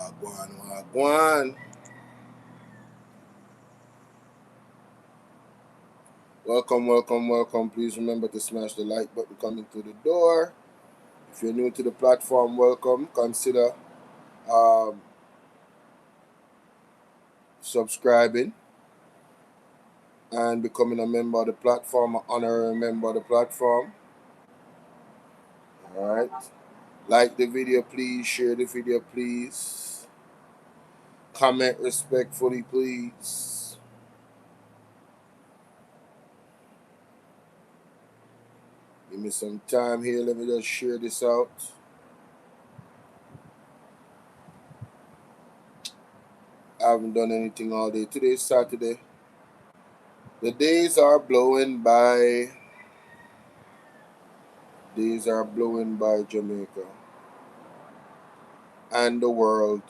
Wagwan, wagwan. Welcome, welcome, welcome. Please remember to smash the like button coming through the door. If you're new to the platform, welcome. Consider subscribing and becoming a member of the platform, an honorary member of the platform. Alright. Like the video, please. Share the video, please. Comment respectfully, please. Give me some time here. Let me just share this out. I haven't done anything all day. Today's Saturday. The days are blowing by. Days are blowing by Jamaica and the world.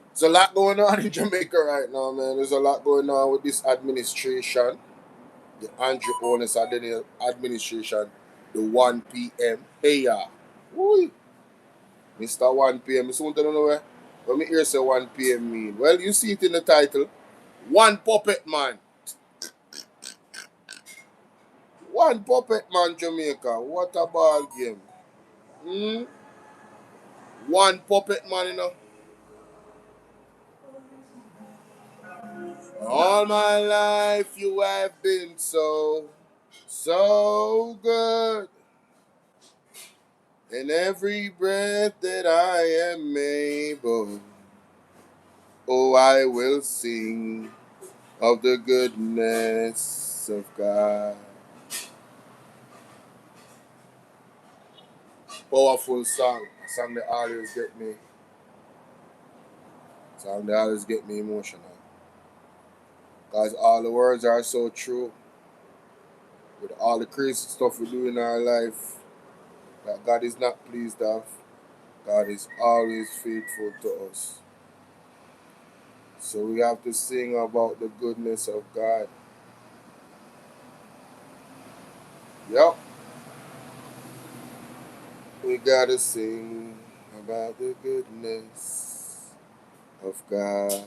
There's a lot going on in Jamaica right now, man. There's a lot going on with this administration. The Andrew Honest administration. The 1 p.m. Hey, yeah. Woo. Mr. 1 p.m. I want to know where. When me hear say 1 p.m. mean. Well, you see it in the title. One puppet man. One puppet man, Jamaica. What a ball game. One puppet man, you know. All my life you have been so good. In every breath that I am able, oh, I will sing of the goodness of God. Powerful song. A song that always get me. Song that always get me emotional. Because all the words are so true. With all the crazy stuff we do in our life, that God is not pleased of. God is always faithful to us. So we have to sing about the goodness of God. Yep. We gotta sing about the goodness of God.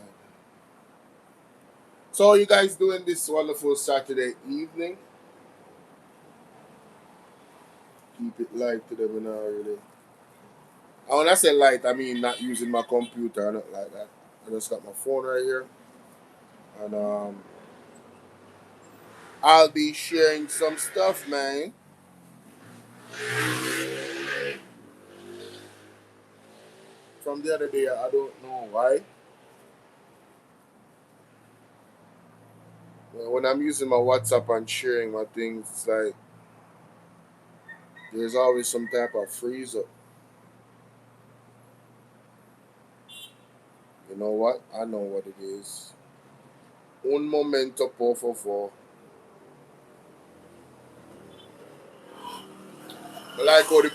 So how you guys doing this wonderful Saturday evening? Keep it light to them, really. And when I say light, I mean not using my computer or not like that. I just got my phone right here. And I'll be sharing some stuff, man. From the other day, I don't know why. When I'm using my WhatsApp and sharing my things, it's like there's always some type of freeze up. You know what? I know what it is. Un momento, por favor. Like how the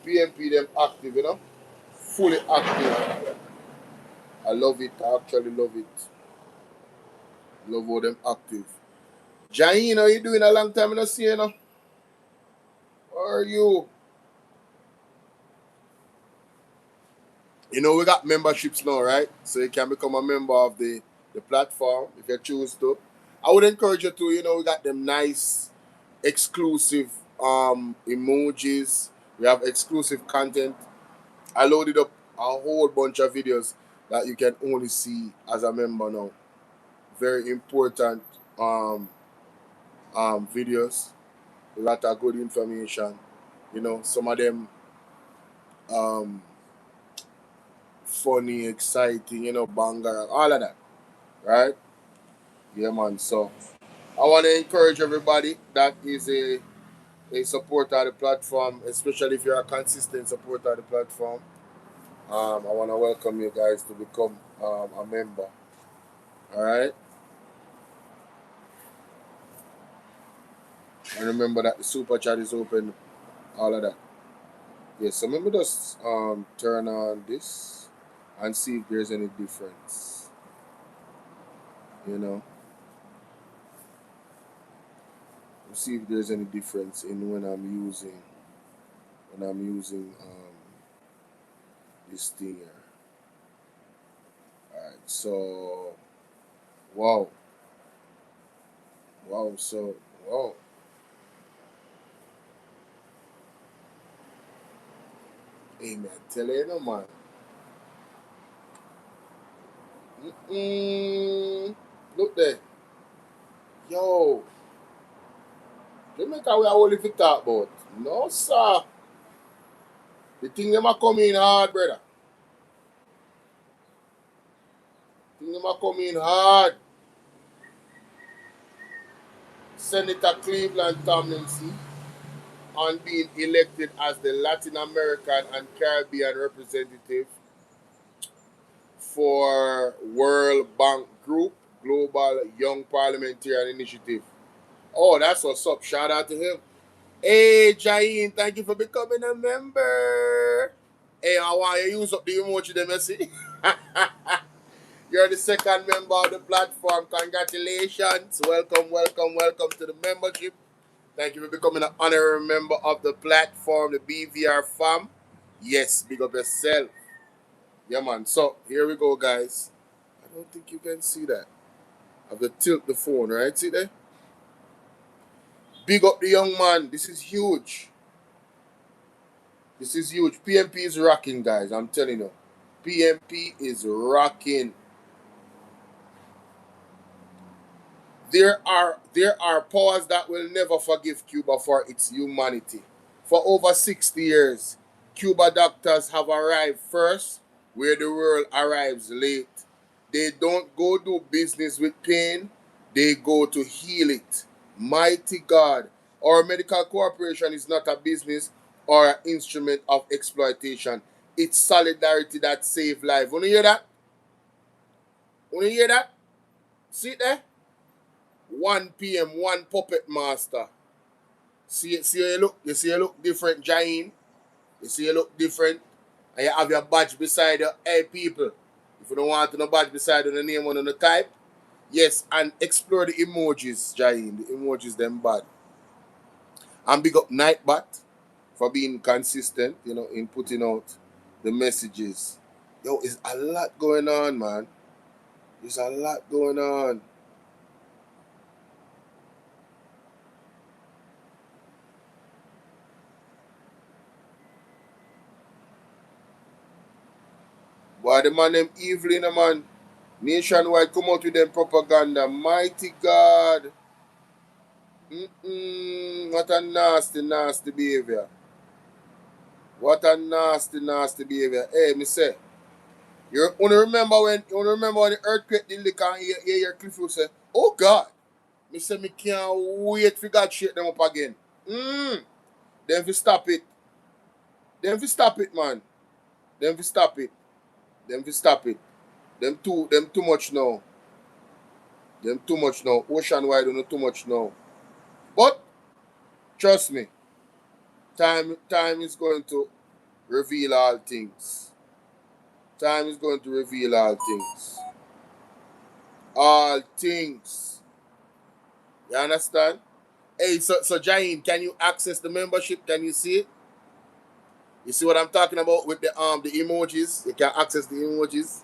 PMP them active, you know? Fully active. I love it. I actually love it. Love how them active. Jain, how you doing a long time I don't see you, know? How are you? You know, we got memberships now, right? So you can become a member of the platform if you choose to. I would encourage you to, you know, we got them nice exclusive emojis. We have exclusive content. I loaded up a whole bunch of videos that you can only see as a member now. Very important videos. A lot of good information. You know, some of them funny, exciting, you know, banger, all of that. Right? Yeah, man. So I want to encourage everybody that is a supporter of the platform, especially if you're a consistent supporter of the platform. I want to welcome you guys to become a member. All right. And remember that the super chat is open. All of that. Yes. So let me just turn on this. and see if there's any difference. You know, see if there's any difference in when I'm using this thing here. Alright, so wow. Wow, so wow. Hey man, tell you no man. Look there. Yo. Jamaica we are only to talk about. No sir. The thing them a come in hard, brother. The thing them a come in hard. Senator Cleveland Tomlinson on being elected as the Latin American and Caribbean representative for World Bank Group Global Young Parliamentary Initiative. Oh, that's what's up. Shout out to him. Hey, Jain, thank you for becoming a member. Hey, I want you to use up the emoji them, you see? You're the second member of the platform. Congratulations. Welcome, welcome, welcome to the membership. Thank you for becoming an honorary member of the platform, the BVR fam. Yes, big up yourself. Yeah, man. So, here we go, guys. I don't think you can see that. I have to tilt the phone, right? See there? Big up the young man. This is huge. This is huge. PMP is rocking, guys. I'm telling you. PMP is rocking. There are powers that will never forgive Cuba for its humanity. For over 60 years, Cuba doctors have arrived first where the world arrives late. They don't go do business with pain, they go to heal it. Mighty God, our medical cooperation is not a business or an instrument of exploitation. It's solidarity that saves life. Want to hear that? Want to hear that? See it there? 1 p.m., one puppet master. See you look? You see you look different, Jain? You see you look different? And you have your badge beside you. Hey, people, if you don't want no badge beside you, the name on the type. Yes, and explore the emojis, Jain. The emojis, them bad. And big up Nightbot for being consistent, in putting out the messages. Yo, it's a lot going on, man. There's a lot going on. Why the man them evil in a man? Nationwide come out with them propaganda. Mighty God. What a nasty, nasty behavior. What a nasty, nasty behavior. Hey, me say, you remember when the earthquake did lick and your cliff you say, oh God. Me say me can't wait for God shake them up again. Then we stop it. Then we stop it, man. Then we stop it. Then we stop it. Them too much now. Them too much now. Ocean wide don't too much now. But trust me, time is going to reveal all things. Time is going to reveal all things. All things. You understand? Hey, so Jain, can you access the membership? Can you see it? You see what I'm talking about with the emojis? You can access the emojis.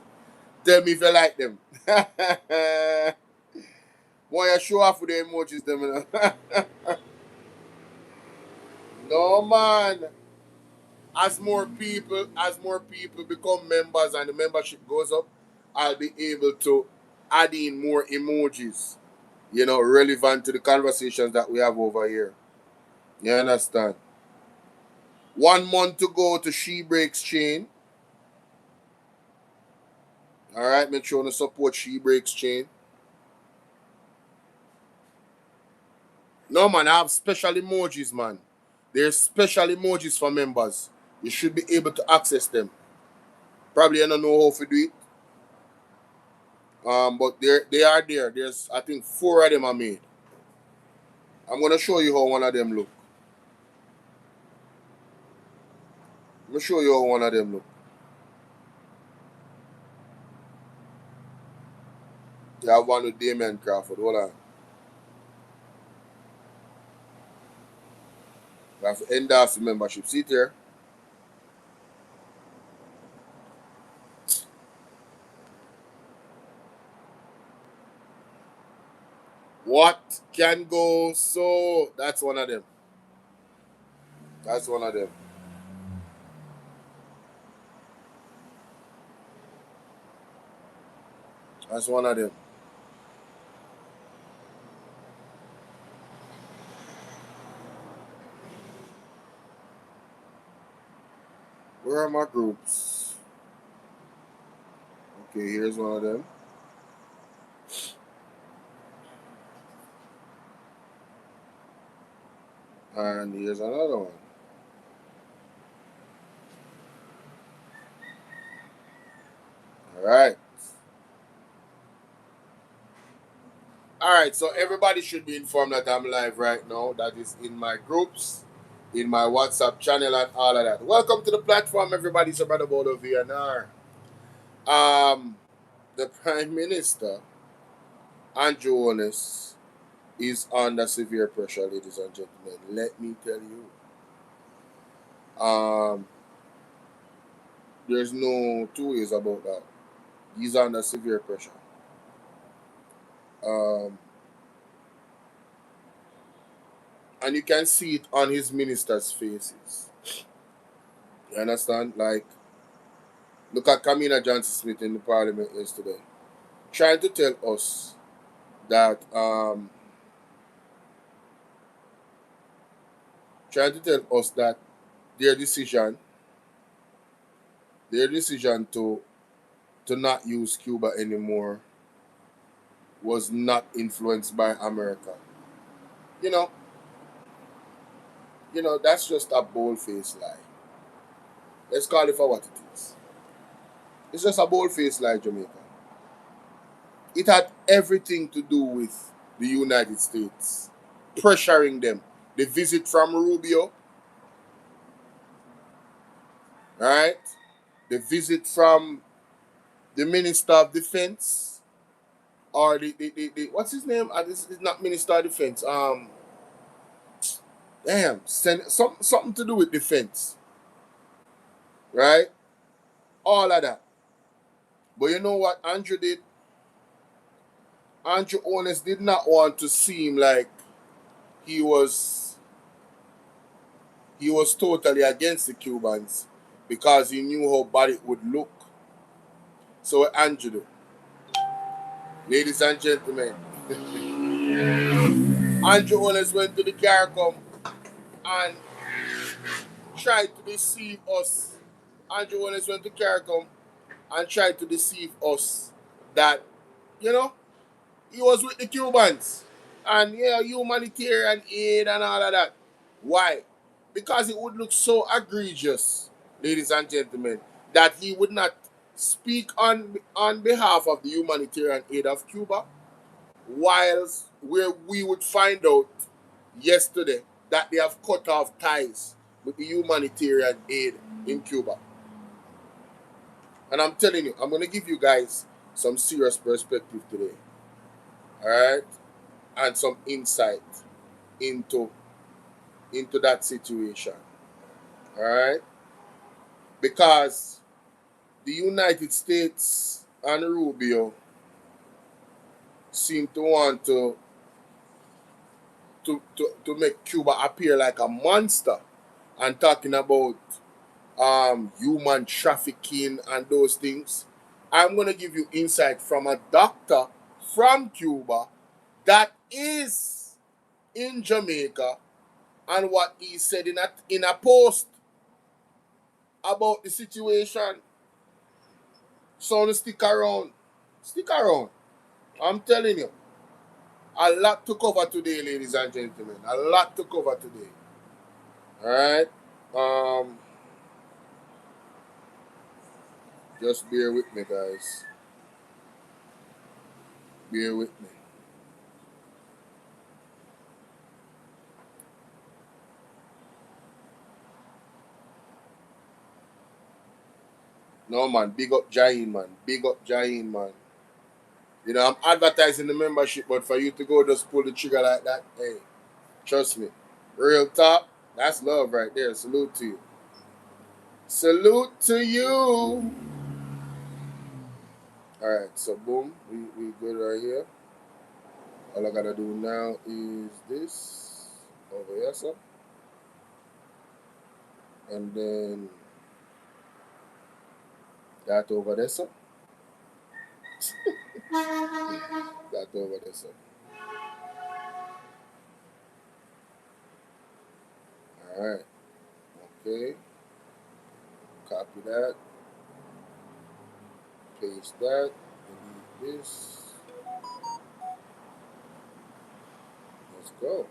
Tell me if you like them. Want you show off with the emojis, them, No man. As more people become members and the membership goes up, I'll be able to add in more emojis, relevant to the conversations that we have over here. You understand? 1 month to go to She Breaks Chain. Alright, make sure to support She Breaks Chain. No man, I have special emojis, man. There's special emojis for members. You should be able to access them. Probably you don't know how to do it. But they are there. There's I think 4 of them are made. I'm gonna show you how one of them look. I'm gonna show you how one of them look. have one with Damien Crawford. Hold on. We have to endorse the membership. See it here. What can go so? That's one of them. That's one of them. That's one of them. Where are my groups? Okay, here's one of them. And here's another one. All right. All right, so everybody should be informed that I'm live right now. That is in my groups, in my WhatsApp channel, and all of that. Welcome to the platform, everybody. So, Brother Bolo VNR. The Prime Minister, Andrew Holness, is under severe pressure, ladies and gentlemen. Let me tell you. There's no two ways about that. He's under severe pressure. And you can see it on his ministers' faces. You understand? Like, look at Kamina Johnson-Smith in the parliament yesterday, trying to tell us that their decision to not use Cuba anymore was not influenced by America. You know, that's just a bold-faced lie. Let's call it for what it is. It's just a bold-faced lie, Jamaica. It had everything to do with the United States pressuring them. The visit from Rubio, right? The visit from the Minister of Defense, or the what's his name? This is not Minister of Defense. Something to do with defense, right? All of that. But you know what Andrew did? Andrew Holness did not want to seem like he was totally against the Cubans because he knew how bad it would look. So what Andrew did, ladies and gentlemen, Andrew Holness went to the CARICOM and tried to deceive us. Andrew Holness went to CARICOM and tried to deceive us that, you know, he was with the Cubans and humanitarian aid and all of that. Why? Because it would look so egregious, ladies and gentlemen, that he would not speak on behalf of the humanitarian aid of Cuba, whilst where we would find out yesterday that they have cut off ties with the humanitarian aid in Cuba. And I'm telling you, I'm going to give you guys some serious perspective today. All right? And some insight into that situation. All right? Because the United States and Rubio seem to want to make Cuba appear like a monster and talking about human trafficking and those things. I'm going to give you insight from a doctor from Cuba that is in Jamaica and what he said in a post about the situation. So stick around. Stick around. I'm telling you. A lot to cover today, ladies and gentlemen. A lot to cover today. Alright? Just bear with me, guys. Bear with me. No, man. Big up Jain, man. Big up Jain, man. You know, I'm advertising the membership, but for you to go just pull the trigger like that, hey, trust me. Real talk, that's love right there. Salute to you. Salute to you. Alright, so boom, we good right here. All I gotta do now is this over here, so. And then that over there, so. That over there, so. Alright. Okay. Copy that. Paste that. Delete this. Let's go.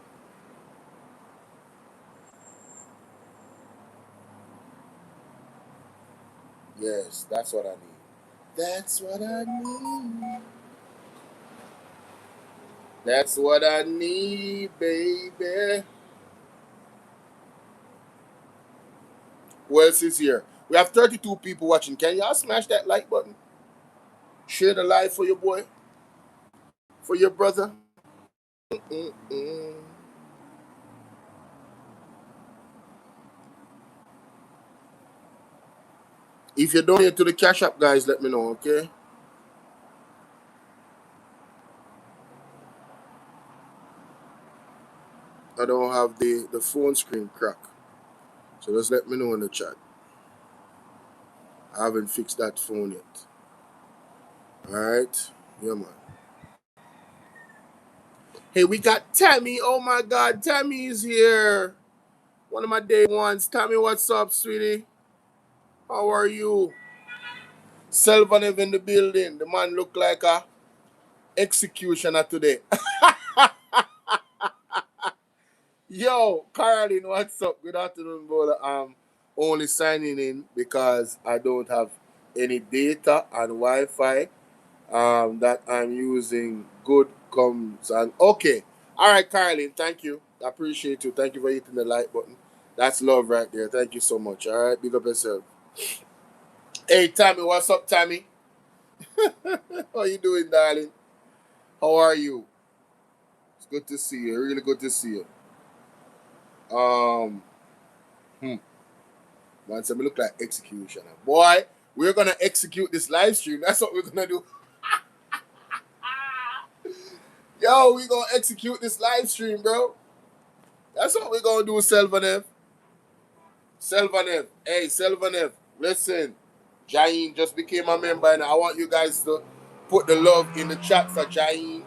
Yes, that's what I need. That's what I need. That's what I need, baby. Who else is here? We have 32 people watching. Can y'all smash that like button? Share the live for your boy, for your brother. Mm-mm. If you donate to the Cash App, guys, let me know, okay? I don't have the phone screen crack. So just let me know in the chat. I haven't fixed that phone yet. Alright? Yeah, man. Hey, we got Tammy. Oh my God, Tammy is here. One of my day ones. Tammy, what's up, sweetie? How are you? Selvanev in the building. The man look like a executioner today. Yo, Caroline, what's up? Good afternoon, Bolo. I'm only signing in because I don't have any data and Wi-Fi. That I'm using good comes and okay. All right, Caroline, thank you. I appreciate you. Thank you for hitting the like button. That's love right there. Thank you so much. All right, big up yourself. Hey, Tammy, what's up, Tammy? How you doing, darling? How are you? It's good to see you. Really good to see you. Hmm. Once I look like executioner. Boy, we're gonna execute this live stream. That's what we're gonna do. Yo, we gonna execute this live stream, bro. That's what we're gonna do, Selvanev. Selvanev. Hey, Selvanev. Listen, Jain just became a member, and I want you guys to put the love in the chat for Jain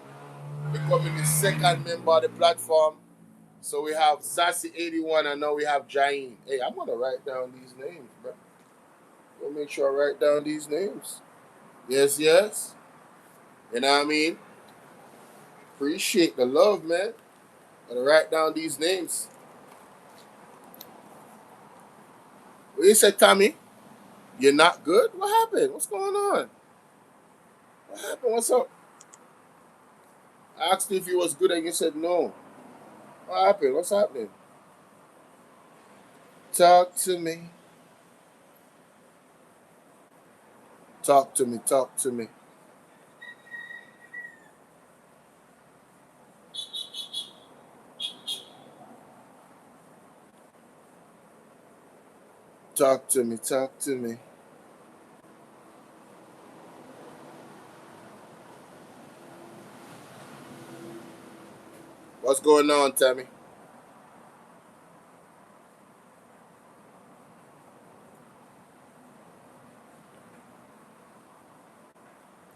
becoming the second member of the platform. So we have Sassy81 and now we have Jain. Hey, I'm gonna write down these names, bro. Go make sure I write down these names. Yes, yes. You know what I mean? Appreciate the love, man. Gotta write down these names. What you said, Tommy? You're not good? What happened? What's going on? What happened? What's up? I asked you if you was good and you said no. What happened? What's happening? Talk to me. Talk to me. Talk to me. Talk to me. Talk to me. What's going on, Tammy?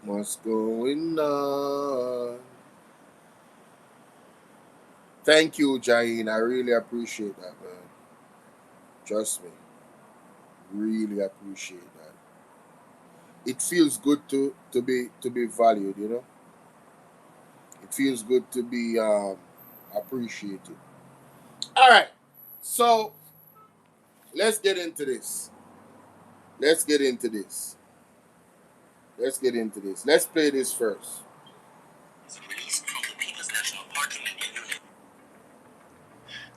What's going on? Thank you, Jain. I really appreciate that, man. Trust me. Really appreciate that. It feels good to be valued, you know? It feels good to be appreciated. All right. So let's get into this. Let's get into this. Let's get into this. Let's play this first.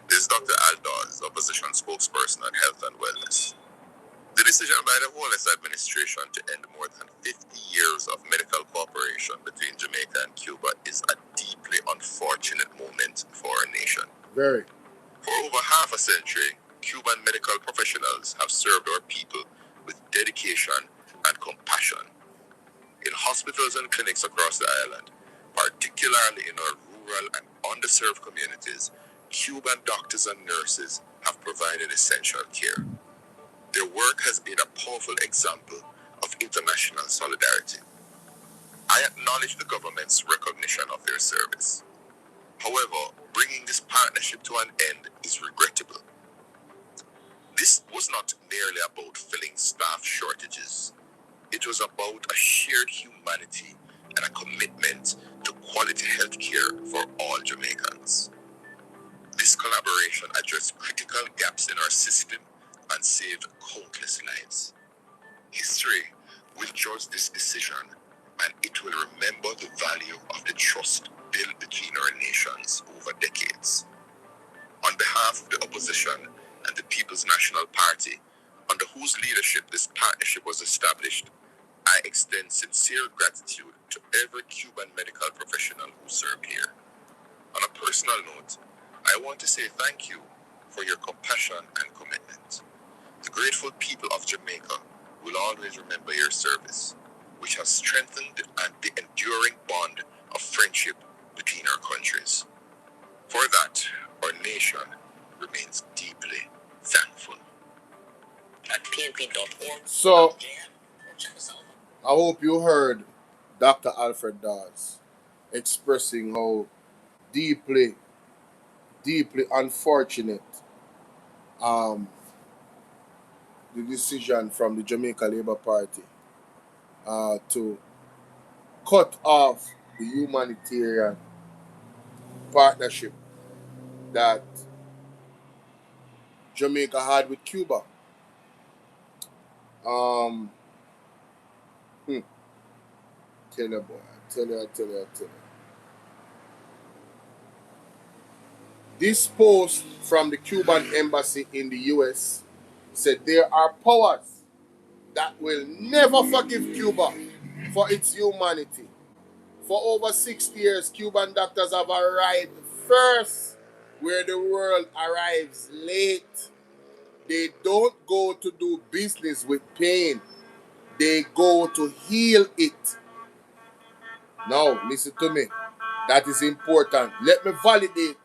This is Dr. Aldaz, opposition spokesperson on health and wellness. The decision by the Holness administration to end more than 50 years of medical cooperation between Jamaica and Cuba is a deeply unfortunate moment for our nation. Very. For over half a century, Cuban medical professionals have served our people with dedication and compassion. In hospitals and clinics across the island, particularly in our rural and underserved communities, Cuban doctors and nurses have provided essential care. Their work has been a powerful example of international solidarity. I acknowledge the government's recognition of their service. However, bringing this partnership to an end is regrettable. This was not merely about filling staff shortages. It was about a shared humanity and a commitment to quality health care for all Jamaicans. This collaboration addressed critical gaps in our system and saved countless lives. History will judge this decision, and it will remember the value of the trust built between our nations over decades. On behalf of the opposition and the People's National Party, under whose leadership this partnership was established, I extend sincere gratitude to every Cuban medical professional who served here. On a personal note, I want to say thank you for your compassion and commitment. The grateful people of Jamaica will always remember your service, which has strengthened the enduring bond of friendship between our countries. For that, our nation remains deeply thankful. At pnp.org. So, I hope you heard Dr. Alfred Dawes expressing how deeply, deeply unfortunate the decision from the Jamaica Labour Party to cut off the humanitarian partnership that Jamaica had with Cuba. Tell you, boy. Tell you. This post from the Cuban embassy in the US said there are powers that will never forgive Cuba for its humanity. For over 60 years, Cuban doctors have arrived first where the world arrives late. They don't go to do business with pain. They go to heal it. Now, listen to me. That is important. Let me validate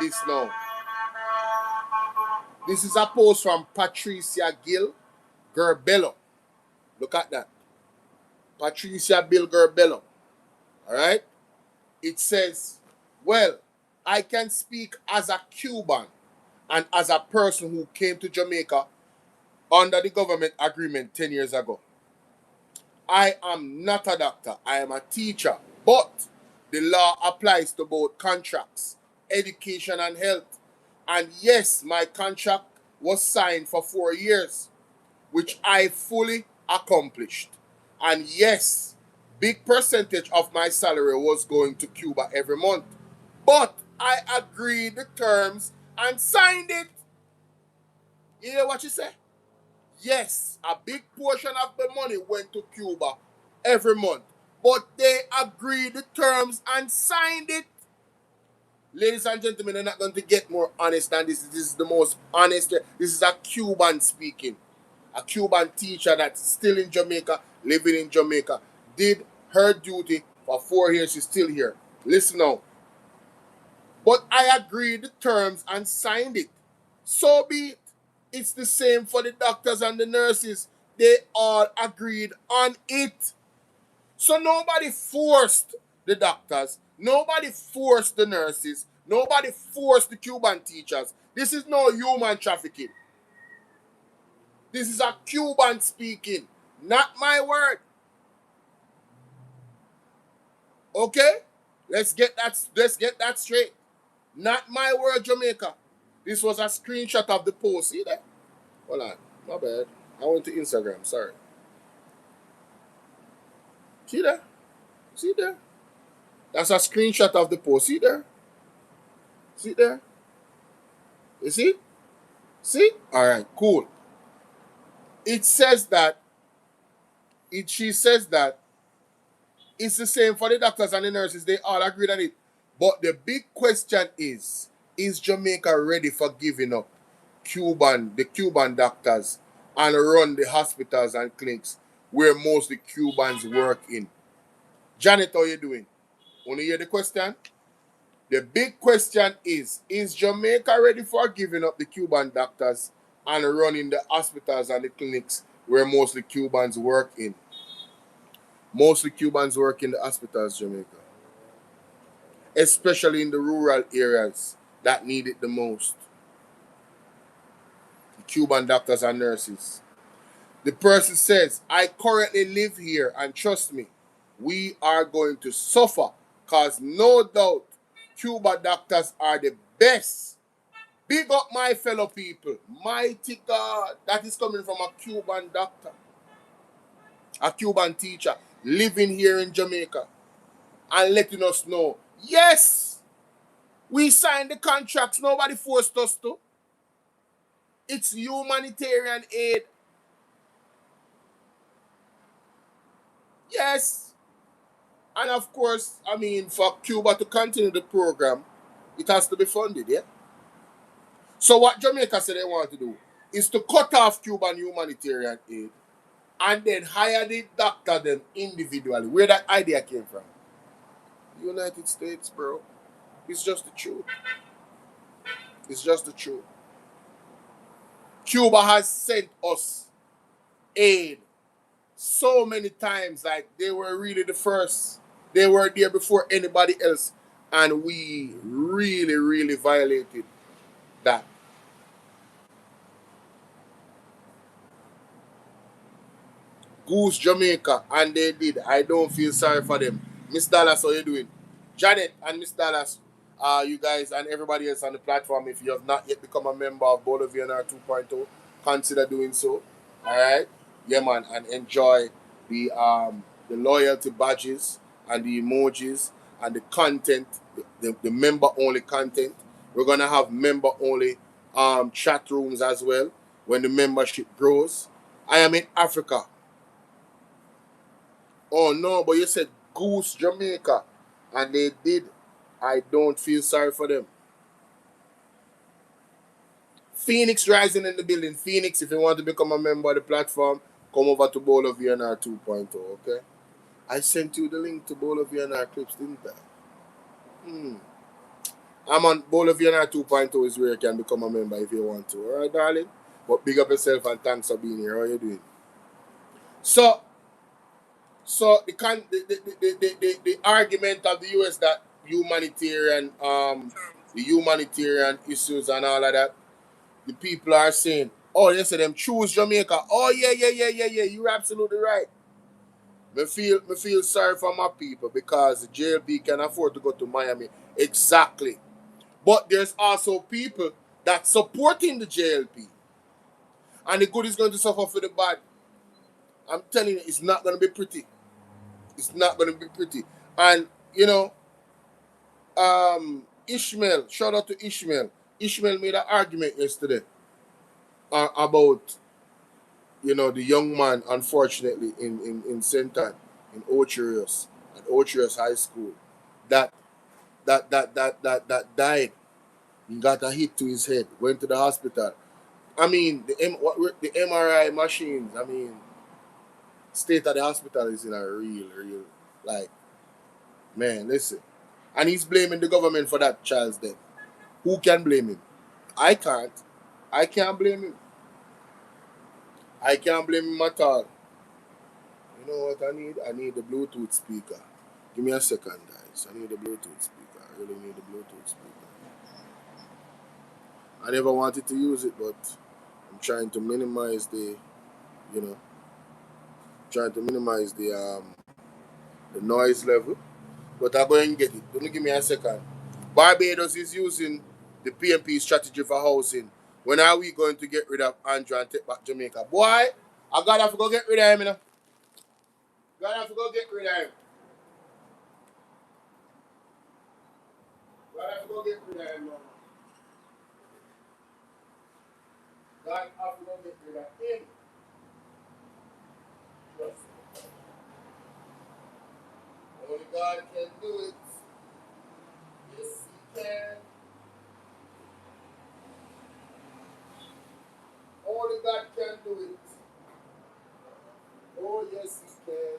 this now. This is a post from Patricia Gill Gerbello. Look at that. Patricia Bill Gerbello. Alright? It says, well, I can speak as a Cuban and as a person who came to Jamaica under the government agreement 10 years ago. I am not a doctor. I am a teacher. But the law applies to both contracts, education and health. And yes, my contract was signed for 4 years, which I fully accomplished. And yes, big percentage of my salary was going to Cuba every month. But I agreed the terms and signed it. You hear what you say? Yes, a big portion of the money went to Cuba every month. But they agreed the terms and signed it. Ladies and gentlemen, they're not going to get more honest than this. This is the most honest. This is a Cuban speaking. A Cuban teacher that's still in Jamaica, living in Jamaica, did her duty for 4 years. She's still here. Listen now. But I agreed the terms and signed it. So be it. It's the same for the doctors and the nurses. They all agreed on it. So nobody forced the doctors. Nobody forced the nurses. Nobody forced the Cuban teachers. This is no human trafficking. This is a Cuban speaking. Not my word. Okay? Let's get that straight. Not my word, Jamaica. This was a screenshot of the post. See that? Hold on. My bad. I went to Instagram. Sorry. See there? See there? That's a screenshot of the post. See there? See there? You see? See? Alright, cool. It says that, she says that it's the same for the doctors and the nurses. They all agreed on it. But the big question is Jamaica ready for giving up the Cuban doctors and run the hospitals and clinics where most the Cubans work in? Janet, how you doing? Want to hear the question? The big question is Jamaica ready for giving up the Cuban doctors and running the hospitals and the clinics where mostly Cubans work in? Mostly Cubans work in the hospitals, Jamaica, especially in the rural areas that need it the most. The Cuban doctors and nurses. The person says, I currently live here and trust me, we are going to suffer because no doubt Cuba doctors are the best. Big up my fellow people. Mighty God. That is coming from a Cuban doctor, a Cuban teacher living here in Jamaica and letting us know, yes, we signed the contracts. Nobody forced us to. It's humanitarian aid. Yes. And of course, I mean, for Cuba to continue the program, it has to be funded, yeah? So what Jamaica said they want to do is to cut off Cuban humanitarian aid and then hire the doctor them individually. Where that idea came from? The United States, bro. It's just the truth. It's just the truth. Cuba has sent us aid so many times. Like, they were really the first. They were there before anybody else. And we really, really violated that. Goose Jamaica, and they did. I don't feel sorry for them. Miss Dallas, how you doing? Janet and Miss Dallas, you guys and everybody else on the platform, if you have not yet become a member of Bolo VNR 2.0, consider doing so. Alright? Yeah, man, and enjoy the loyalty badges and the emojis and the content, the member only content. We're gonna have member only chat rooms as well when the membership grows. I am in Africa. Oh no, but you said Goose Jamaica, and they did. I don't feel sorry for them. Phoenix Rising in the building. Phoenix, if you want to become a member of the platform, come over to Bolo VNR 2.0, okay? I sent you the link to Bolo VNR clips, didn't I? Hmm. I'm on Bolo VNR 2.0 is where you can become a member if you want to. Alright, darling? But big up yourself and thanks for being here. How are you doing? So, the argument of the US that the humanitarian issues and all of that, the people are saying, oh, they say them choose Jamaica. Oh yeah. You're absolutely right. Me feel sorry for my people because the JLP can afford to go to Miami. Exactly. But there's also people that supporting the JLP. And the good is going to suffer for the bad. I'm telling you, it's not gonna be pretty. It's not gonna be pretty. And you know, Ishmael, shout out to Ishmael. Ishmael made an argument yesterday about, the young man, unfortunately, in St. Anne, in Ocherios, at Ocherios High School, that that died. He got a hit to his head, went to the hospital. I mean, the MRI machines, I mean, state of the hospital is in a real, like, man, listen. And he's blaming the government for that child's death. Who can blame him? I can't. I can't blame him. I can't blame him at all. You know what I need? I need the Bluetooth speaker. Give me a second, guys. I need the Bluetooth speaker. I really need the Bluetooth speaker. I never wanted to use it, but I'm trying to minimize you know, the noise level. But I'm going to get it. Don't give me a second. Barbados is using the PMP strategy for housing. When are we going to get rid of Andrew and take back Jamaica? Boy, I gotta have to go get rid of him, you know. Gotta have to go get rid of him. Gotta have to go get rid of him, man. God have to go get rid of him. Trust me. Only God can do it. Yes, he can. Only God can do it. Oh, yes, he can.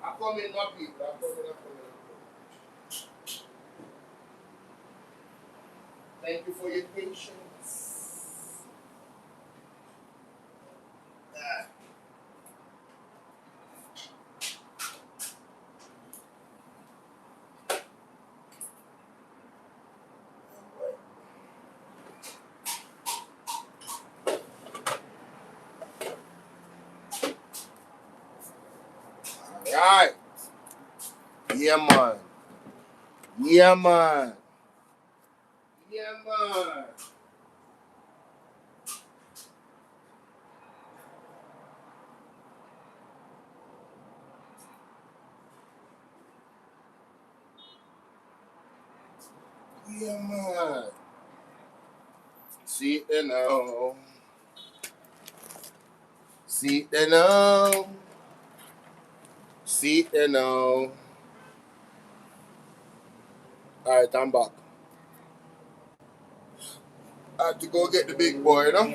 I come in, my people. I come in. Thank you for your patience. Ah. All right. Yeah, man. Yeah, man. Yeah, man. Yeah, man. See it now. See it now. See it now. All right, I'm back. I had to go get the big boy, you know,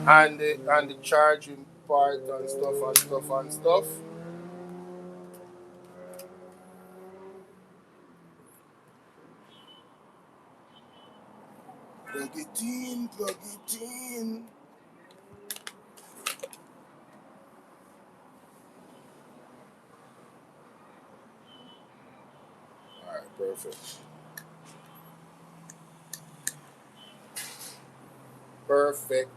and the charging part and stuff. Plug it in, plug it in. All right, perfect. Perfect.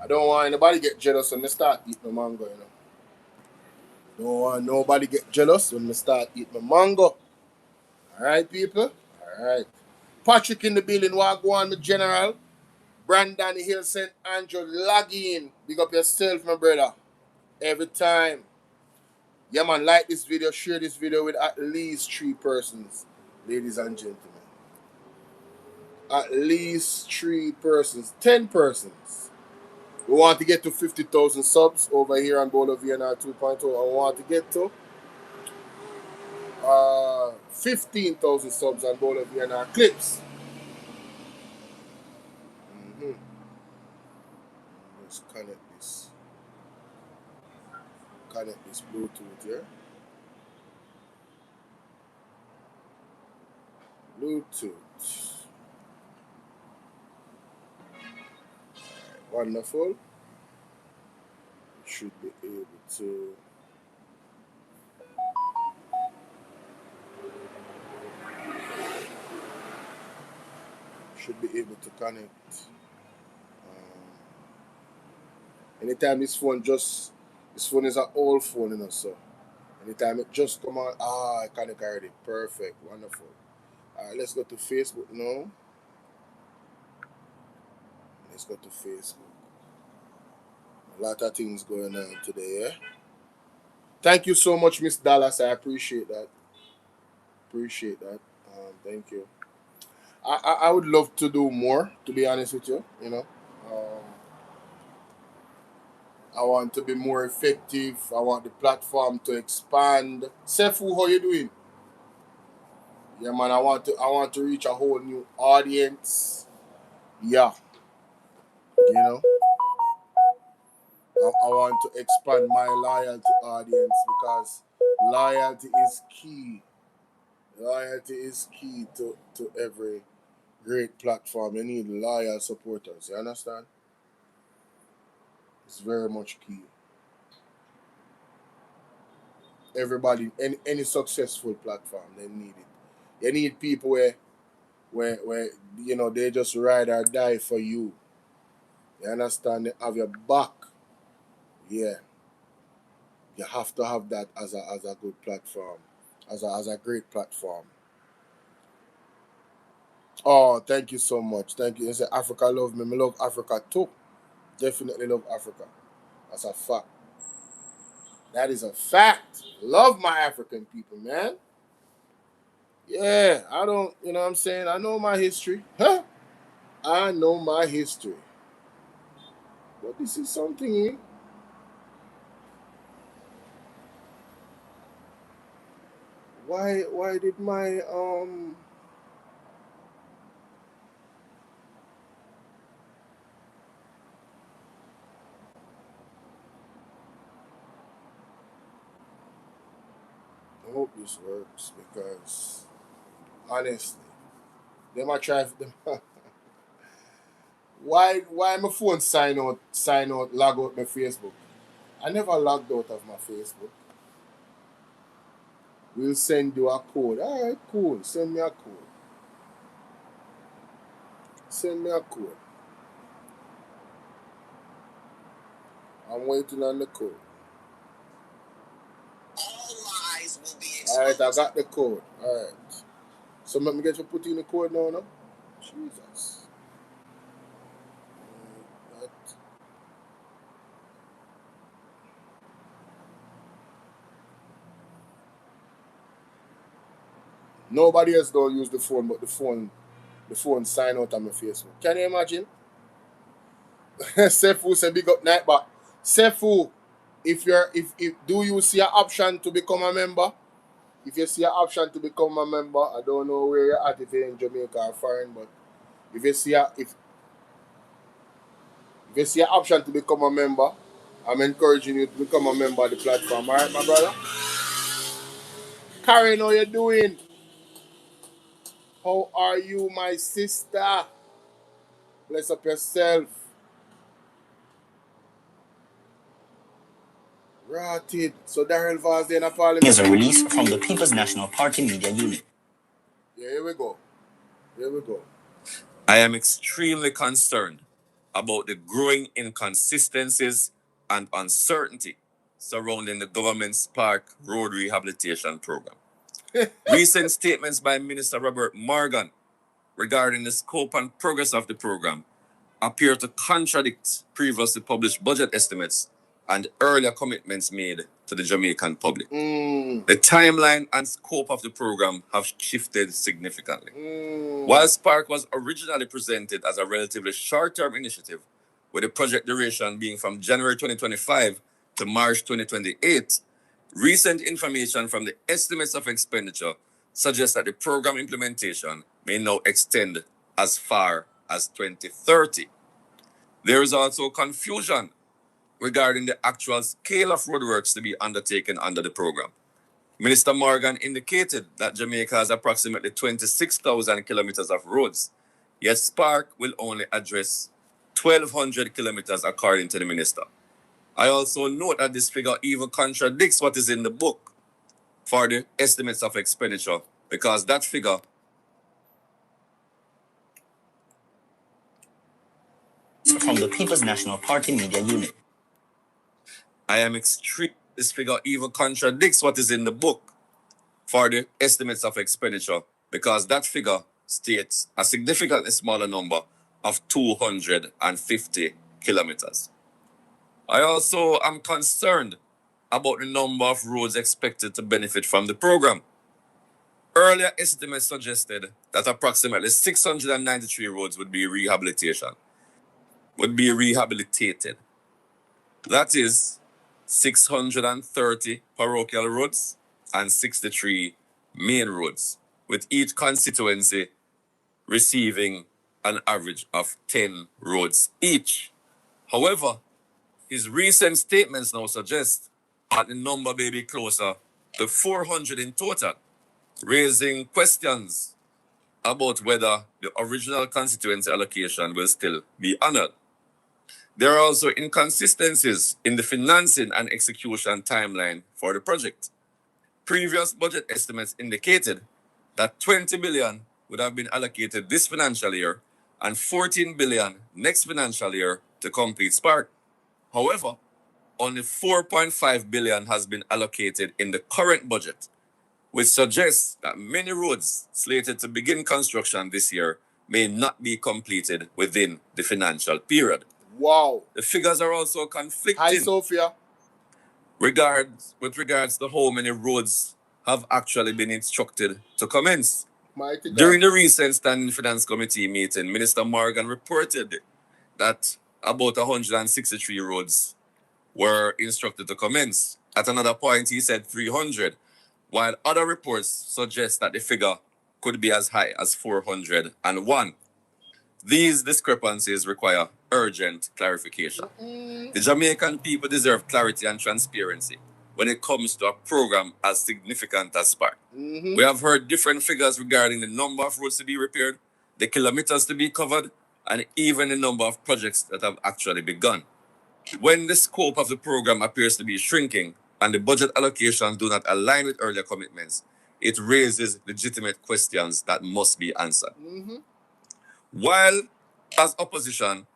I don't want anybody get jealous when they start eating the mango, you know. Don't want nobody get jealous when they start eating the mango. All right, people. All right. Patrick in the building. What go on, the general? Brandon Hill St. Andrew, log in. Big up yourself, my brother. Every time. Yeah, man, like this video, share this video with at least 3 persons, ladies and gentlemen. At least 3 persons, 10 persons. We want to get to 50,000 subs over here on Bolo VNR 2.0. And we want to get to 15,000 subs on Bolo VNR clips. Mm-hmm. Let's connect this Bluetooth here. Bluetooth. Wonderful. Should be able to. Should be able to connect. Anytime this phone is an old phone, you know, so anytime it just come on, I connect already. Perfect, wonderful. Alright, let's go to Facebook now. Let's go to Facebook. A lot of things going on today, yeah? Thank you so much, Miss Dallas. I appreciate that. Appreciate that. Thank you. I would love to do more, to be honest with you, you know. Um, I want to be more effective. I want the platform to expand. Sefu, how you doing? Yeah, man. I want to reach a whole new audience. Yeah, you know. I want to expand my loyalty audience because loyalty is key. Loyalty is key to every great platform. You need loyal supporters. You understand? It's very much key. Everybody, any successful platform, they need it. You need people where you know they just ride or die for you. You understand? They have your back. Yeah, you have to have that as a good platform, as a great platform. Oh, thank you so much. Thank you. You say Africa love me. I love Africa too. Definitely love Africa. That's a fact. That is a fact. Love my African people, man. Yeah, I don't, you know what I'm saying? I know my history. Huh? I know my history. But this is something, eh? Why did my I hope this works because honestly, they might try them. Why my phone sign out, log out my Facebook? I never logged out of my Facebook. We'll send you a code. Alright, cool. Send me a code. Send me a code. I'm waiting on the code. All lies will be Alright, I exposed. got the code. Alright. So let me get you put in the code now, no? Jesus. That. Nobody else don't use the phone, but the phone sign out on my Facebook. Can you imagine? Sefu say big up night, but Sefu, if do you see an option to become a member? If you see an option to become a member, I don't know where you're at, if you're in Jamaica or foreign, but if you see an option to become a member, I'm encouraging you to become a member of the platform. Alright, my brother? Karen, how you doing? How are you, my sister? Bless up yourself. Rotted. So Darrell Vaz in a parliament. Is a release from the People's National Party Media Unit. Yeah, here we go. Here we go. I am extremely concerned about the growing inconsistencies and uncertainty surrounding the government's park road rehabilitation program. Recent statements by Minister Robert Morgan regarding the scope and progress of the program appear to contradict previously published budget estimates and earlier commitments made to the Jamaican public. The timeline and scope of the program have shifted significantly. While Spark was originally presented as a relatively short-term initiative, with the project duration being from January 2025 to March 2028, recent information from the estimates of expenditure suggests that the program implementation may now extend as far as 2030. There is also confusion regarding the actual scale of roadworks to be undertaken under the program. Minister Morgan indicated that Jamaica has approximately 26,000 kilometers of roads, yet Spark will only address 1,200 kilometers according to the minister. I also note that this figure even contradicts what is in the book for the estimates of expenditure, because that figure from the People's National Party Media Unit. This figure even contradicts what is in the book for the estimates of expenditure, because that figure states a significantly smaller number of 250 kilometers. I also am concerned about the number of roads expected to benefit from the program. Earlier estimates suggested that approximately 693 roads would be rehabilitated. That is 630 parochial roads and 63 main roads, with each constituency receiving an average of 10 roads each. However, his recent statements now suggest that the number may be closer to 400 in total, raising questions about whether the original constituency allocation will still be honored. There are also inconsistencies in the financing and execution timeline for the project. Previous budget estimates indicated that 20 billion would have been allocated this financial year and 14 billion next financial year to complete Spark. However, only 4.5 billion has been allocated in the current budget, which suggests that many roads slated to begin construction this year may not be completed within the financial period. Wow. The figures are also conflicting. Hi, Sophia. With regards to how many roads have actually been instructed to commence. Mighty God. During the recent Standing Finance Committee meeting, Minister Morgan reported that about 163 roads were instructed to commence. At another point, he said 300, while other reports suggest that the figure could be as high as 401. These discrepancies require urgent clarification. The Jamaican people deserve clarity and transparency when it comes to a program as significant as SPARK. We have heard different figures regarding the number of roads to be repaired, the kilometers to be covered, and even the number of projects that have actually begun. When the scope of the program appears to be shrinking and the budget allocations do not align with earlier commitments, it raises legitimate questions that must be answered. While, as opposition,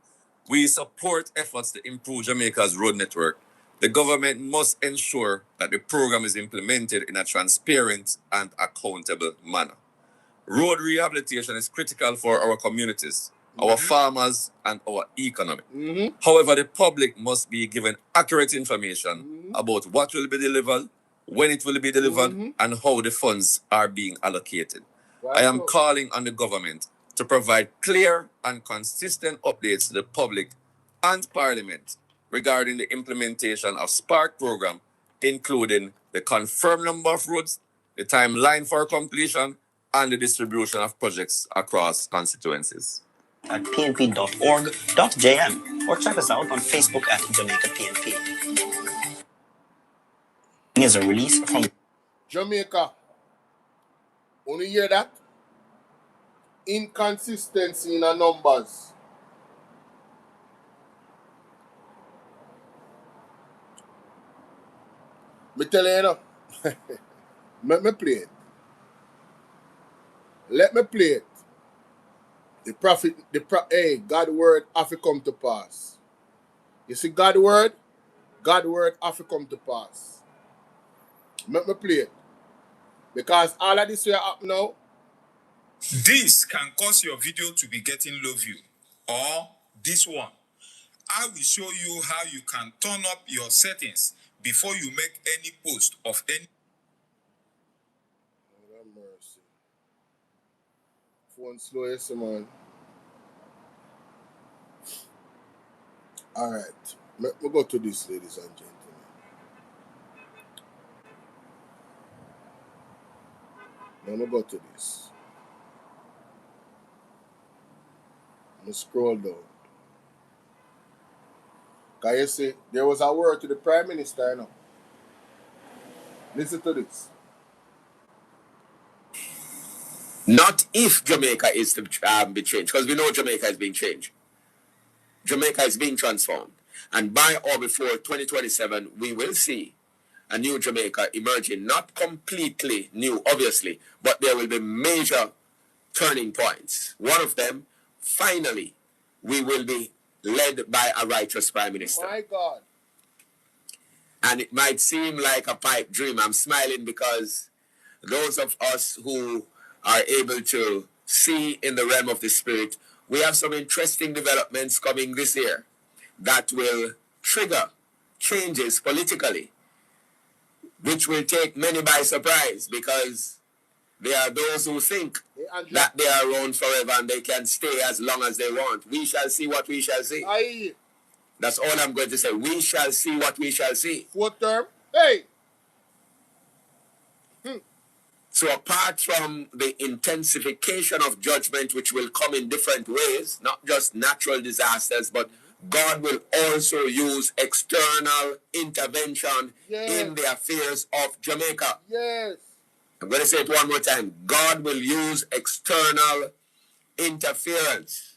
we support efforts to improve Jamaica's road network, the government must ensure that the program is implemented in a transparent and accountable manner. Road rehabilitation is critical for our communities, our farmers, and our economy. However, the public must be given accurate information about what will be delivered, when it will be delivered, and how the funds are being allocated. I am calling on the government to provide clear and consistent updates to the public and Parliament regarding the implementation of SPARK program, including the confirmed number of roads, the timeline for completion, and the distribution of projects across constituencies. At pnp.org.jm or check us out on Facebook at Jamaica PNP. Here's a release from Jamaica. Only hear that? Inconsistency in our numbers. Me tell you, know. Let me play it. Let me play it. Hey, God's word have to come to pass. You see God's word have to come to pass. Let me play it. Because all of this will happen now. This can cause your video to be getting low view. Or this one. I will show you how you can turn up your settings before you make any post of any. Oh, have mercy. Phone slow, yes, man. Alright. Let me go to this, ladies and gentlemen. Let me go to this. Let me scroll down. Can you see, there was a word to the Prime Minister, you know. Listen to this. Not if Jamaica is to be changed, because we know Jamaica is being changed. Jamaica is being transformed. And by or before 2027, we will see a new Jamaica emerging. Not completely new, obviously, but there will be major turning points. One of them, finally, we will be led by a righteous Prime Minister. My God. And it might seem like a pipe dream. I'm smiling because those of us who are able to see in the realm of the spirit, we have some interesting developments coming this year that will trigger changes politically, which will take many by surprise, because there are those who think that they are around forever and they can stay as long as they want. We shall see what we shall see. Aye. That's all I'm going to say. We shall see what we shall see. Fourth term. Hey. So apart from the intensification of judgment, which will come in different ways, not just natural disasters, but God will also use external intervention in the affairs of Jamaica. Yes. I'm going to say it one more time. God will use external interference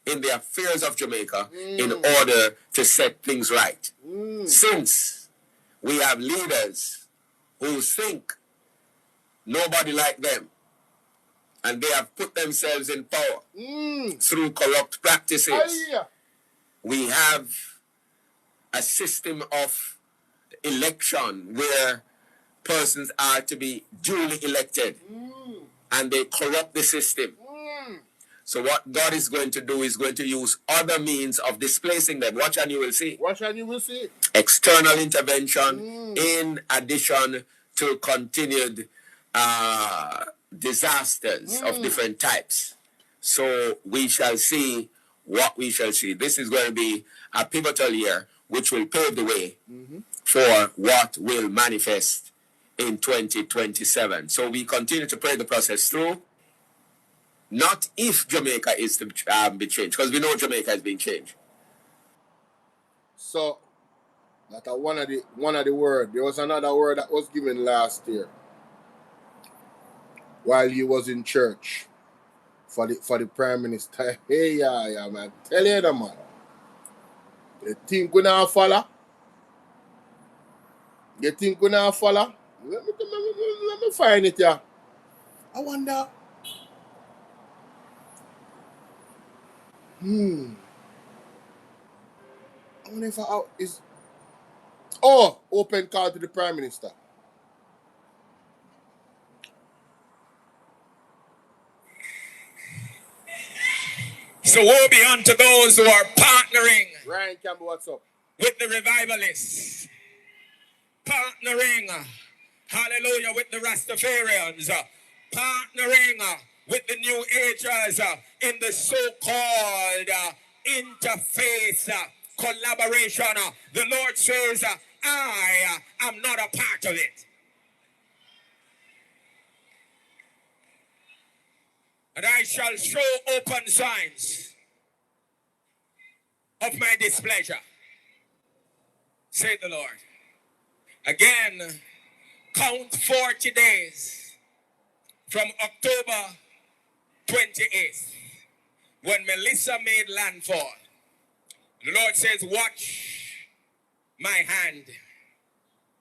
in the affairs of Jamaica in order to set things right. Since we have leaders who think nobody like them, and they have put themselves in power through corrupt practices, we have a system of election where persons are to be duly elected, and they corrupt the system. So what God is going to do is going to use other means of displacing them. Watch and you will see. Watch and you will see. External intervention in addition to continued disasters of different types. So we shall see what we shall see. This is going to be a pivotal year which will pave the way for what will manifest in 2027. So we continue to pray the process through. Not if Jamaica is to be changed, because we know Jamaica is being changed. So that one of the word. There was another word that was given last year while he was in church for the Prime Minister. Hey, yeah, man. Tell you that, man. You think we not follow? You think we not follow? Let me find it, yeah. I wonder. I wonder if is. Oh, open call to the Prime Minister. So woe be unto those who are partnering Ryan Campbell, what's up? with the revivalists, partnering, hallelujah, with the Rastafarians, partnering with the New Agers in the so-called interfaith collaboration. The Lord says, I am not a part of it. And I shall show open signs of my displeasure, said the Lord. Again, count 40 days from October 28th, when Melissa made landfall. The Lord says, watch my hand,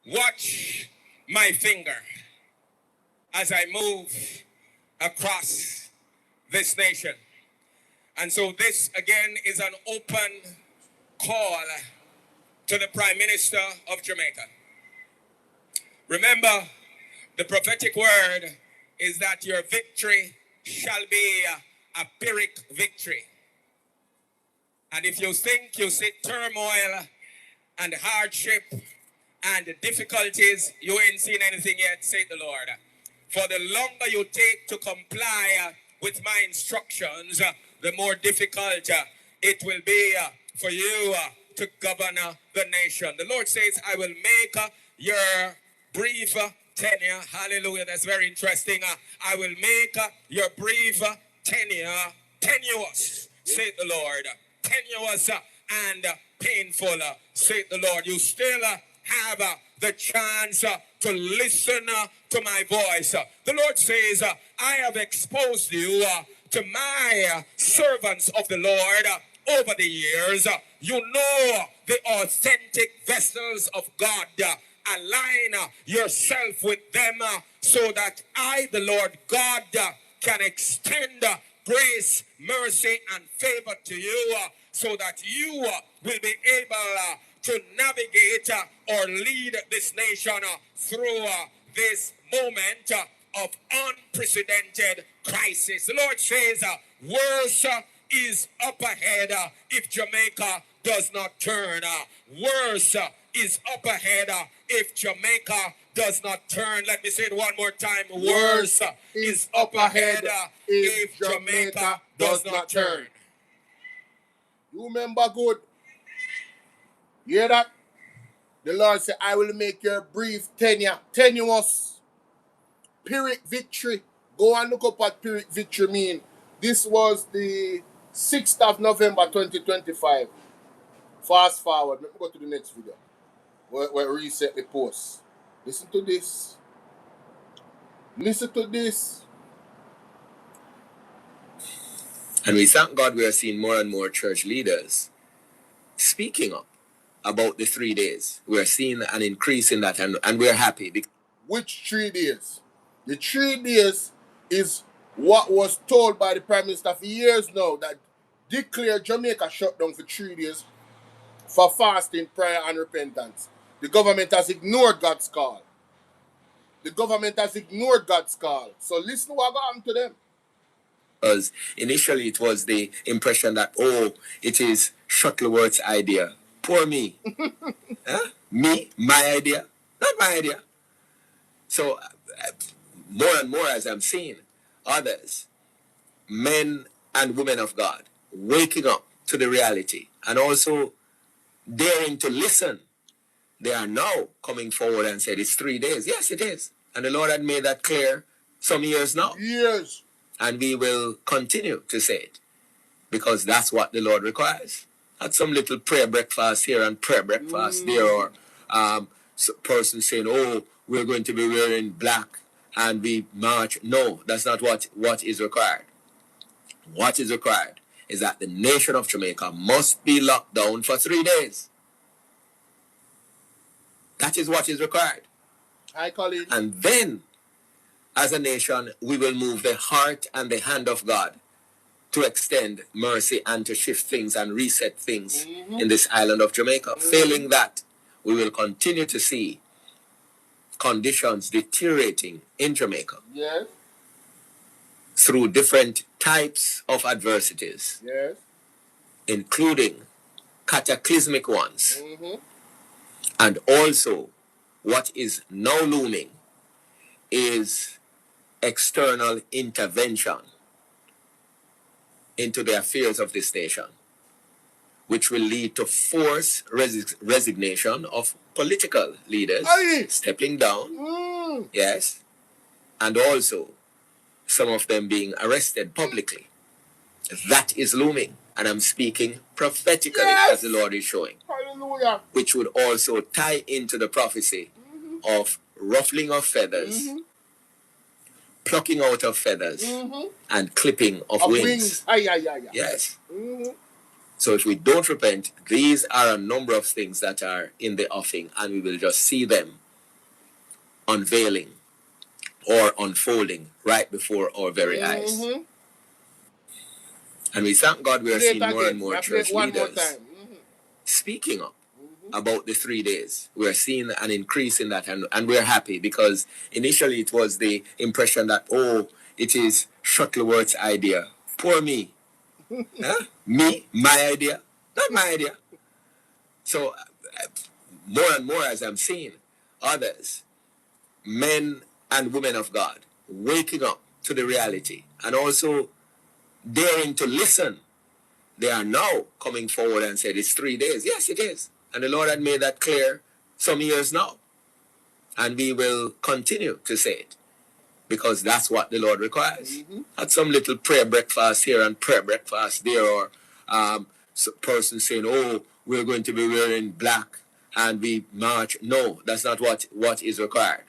watch my finger as I move across this nation. And so this again is an open call to the Prime Minister of Jamaica. Remember, the prophetic word is that your victory shall be a Pyrrhic victory. And if you think you see turmoil and hardship and difficulties, you ain't seen anything yet, said the Lord. For the longer you take to comply with my instructions, the more difficult it will be for you to govern the nation. The Lord says, I will make your brief tenure, hallelujah, that's very interesting. I will make your brief tenure tenuous, said the Lord. Tenuous and painful, said the Lord. You still have the chance to listen to my voice. The Lord says, I have exposed you to my servants of the Lord over the years. You know the authentic vessels of God. Align yourself with them so that I, the Lord God, can extend grace, mercy, and favor to you so that you will be able to navigate or lead this nation through this moment of unprecedented crisis. The Lord says, worse is up ahead if Jamaica does not turn. Worse is up ahead if Jamaica does not turn. Let me say it one more time. Worse is up ahead if Jamaica does not turn. You remember good. You hear that? The Lord said, I will make your brief tenure tenuous. Pyrrhic victory. Go and look up what Pyrrhic victory mean. This was the 6th of November 2025. Fast forward. Let me go to the next video. Where reset the post. Listen to this. Listen to this. And we thank God we are seeing more and more church leaders speaking up about the 3 days. We are seeing an increase in that, and we're happy. Which 3 days? The 3 days is what was told by the Prime Minister for years now, that declared Jamaica shut down for 3 days for fasting, prayer, and repentance. The government has ignored God's call. The government has ignored God's call. So listen to what happened to them. Because initially it was the impression that, oh, it is Shuttleworth's idea. Poor me. Huh? Me? My idea? Not my idea. So more and more as I'm seeing others, men and women of God, waking up to the reality and also daring to listen. They are now coming forward and said it's 3 days. Yes, it is. And the Lord had made that clear some years now. Years. And we will continue to say it because that's what the Lord requires. Not some little prayer breakfast here and prayer breakfast there, or person saying, oh, we're going to be wearing black and we march. No, that's not what is required. What is required is that the nation of Jamaica must be locked down for 3 days. That is what is required. I call it. And then, as a nation, we will move the heart and the hand of God to extend mercy and to shift things and reset things in this island of Jamaica. Failing that, we will continue to see conditions deteriorating in Jamaica. Yes. Through different types of adversities. Yes. Including cataclysmic ones. And also, what is now looming is external intervention into the affairs of this nation, which will lead to forced resignation of political leaders stepping down, yes, and also some of them being arrested publicly. That is looming, and I'm speaking prophetically as the Lord is showing. Hallelujah. Which would also tie into the prophecy of ruffling of feathers, plucking out of feathers, and clipping of wings. Yes. So if we don't repent, these are a number of things that are in the offing, and we will just see them unveiling or unfolding right before our very eyes. And we thank God we are seeing more and more church leaders speaking up about the 3 days. We are seeing an increase in that, and we're happy because initially it was the impression that, oh, it is Shuttleworth's idea. Poor me. Huh? Me? My idea? Not my idea. So more and more as I'm seeing others, men and women of God, waking up to the reality and also daring to listen. They are now coming forward and said it's 3 days. Yes, it is. And the Lord had made that clear some years now. And we will continue to say it because that's what the Lord requires. Not some little prayer breakfast here and prayer breakfast there, or person saying, oh, we're going to be wearing black and we march. No, that's not what is required.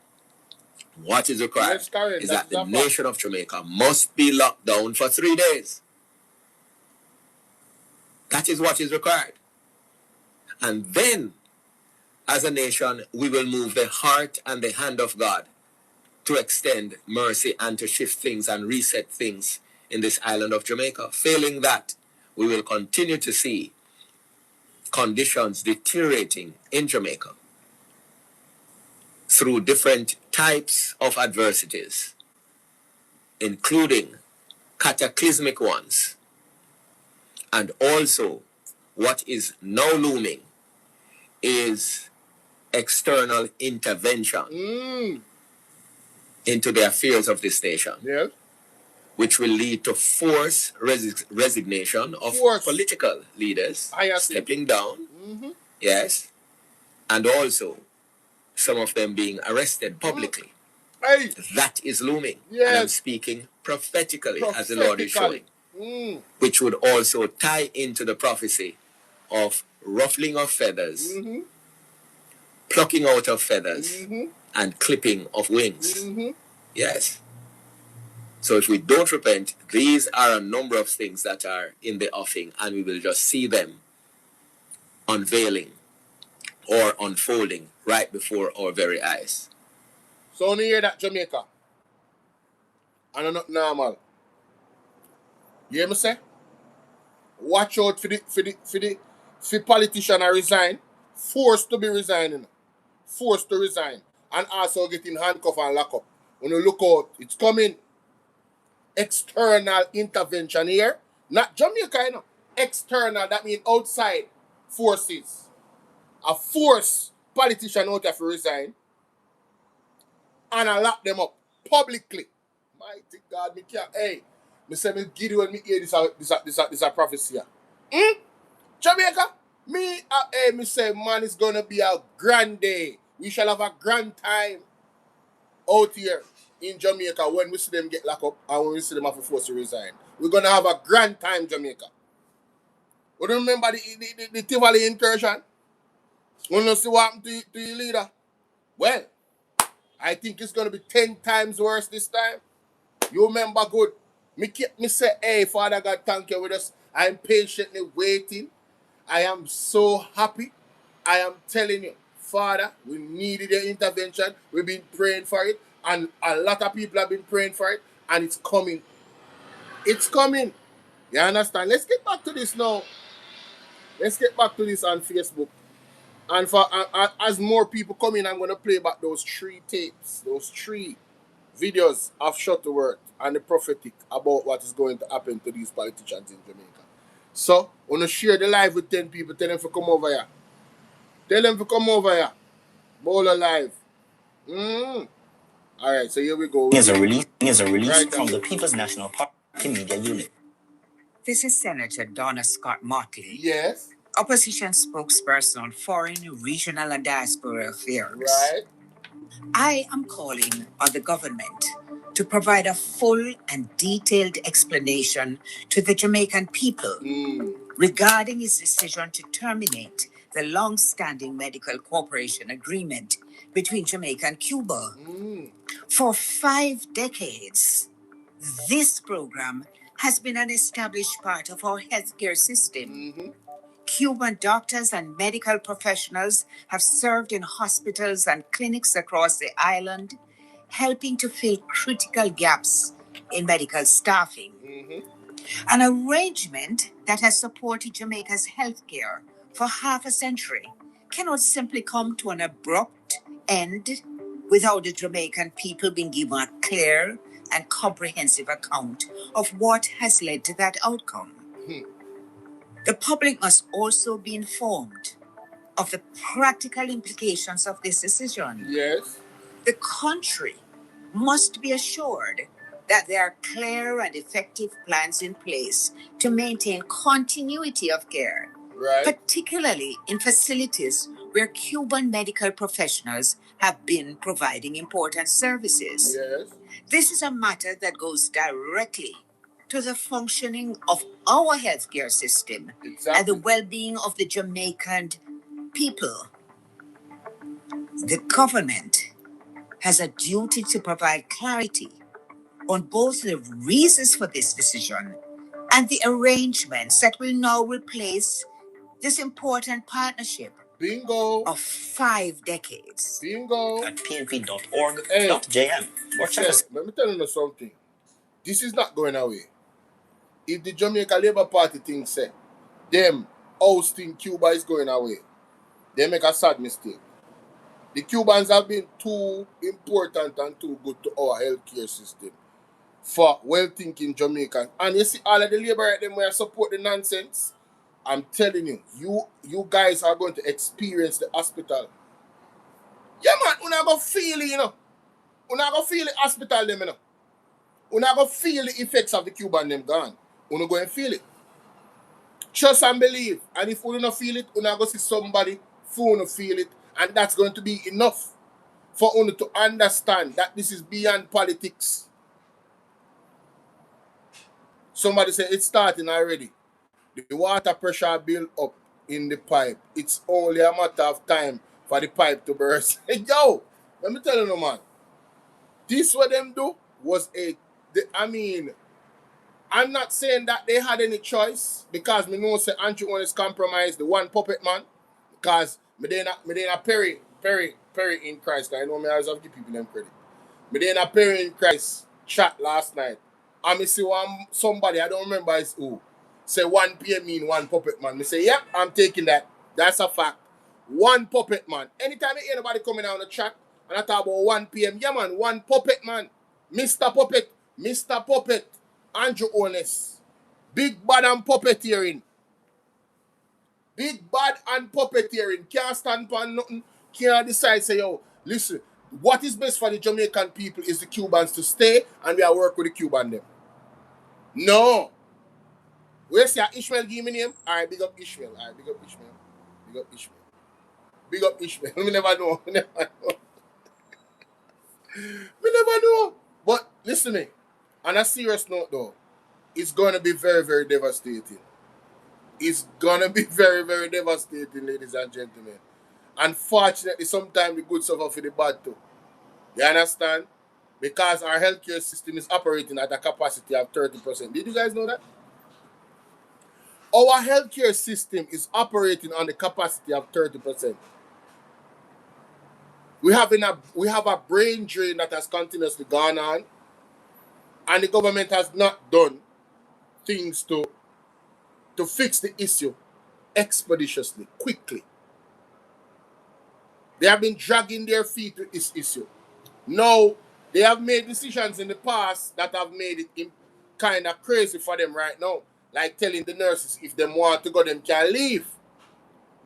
What is required is that the nation of Jamaica must be locked down for 3 days. That is what is required. And then, as a nation, we will move the heart and the hand of God to extend mercy and to shift things and reset things in this island of Jamaica. Failing that, we will continue to see conditions deteriorating in Jamaica through different types of adversities, including cataclysmic ones, and also what is now looming is external intervention into the affairs of this nation, which will lead to forced resignation of political leaders stepping down, yes, and also some of them being arrested publicly. That is looming, and I'm speaking prophetically as the Lord is showing, which would also tie into the prophecy of ruffling of feathers, plucking out of feathers, and clipping of wings. Yes. So if we don't repent, these are a number of things that are in the offing, and we will just see them unveiling or unfolding right before our very eyes. So when you hear that, Jamaica, and not normal, you hear me say? Watch out for the politician to resign, forced to be resigning, forced to resign, and also getting handcuffed and locked up. When you look out, it's coming. external intervention here. Not Jamaica, you know. External, that means outside forces. A force politician out there to resign and I lock them up publicly. Mighty God, me can't. Hey, me say me giddy when me hear this a prophecy. Jamaica, me say, man, it's gonna be a grand day. We shall have a grand time out here in Jamaica when we see them get locked up and when we see them have to force to resign. We're gonna have a grand time, Jamaica. We remember the Tivoli incursion? We don't see what happened to your leader. Well, I think it's gonna be 10 times worse this time. You remember good. Me say, hey, Father God, thank you with us. I'm patiently waiting. I am so happy. I am telling you, Father, we needed your intervention. We've been praying for it. And a lot of people have been praying for it. And it's coming. It's coming. You understand? Let's get back to this now. Let's get back to this on Facebook. And for as more people come in, I'm going to play back those 3 tapes, those 3 videos of Shuttleworth and the Prophetic about what is going to happen to these politicians in Jamaica. So, I want to share the live with 10 people. Tell them to come over here. Tell them to come over here. Bolo live. Alright, so here we go. Is a release Right from now. the People's National Party Media Unit. This is Senator Donna Scott Motley, Yes. opposition spokesperson on foreign, regional, and diaspora affairs. Right. I am calling on the government to provide a full and detailed explanation to the Jamaican people regarding its decision to terminate the long-standing medical cooperation agreement between Jamaica and Cuba. For 5 decades, this program has been an established part of our healthcare system. Cuban doctors and medical professionals have served in hospitals and clinics across the island, helping to fill critical gaps in medical staffing. An arrangement that has supported Jamaica's healthcare for half a century cannot simply come to an abrupt end without the Jamaican people being given a clear and comprehensive account of what has led to that outcome. The public must also be informed of the practical implications of this decision. Yes. The country must be assured that there are clear and effective plans in place to maintain continuity of care, Right. particularly in facilities where Cuban medical professionals have been providing important services. Yes. This is a matter that goes directly to the functioning of our healthcare system and the well-being of the Jamaican people. The government has a duty to provide clarity on both the reasons for this decision and the arrangements that will now replace this important partnership Bingo. of 5 decades. Bingo. At pnp.org.jm. Or check Hey, us. let me tell you something. This is not going away. If the Jamaica Labour Party thinks them ousting Cuba is going away, they make a sad mistake. The Cubans have been too important and too good to our healthcare system for well-thinking Jamaicans. And you see all of the Labour them where support the nonsense. I'm telling you, you guys are going to experience the hospital. Yeah, man, you're not going to feel it, you know. You're not going to feel the hospital, them, you know. You're not going to feel the effects of the Cuban them gone. You're not going to feel it. Trust and believe. And if you don't feel it, you're not going to see somebody who will feel it. And that's going to be enough for you to understand that this is beyond politics. Somebody said it's starting already. The water pressure build up in the pipe. It's only a matter of time for the pipe to burst. Hey, yo, let me tell you, man. This what them do was I'm not saying that they had any choice because me know say Andrew one is compromised the one puppet man because me dey na Perry in Christ. I know me always have to give people them credit. Me dey na Perry in Christ chat last night. And me see somebody I don't remember is who. Say 1 p.m. mean one puppet man. Me say, yep, I'm taking that. That's a fact. One puppet man. Anytime you hear anybody coming out on the chat and I talk about 1 p.m., yeah man, one puppet man. Mr. Puppet. Andrew Honest. Big bad and puppeteering. Big bad and puppeteering. Can't stand for nothing. Can't decide, say, yo, listen, what is best for the Jamaican people is the Cubans to stay and we are work with the Cuban them. No. Where's say Ishmael give me name? Alright, big up Ishmael. Alright, big up Ishmael. Big up Ishmael. Big up Ishmael. We never know. We never know. We never know. But listen to me. On a serious note though, it's gonna be very, very devastating. It's gonna be very, very devastating, ladies and gentlemen. Unfortunately, sometimes the good suffer for the bad too. You understand? Because our healthcare system is operating at a capacity of 30%. Did you guys know that? Our healthcare system is operating on the capacity of 30%. We have a brain drain that has continuously gone on, and the government has not done things to fix the issue expeditiously, quickly. They have been dragging their feet to this issue. Now, they have made decisions in the past that have made it kind of crazy for them right now. Like telling the nurses if they want to go, them can leave.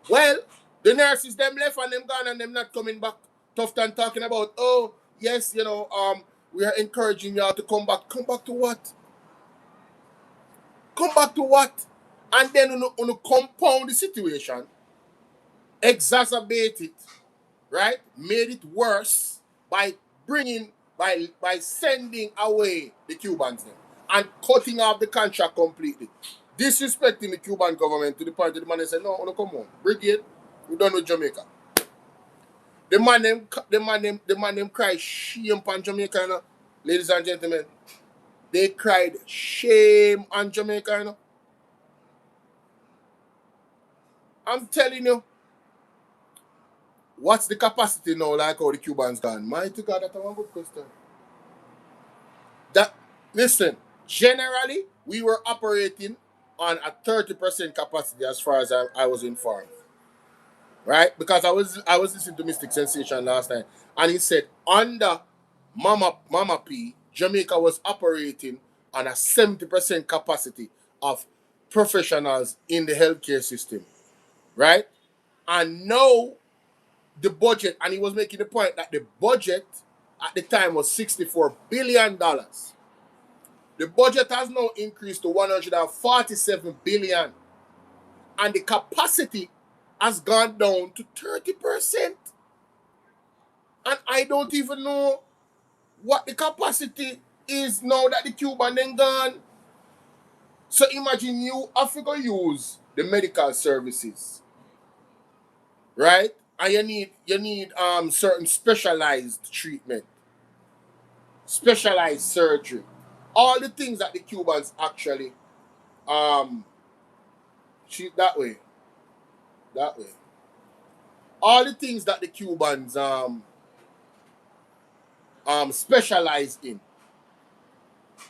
Well, the nurses, them left and them gone and them not coming back. Tough than talking about, oh, yes, we are encouraging y'all to come back. Come back to what? Come back to what? And then on compound the situation, exacerbate it, right? Made it worse by sending away the Cubans then, and cutting off the contract completely. Disrespecting the Cuban government to the point that the man said, no, come on. Brigade, we done with Jamaica. The man them cried shame on Jamaica, you know? Ladies and gentlemen. They cried shame on Jamaica, you know? I'm telling you. What's the capacity now, like how the Cubans gone? Mighty God, that's a good question. Listen, generally, we were operating on a 30% capacity as far as I was informed. Right? Because I was listening to Mystic Sensation last night, and he said under Mama P, Jamaica was operating on a 70% capacity of professionals in the healthcare system. Right? And now the budget, and he was making the point that the budget at the time was $64 billion. The budget has now increased to $147 billion. And the capacity has gone down to 30%. And I don't even know what the capacity is now that the Cuban then gone. So imagine you have to go use the medical services. Right? And you need certain specialized treatment. Specialized surgery. All the things that the Cubans actually treat that way. That way. All the things that the Cubans specialize in.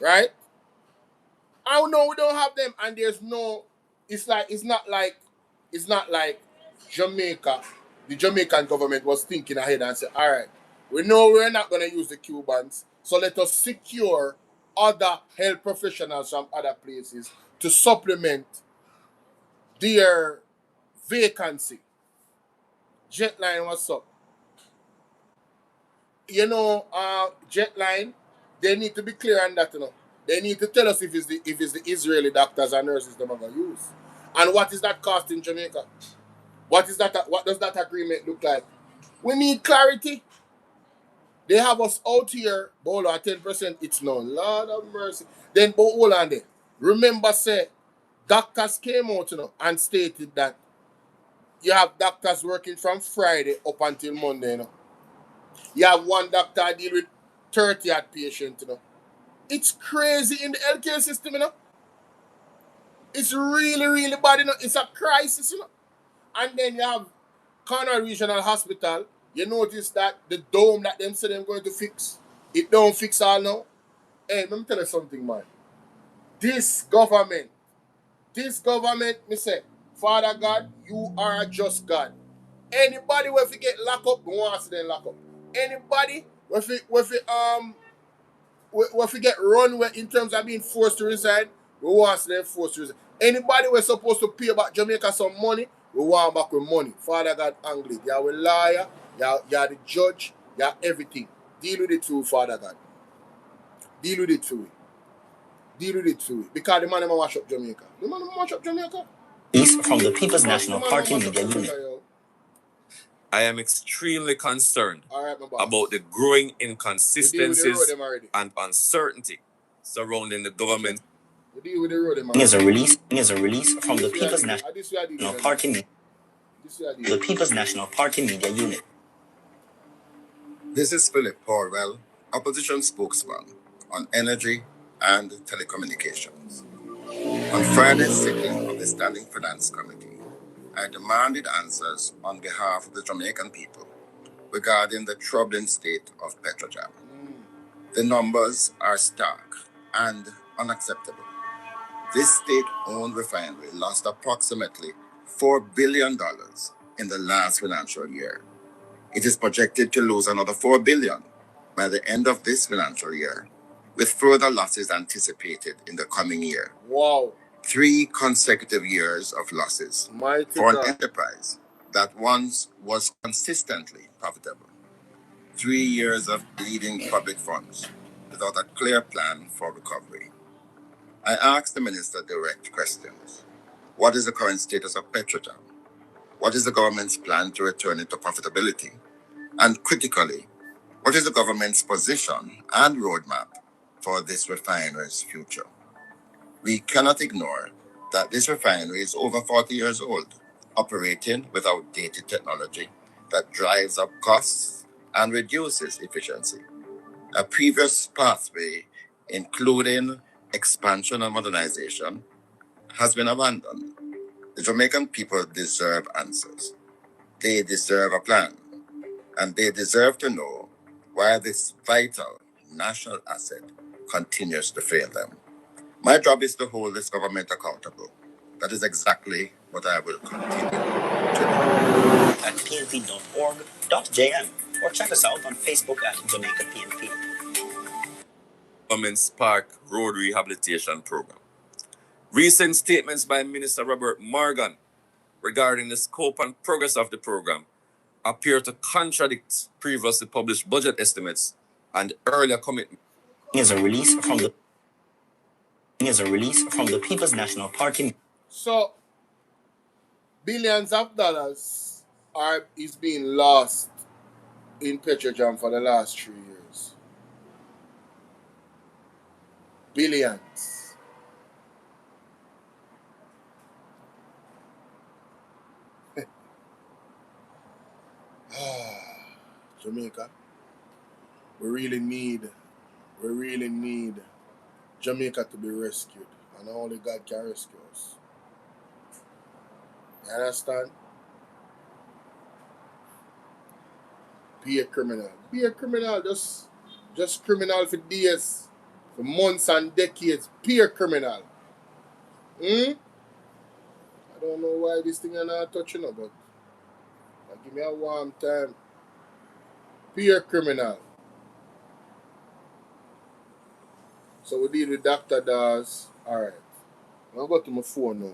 Right? I know we don't have them, and there's no. It's not like Jamaica. The Jamaican government was thinking ahead and said, all right, we know we're not going to use the Cubans, so let us secure other health professionals from other places to supplement their vacancy. Jetline, what's up? Jetline, they need to be clear on that, They need to tell us if it's the Israeli doctors and nurses they're going to use. And what is that cost in Jamaica? What does that agreement look like? We need clarity. They have us out here, Bolo, at 10%. It's no Lord of mercy. Then, but hold on there. Remember, say, doctors came out, and stated that you have doctors working from Friday up until Monday, You have one doctor deal with 30 at patient, It's crazy in the healthcare system, It's really, really bad, It's a crisis, And then you have Cornwall Regional Hospital. You notice that the dome that them say they're going to fix, it don't fix all now. Hey, let me tell you something, man. This government, me say, Father God, you are a just God. Anybody who get locked up, we want to see them lock up. Anybody with if we get run in terms of being forced to resign, we want them forced to resign. Anybody we're supposed to pay back Jamaica some money, we want back with money. Father God angry. You're a liar, you're the judge, you're everything. Deal with it through Father God. Deal with it through. Deal with it through. Because the man will mash up Jamaica. The man will mash up Jamaica. East from the People's National Party Media Unit. I am extremely concerned my about the growing inconsistencies and uncertainty surrounding the government. Is a release from the People's National Party Media. The People's National Party Media Unit. This is Philip Horwell, opposition spokesman on energy and telecommunications. On Friday's sitting of the Standing Finance Committee, I demanded answers on behalf of the Jamaican people regarding the troubling state of Petrojam. The numbers are stark and unacceptable. This state-owned refinery lost approximately $4 billion in the last financial year. It is projected to lose another $4 billion by the end of this financial year, with further losses anticipated in the coming year. Wow. 3 consecutive years of losses for an enterprise that once was consistently profitable. 3 years of bleeding public funds without a clear plan for recovery. I asked the minister direct questions. What is the current status of Petrojam? What is the government's plan to return it to profitability? And critically, what is the government's position and roadmap for this refinery's future? We cannot ignore that this refinery is over 40 years old, operating with outdated technology that drives up costs and reduces efficiency. A previous pathway, including expansion and modernization, has been abandoned. The Jamaican people deserve answers. They deserve a plan, and they deserve to know why this vital national asset continues to fail them. My job is to hold this government accountable. That is exactly what I will continue to do. At tv.org.jm or check us out on Facebook at Jamaica PNP. Government's Park Road Rehabilitation Program. Recent statements by Minister Robert Morgan regarding the scope and progress of the program appear to contradict previously published budget estimates and earlier commitments. Is a release from the People's National Party. So, billions of dollars is being lost in Petrojam for the last 3 years. Billions. Jamaica, we really need Jamaica to be rescued, and only God can rescue us. You understand? Be a criminal. Be a criminal. Just criminal for days, for months and decades. Be a criminal. I don't know why this thing is not touching up, but give me a warm time. Be a criminal. So we deal with Dr. Dawes. Alright. I'll go to my phone now.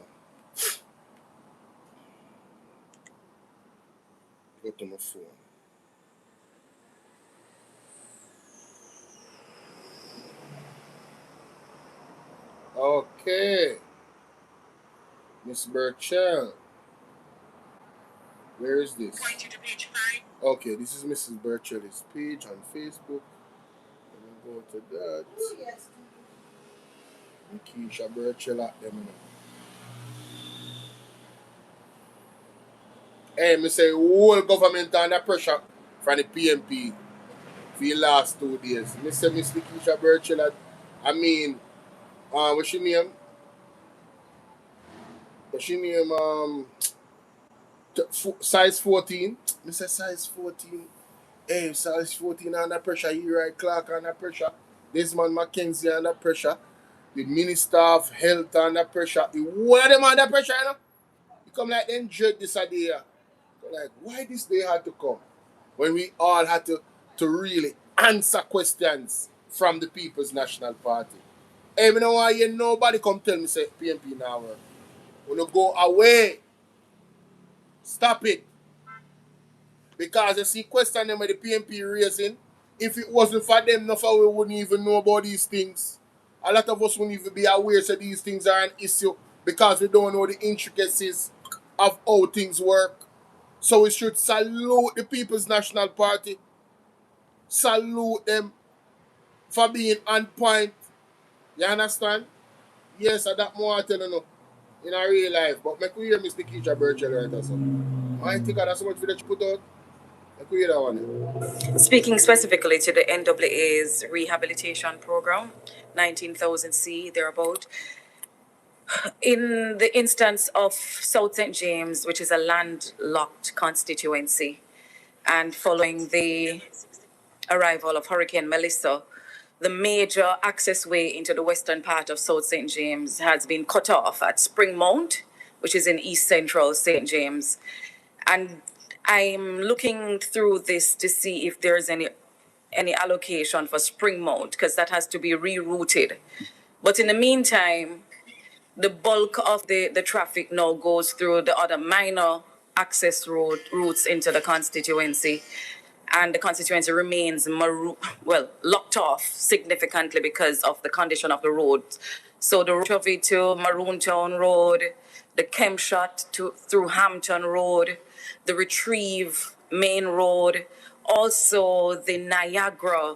Go to my phone. Okay. Miss Burchell. Where is this? Point you to page 5. Okay, this is Mrs. Burchell's page on Facebook. Let me go to that. Oh, yes. Keisha Burchell at them. Hey, me say whole government under pressure from the PMP for the last 2 days. Me say Miss Keisha Burchell what's she name? What's she name? Size 14. Me say size 14. Hey, size 14 under pressure. Uri Clark under pressure. Desmond Mackenzie under pressure. The Minister of Health under pressure. The one of them under pressure, you know? You come like them dread this idea. Like, why this day had to come? When we all had to really answer questions from the People's National Party. Hey, me know why nobody come tell me say PNP now work. Wanna go away. Stop it. Because you see question them with the PNP raising. If it wasn't for them, enough of we wouldn't even know about these things. A lot of us wouldn't even be aware that these things are an issue because we don't know the intricacies of how things work. So we should salute the People's National Party. Salute them for being on point. You understand? Yes, I that more I tell you no. In our real life. But make we hear Mr. Keisha Birchall right or something. I think that's so much video she put out. Make we hear that one. Speaking specifically to the NAA's rehabilitation program, 19,000 C, thereabout. In the instance of South St. James, which is a landlocked constituency, and following the arrival of Hurricane Melissa, the major access way into the western part of South St. James has been cut off at Spring Mount, which is in east central St. James. And I'm looking through this to see if there's any allocation for Spring Mount, because that has to be rerouted. But in the meantime, the bulk of the traffic now goes through the other minor access routes into the constituency. And the constituency remains locked off significantly because of the condition of the road. So the route of it to Maroontown Road, the Kempshot through Hampton Road, the Retrieve Main Road, also the Niagara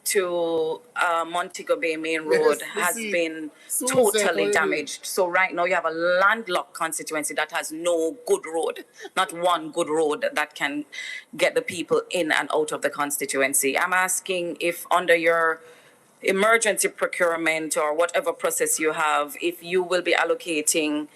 to Montego Bay Main Road has been totally damaged. So right now you have a landlocked constituency that has no good road, not one good road that can get the people in and out of the constituency. I'm asking if under your emergency procurement or whatever process you have, if you will be allocating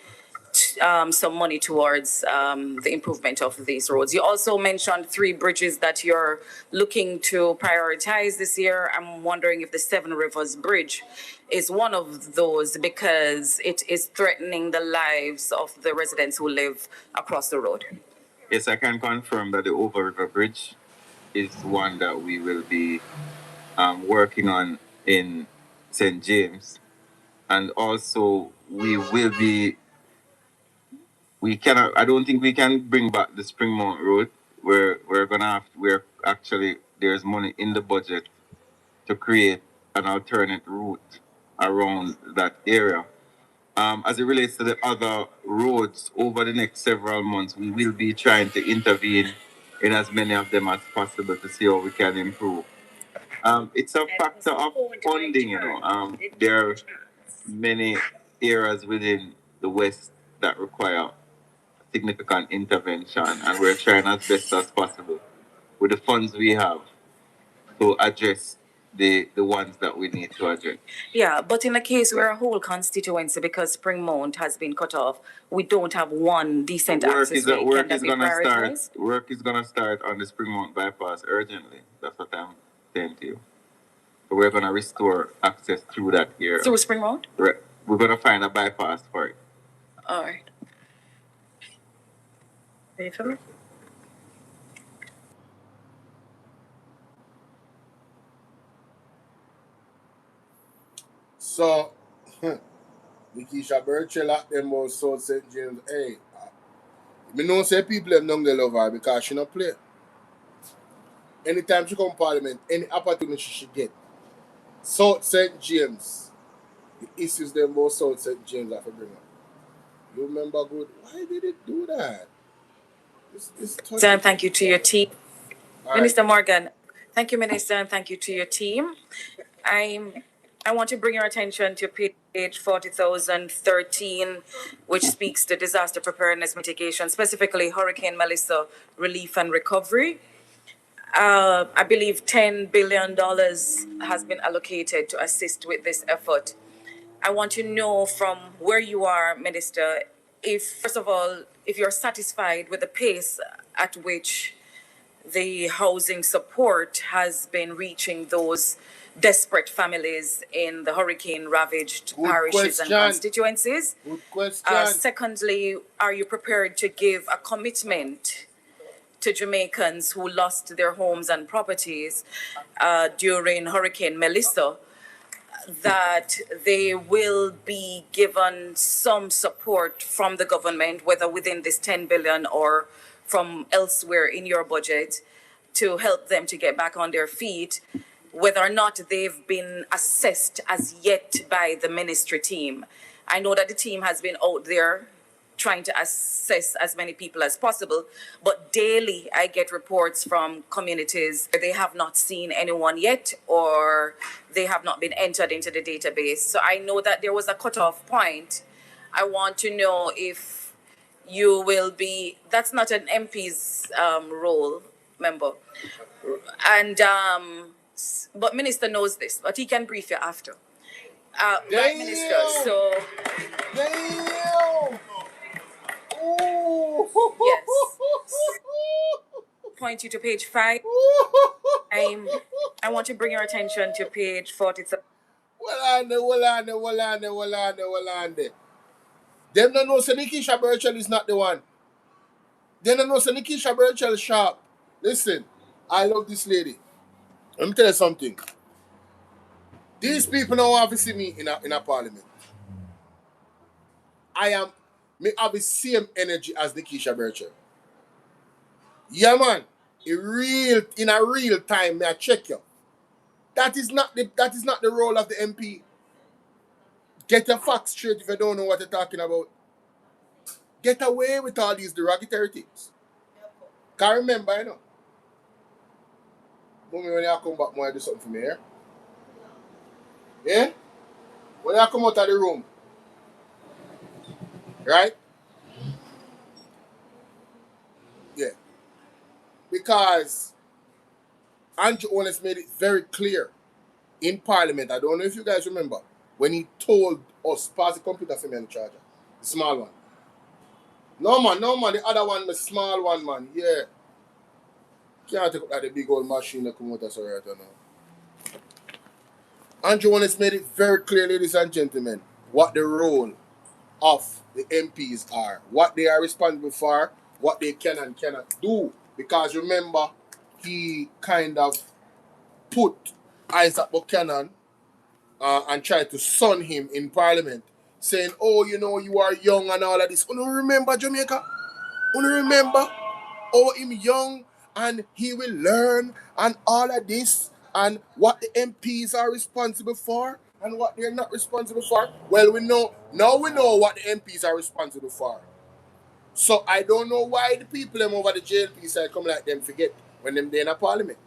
some money towards the improvement of these roads. You also mentioned 3 bridges that you're looking to prioritize this year. I'm wondering if the Seven Rivers Bridge is one of those, because it is threatening the lives of the residents who live across the road. Yes, I can confirm that the Over River Bridge is one that we will be working on in St. James. And also we will be I don't think we can bring back the Spring Mount Road. There's money in the budget to create an alternate route around that area. As it relates to the other roads, over the next several months, we will be trying to intervene in as many of them as possible to see how we can improve. It's a factor of funding, there are many areas within the West that require significant intervention, and we're trying as best as possible with the funds we have to address the ones that we need to address. Yeah, but in a case where a whole constituency, because Spring Mount has been cut off, we don't have one decent access way. Work is gonna start on the Spring Mount bypass urgently. That's what I'm saying to you. So we're gonna restore access through that area. Through Spring Mount? We're gonna find a bypass for it. All right. Ready for me? So, Keisha Birchall at them was South St. James. Hey, me know say people have don't love her because she not play. Anytime she come Parliament, any opportunity she should get. South St. James, the issues them about South St. James have to bring up. You remember good? Why did it do that? Minister, and thank you to your team. Right. Minister Morgan, thank you, Minister, and thank you to your team. I want to bring your attention to page 40,013, which speaks to disaster preparedness mitigation, specifically Hurricane Melissa relief and recovery. I believe $10 billion has been allocated to assist with this effort. I want to know from where you are, Minister, first of all, if you're satisfied with the pace at which the housing support has been reaching those desperate families in the hurricane-ravaged parishes and constituencies. Good question. Secondly, are you prepared to give a commitment to Jamaicans who lost their homes and properties during Hurricane Melissa, that they will be given some support from the government, whether within this 10 billion or from elsewhere in your budget, to help them to get back on their feet, whether or not they've been assessed as yet by the ministry team. I know that the team has been out there trying to assess as many people as possible, but daily I get reports from communities where they have not seen anyone yet, or they have not been entered into the database. So I know that there was a cutoff point. I want to know if you will be, that's not an MP's role, member. And, but Minister knows this, but he can brief you after. Right, Minister, so. Damn! Yes. Point you to page 5. I want to bring your attention to page 47. Well on there. Them don't know Nikisha Burchell is not the one. They don't know Nikisha Burchell sharp. Listen, I love this lady. Let me tell you something. These people don't want to see me in a parliament. I have the same energy as Nikisha Burchell. Yeah, man. In a real time, may I check you. That is not the role of the MP. Get your facts straight if you don't know what you're talking about. Get away with all these derogatory things. Can't remember, you know. Mommy, when you come back, more do something for me, yeah? Yeah? When you come out of the room, right? Yeah. Because Andrew Owens made it very clear in Parliament. I don't know if you guys remember when he told us, pass the computer for me on the charger. The small one. No man, the other one, the small one, man. Yeah. Can't take up that the big old machine that come out of right now. Andrew Owens made it very clear, ladies and gentlemen, what the role of the MPs are, what they are responsible for, what they can and cannot do. Because remember, he kind of put Isaac Buchanan and tried to son him in Parliament, saying, oh, you know, you are young and all of this. You remember Jamaica? You remember? Oh, him young and he will learn and all of this and what the MPs are responsible for and what they're not responsible for. Well, we know what the MPs are responsible for. So I don't know why the people them over the JLP side come like them forget when them there in a parliament.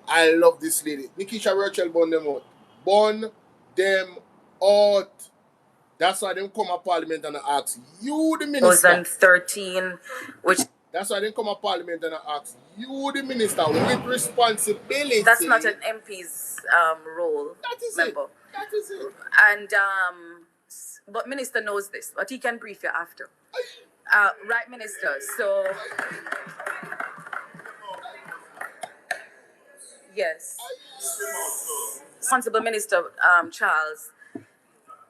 I love this lady. Nikisha Burchell burn them out. Burn them out. That's why them come to parliament and ask you, the minister. 2013, which... That's why they come to parliament and ask you, the minister, with responsibility. That's not an MP's role, that is member. It. That is it. And, but minister knows this, but he can brief you after. Right, minister, so... Yes. Responsible Minister Charles,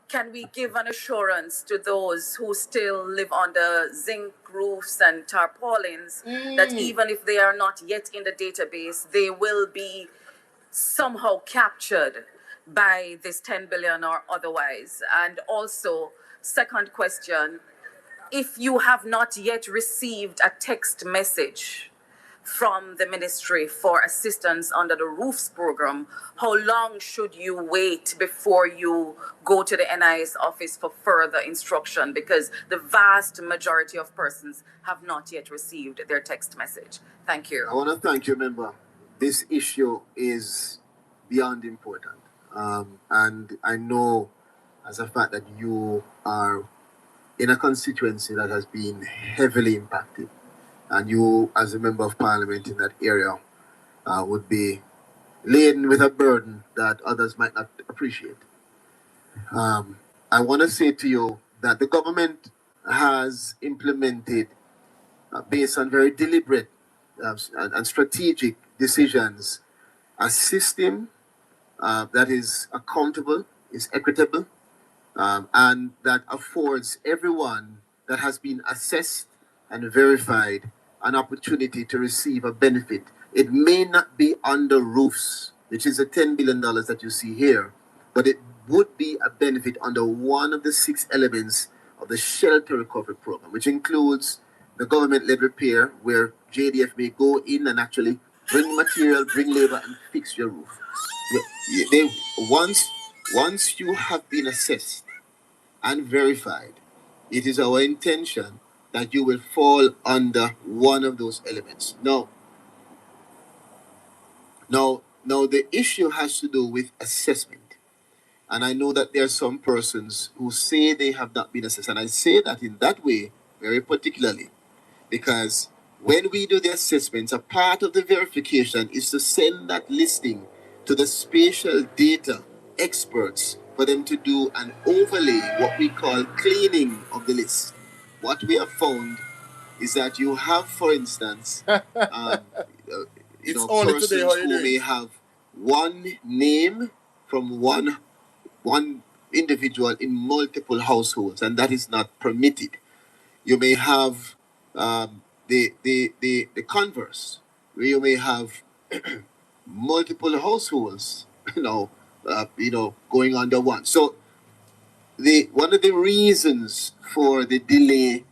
can we give an assurance to those who still live under zinc roofs and tarpaulins that even if they are not yet in the database, they will be somehow captured by this 10 billion or otherwise? And also, second question, if you have not yet received a text message from the ministry for assistance under the roofs program, how long should you wait before you go to the NIS office for further instruction? Because the vast majority of persons have not yet received their text message. Thank you. I want to thank you, member. This issue is beyond important. And I know as a fact that you are in a constituency that has been heavily impacted. And you, as a member of parliament in that area, would be laden with a burden that others might not appreciate. I want to say to you that the government has implemented, based on very deliberate and strategic decisions, a system that is accountable, is equitable, and that affords everyone that has been assessed and verified an opportunity to receive a benefit. It may not be under roofs, which is the $10 billion that you see here, but it would be a benefit under one of the 6 elements of the shelter recovery program, which includes the government-led repair, where JDF may go in and actually bring material, bring labor, and fix your roof. Once you have been assessed and verified, it is our intention that you will fall under one of those elements. Now, the issue has to do with assessment. And I know that there are some persons who say they have not been assessed. And I say that in that way, very particularly, because when we do the assessments, a part of the verification is to send that listing to the spatial data experts for them to do an overlay, what we call cleaning of the list. What we have found is that you have, for instance, persons who may have one name from one individual in multiple households, and that is not permitted. You may have the converse, where you may have multiple households, going under one. So one of the reasons for the delay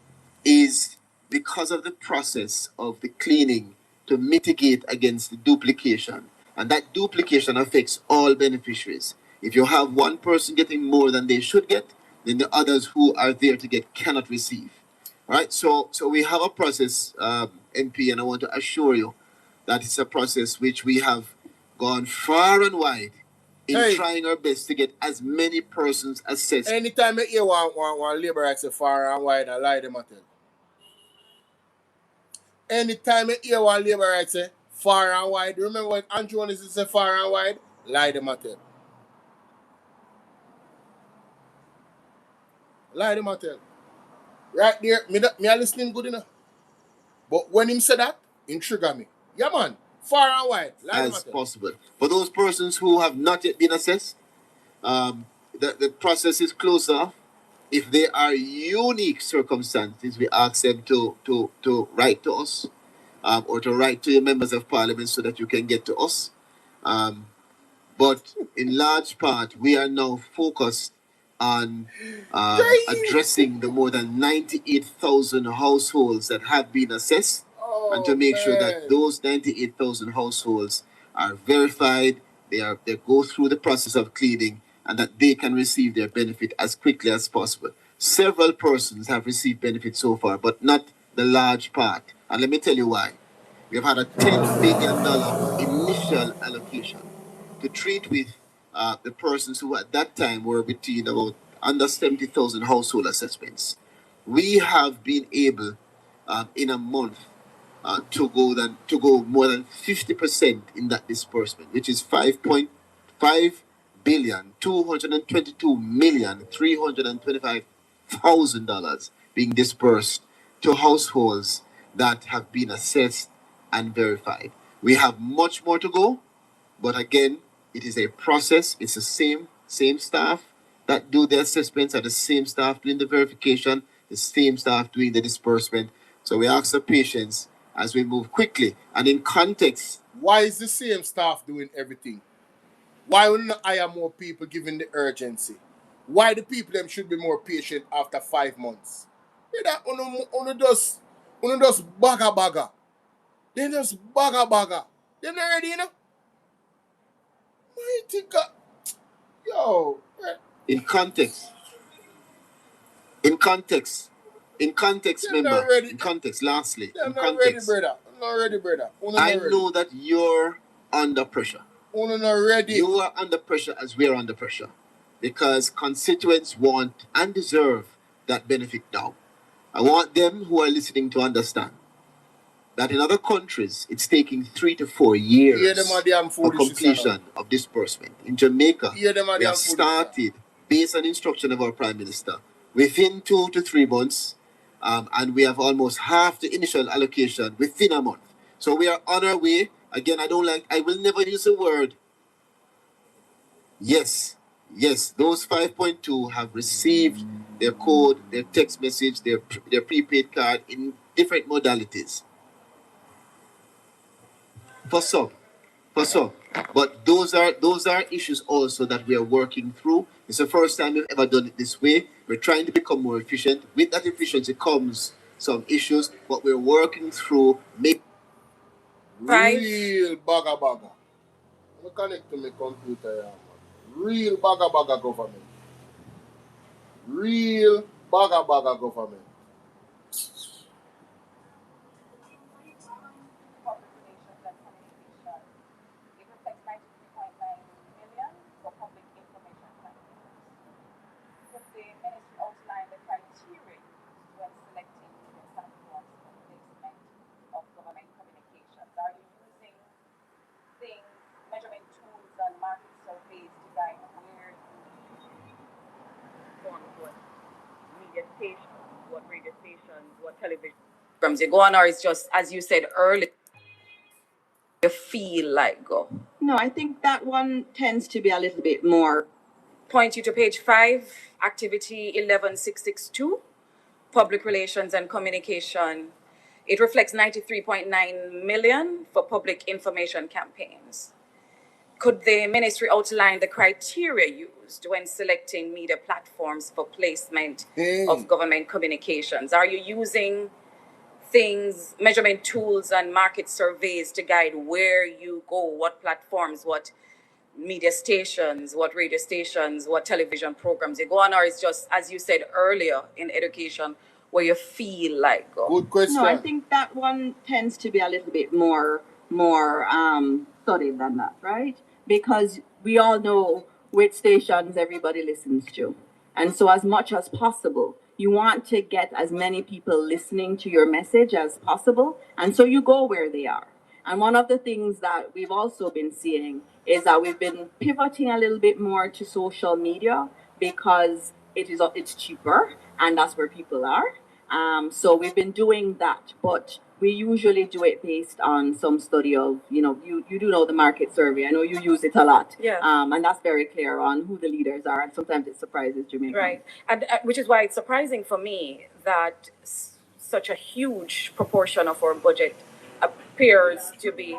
is because of the process of the cleaning to mitigate against the duplication, and that duplication affects all beneficiaries. If you have one person getting more than they should get, then the others who are there to get cannot receive. All right, so we have a process, MP, and I want to assure you that it's a process which we have gone far and wide in trying our best to get as many persons assessed. Anytime you hear one labor rights say far and wide, I lie them at them. Anytime you hear one labor rights say far and wide, remember when Andrew wanted to say far and wide, lie them at them. Lie them at them. Right there, me are listening good enough. But when him said that, him trigger me. Yeah, man. Far and wide. As possible. For those persons who have not yet been assessed, the process is closed off. If there are unique circumstances, we ask them to write to us, or to write to your members of parliament so that you can get to us. But in large part, we are now focused on addressing the more than 98,000 households that have been assessed, and to make sure that those 98,000 households are verified, they go through the process of cleaning, and that they can receive their benefit as quickly as possible. Several persons have received benefits so far, but not the large part. And let me tell you why. We have had a $10 billion initial allocation to treat with the persons who at that time were between about under 70,000 household assessments. We have been able in a month to go more than 50% in that disbursement, which is $5,222,325,000 being dispersed to households that have been assessed and verified. We have much more to go, but again, it is a process. It's the same staff that do the assessments, are the same staff doing the verification, the same staff doing the disbursement. So we ask for patience as we move quickly. And in context, why is the same staff doing everything? Why would not hire more people given the urgency? Why the people them should be more patient after 5 months? That on just bagga. They just bagga. They're not ready, you know? I think in context, member. In context, lastly. I'm not ready, brother. I know that you're under pressure. I'm not ready. You are under pressure as we're under pressure, because constituents want and deserve that benefit now. I want them who are listening to understand that in other countries, it's taking 3 to 4 years for completion of disbursement. In Jamaica, we have started, based on instruction of our Prime Minister, within 2 to 3 months, and we have almost half the initial allocation within a month. So we are on our way. Again, I will never use the word. Yes, those 5.2 have received their code, their text message, their prepaid card in different modalities. For some. For some. But those are issues also that we are working through. It's the first time we've ever done it this way. We're trying to become more efficient. With that efficiency comes some issues, but we're working through real bagga. I'm connect to my computer, yeah, man. Real bagga government. Real bagga government. What radio stations, what television programs you go on, or it's just, as you said earlier, you feel like go? No, I think that one tends to be a little bit more. Point you to page 5, activity 11662, public relations and communication. It reflects 93.9 million for public information campaigns. Could the ministry outline the criteria used when selecting media platforms for placement of government communications? Are you using things, measurement tools and market surveys to guide where you go, what platforms, what media stations, what radio stations, what television programs you go on, or it's just, as you said earlier, in education, where you feel like go? Good question. No, I think that one tends to be a little bit more studied than that, right? Because we all know which stations everybody listens to. And so as much as possible, you want to get as many people listening to your message as possible. And so you go where they are. And one of the things that we've also been seeing is that we've been pivoting a little bit more to social media because it's cheaper and that's where people are. So we've been doing that, but we usually do it based on some study of, you do know the market survey. I know you use it a lot. Yeah. And that's very clear on who the leaders are. And sometimes it surprises Jamaica. Right. And which is why it's surprising for me that such a huge proportion of our budget appears to be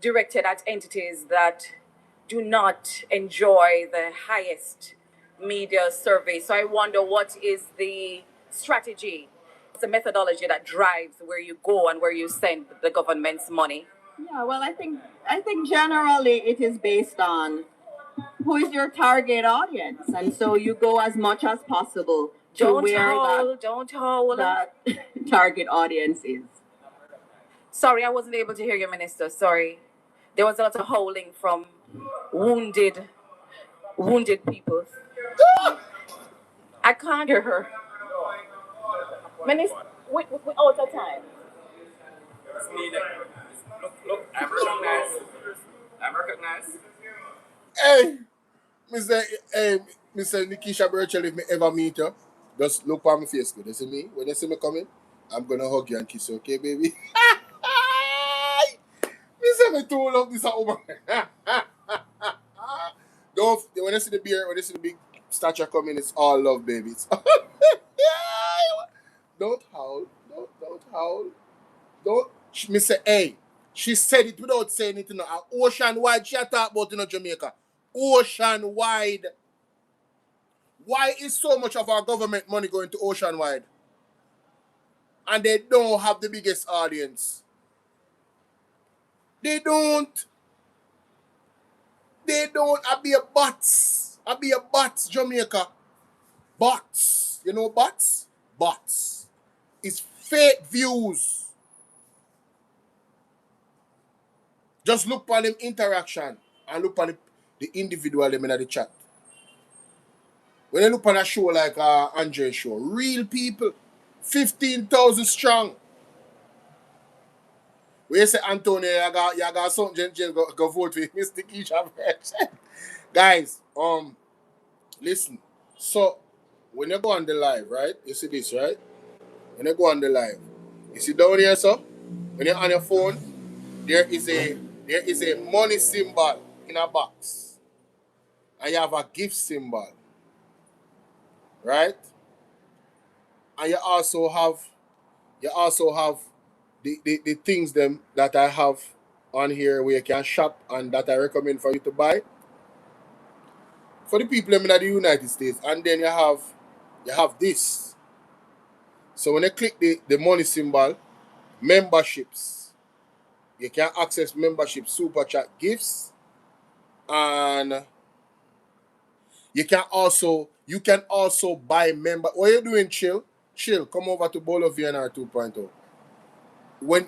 directed at entities that do not enjoy the highest media survey. So I wonder, what is the strategy, the methodology that drives where you go and where you send the government's money? Yeah, well, I think generally it is based on who is your target audience, and so you go as much as possible to Don't hold. that target audience is. Sorry, I wasn't able to hear you, Minister. Sorry. There was a lot of howling from wounded people. I can't hear her. Minister, we out of time. Look, I'm recognized. Hey, Mr. Nikisha Birchall, if me ever meet you, just look on my face good. You see me? When you see me coming, I'm gonna hug you and kiss you, okay, baby? Me say me too love this a woman. Don't, when you see the beer, when you see the big stature coming, it's all love, baby. Don't howl. Don't howl. Don't. Me say, hey. She said it without saying it, Ocean wide, she talk about, Jamaica. Ocean wide. Why is so much of our government money going to ocean wide? And they don't have the biggest audience. They don't. I be a bots, Jamaica. Bots. You know bots? Bots. It's fake views. Just look on them interaction and look on the individual them in the chat. When you look on a show like Andre show, real people, 15,000 strong. When you say Antonio, you got something, go vote for Mr. Keisha. Guys, listen. So when you go on the live, right? You see this, right? When you go on the live, you see down here, so when you're on your phone, there is a money symbol in a box. And you have a gift symbol. Right? And you also have You also have the things them that I have on here where you can shop and that I recommend for you to buy for the people in the United States. And then you have this. So when you click the money symbol, memberships, you can access membership, super chat, gifts, and you can also buy member. What are you doing, chill? Come over to Bolo VNR 2.0.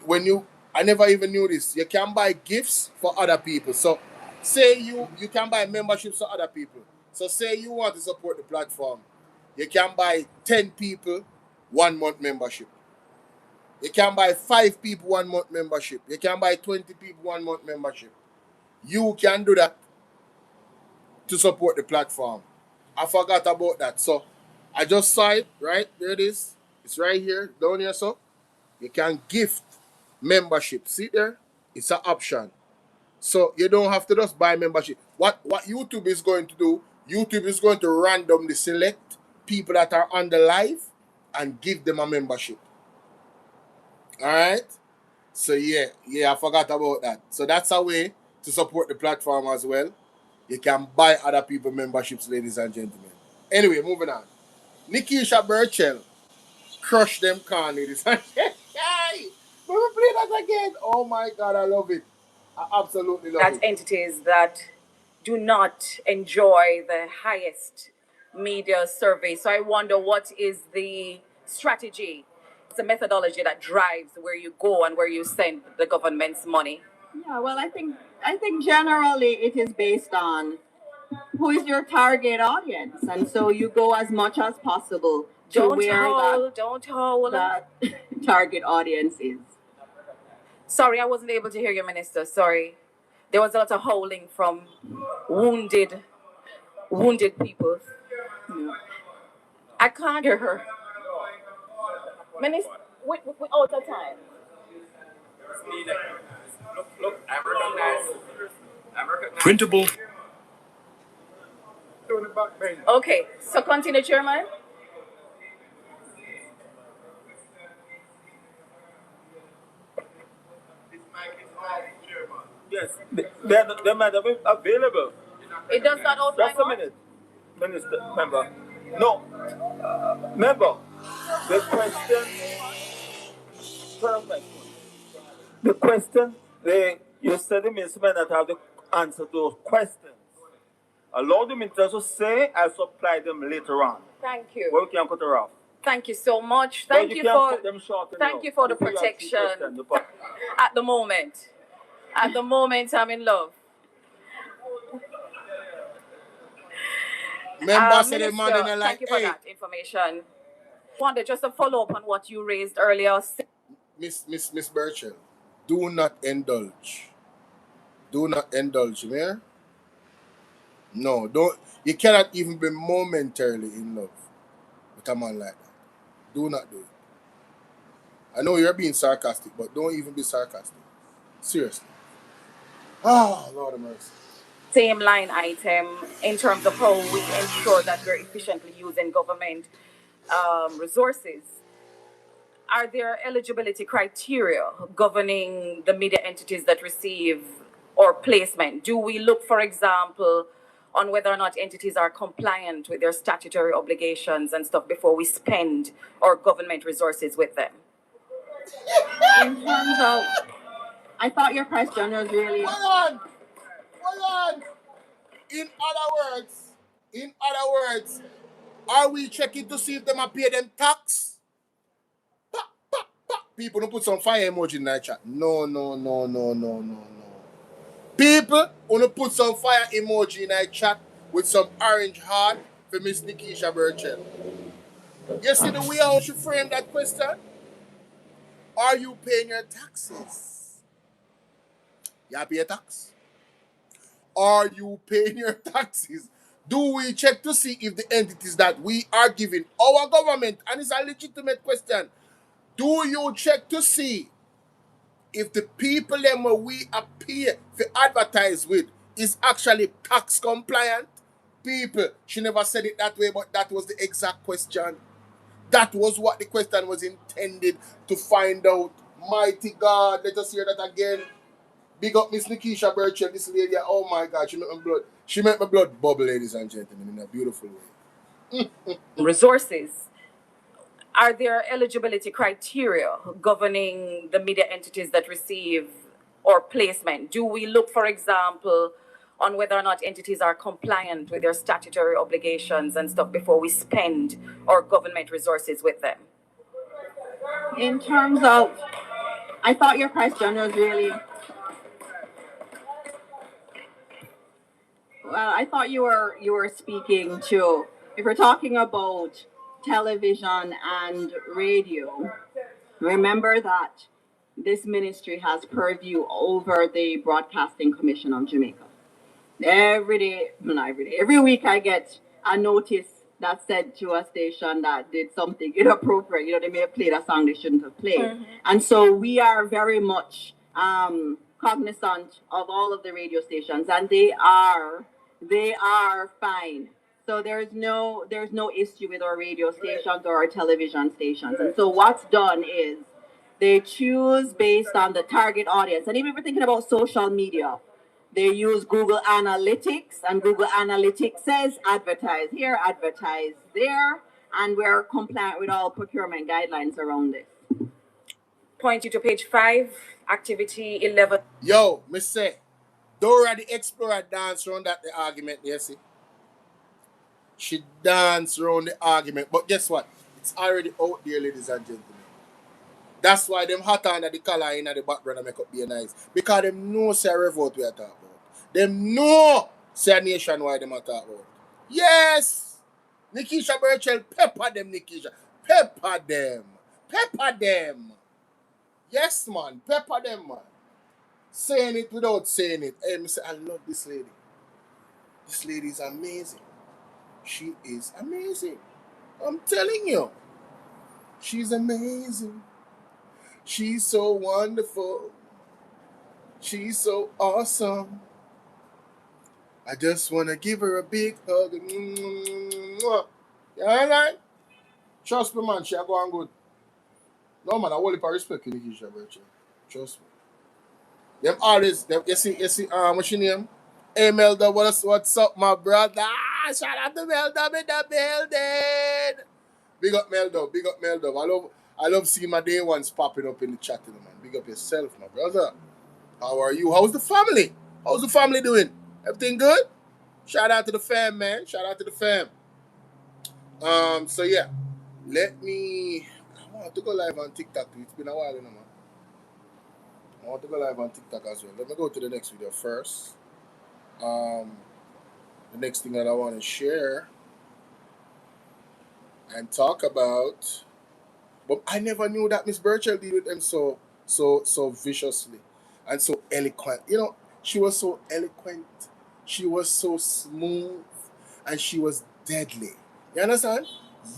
When you, I never even knew this. You can buy gifts for other people. So say you can buy memberships for other people. So say you want to support the platform, you can buy 10 people 1 month membership. You can buy 5 people 1 month membership. You can buy 20 people 1 month membership. You can do that to support the platform. I forgot about that. So I just saw it, right? There it is. It's right here, down here. So you can gift membership. See there? It's an option. So you don't have to just buy membership. What YouTube is going to do, YouTube is going to randomly select people that are on the live and give them a membership. Alright? So yeah, I forgot about that. So that's a way to support the platform as well. You can buy other people memberships, ladies and gentlemen. Anyway, moving on. Nikisha Burchell. Crush them can, ladies and gentlemen. We will play that again. Oh my God, I love it. I absolutely love it. Entities that do not enjoy the highest media survey. So I wonder what is the strategy? It's the methodology that drives where you go and where you send the government's money. Yeah, well, I think generally it is based on who is your target audience, and so you go as much as possible to Don't hold. that target audience is. Sorry, I wasn't able to hear you, Minister. Sorry. There was a lot of howling from wounded people. I can't hear her. Minister, we out of time. Look, I'm recognized. Printable. Okay, so continue, Chairman. Yes, they might have been available. It does not outline. Just a minute, Minister, member. No, member. The question, you said the minister might not have the answer to those questions. Allow the minister to say, I'll supply them later on. Thank you. Well, we can cut her off. Thank you so much. Thank You for the protection. At the moment, I'm in love. Minister, thank you for that information. Wanda, just a follow up on what you raised earlier. Miss Burchell, do not indulge. Man. No, don't. You cannot even be momentarily in love with a man like that. Do not do it. I know you're being sarcastic, but don't even be sarcastic. Seriously. Oh, Lord of mercy. Same line item in terms of how we ensure that we're efficiently using government resources. Are there eligibility criteria governing the media entities that receive or placement? Do we look, for example, on whether or not entities are compliant with their statutory obligations and stuff before we spend our government resources with them? In terms of, I thought your question was really. Hold on. In other words, are we checking to see if them are pay them tax? People don't put some fire emoji in that chat. No. People wanna put some fire emoji in that chat with some orange heart for Miss Nikisha Burchell. You see the way how she framed that question? Are you paying your taxes? You pay your tax? Are you paying your taxes? Do we check to see if the entities that we are giving our government, and it's a legitimate question, do you check to see if the people them we appear to advertise with is actually tax compliant? People, she never said it that way, but that was the exact question. That was what the question was intended to find out. Mighty God, let us hear that again. Big up Miss Nikisha Burchell, this lady. Oh my God, she make my blood bubble, ladies and gentlemen, in a beautiful way. Resources. Are there eligibility criteria governing the media entities that receive or placement? Do we look, for example, on whether or not entities are compliant with their statutory obligations and stuff before we spend our government resources with them? In terms of, I thought your question was really, well, I thought you were speaking to, if we're talking about television and radio, remember that this ministry has purview over the Broadcasting Commission of Jamaica. Every week I get a notice that said to a station that did something inappropriate. You know, they may have played a song they shouldn't have played. Mm-hmm. And so we are very much cognizant of all of the radio stations, and they are fine. So there's no issue with our radio stations or our television stations. And so what's done is they choose based on the target audience. And even if we're thinking about social media, they use Google Analytics, and Google Analytics says advertise here, advertise there, and we're compliant with all procurement guidelines around this. Point you to page 5, activity 11. Yo, me say, Dora the Explorer danced around that the argument, you see? She danced around the argument, but guess what? It's already out there, ladies and gentlemen. That's why them hot under the color in the background and make up be nice. Because them know say revolt we are talking about. Them know say nationwide them are talking about. Yes! Nikisha Burchell, pepper them, Nikisha. Pepper them. Pepper them. Yes, man. Pepper them, man. Saying it without saying it. Hey, me say, I love this lady. This lady is amazing. She is amazing. I'm telling you. She's amazing. She's so wonderful. She's so awesome. I just want to give her a big hug. You alright? Trust me, man. She'll go on good. No, man. I will respect you, Nikisha Burchell. Trust me. Them always, you see, what's your name? Hey, Melda, what's up, my brother? Shout out to Melda in the building. Big up Melda. I love seeing my day ones popping up in the chat, man. Big up yourself, my brother. How are you? How's the family? How's the family doing? Everything good? Shout out to the fam, man. Shout out to the fam. So yeah, I want to go live on TikTok too. It's been a while, you know, man. I want to go live on TikTok as well. Let me go to the next video first. The next thing that I want to share and talk about. But I never knew that Miss Burchell did with them so viciously and so eloquent. You know, she was so eloquent. She was so smooth, and she was deadly. You understand?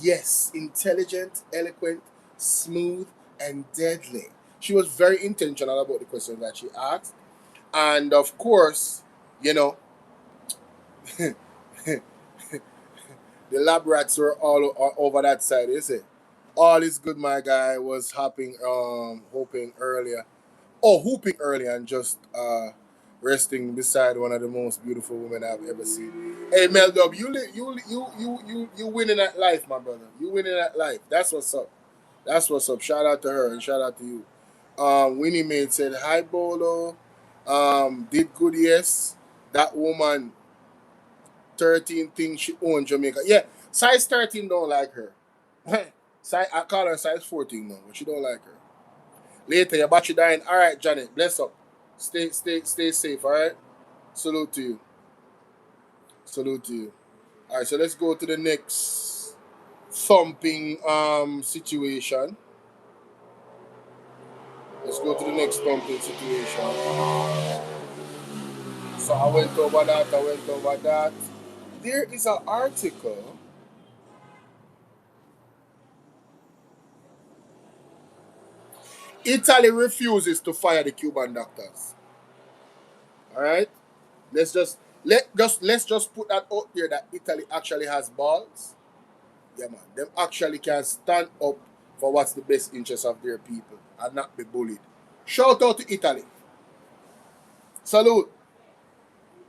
Yes, intelligent, eloquent, smooth, and deadly. She was very intentional about the questions that she asked. And of course, you know, the lab rats were all over that side, is it? All is good, my guy was hooping earlier, and just resting beside one of the most beautiful women I've ever seen. Hey, Mel Dub, you winning at life, my brother. You winning at life. That's what's up. That's what's up. Shout out to her and shout out to you. Winnie Maid said, hi, Bolo. Did good, yes. That woman, 13 things she owned Jamaica. Yeah, size 13 don't like her. I call her size 14 now, but she don't like her. Later, your battery dying. All right, Janet, bless up. Stay safe, all right? Salute to you. All right, so let's go to the next thumping situation. So I went over that. There is an article. Italy refuses to fire the Cuban doctors. All right, let's just put that out there that Italy actually has balls. Yeah, man. Them actually can stand up for what's the best interest of their people and not be bullied. Shout out to Italy. Salute.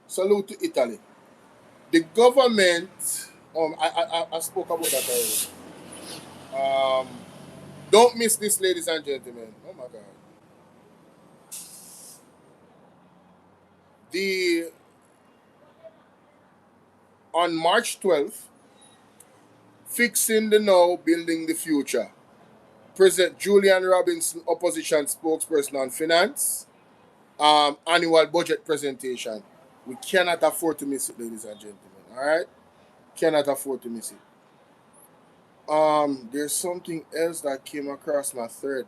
Salute to Italy. The government, I spoke about that already. Don't miss this, ladies and gentlemen. Oh my God. On March 12th, Fixing the Now, Building the Future. President Julian Robinson, opposition spokesperson on finance, annual budget presentation. We cannot afford to miss it, ladies and gentlemen. All right, cannot afford to miss it. There's something else that came across my thread.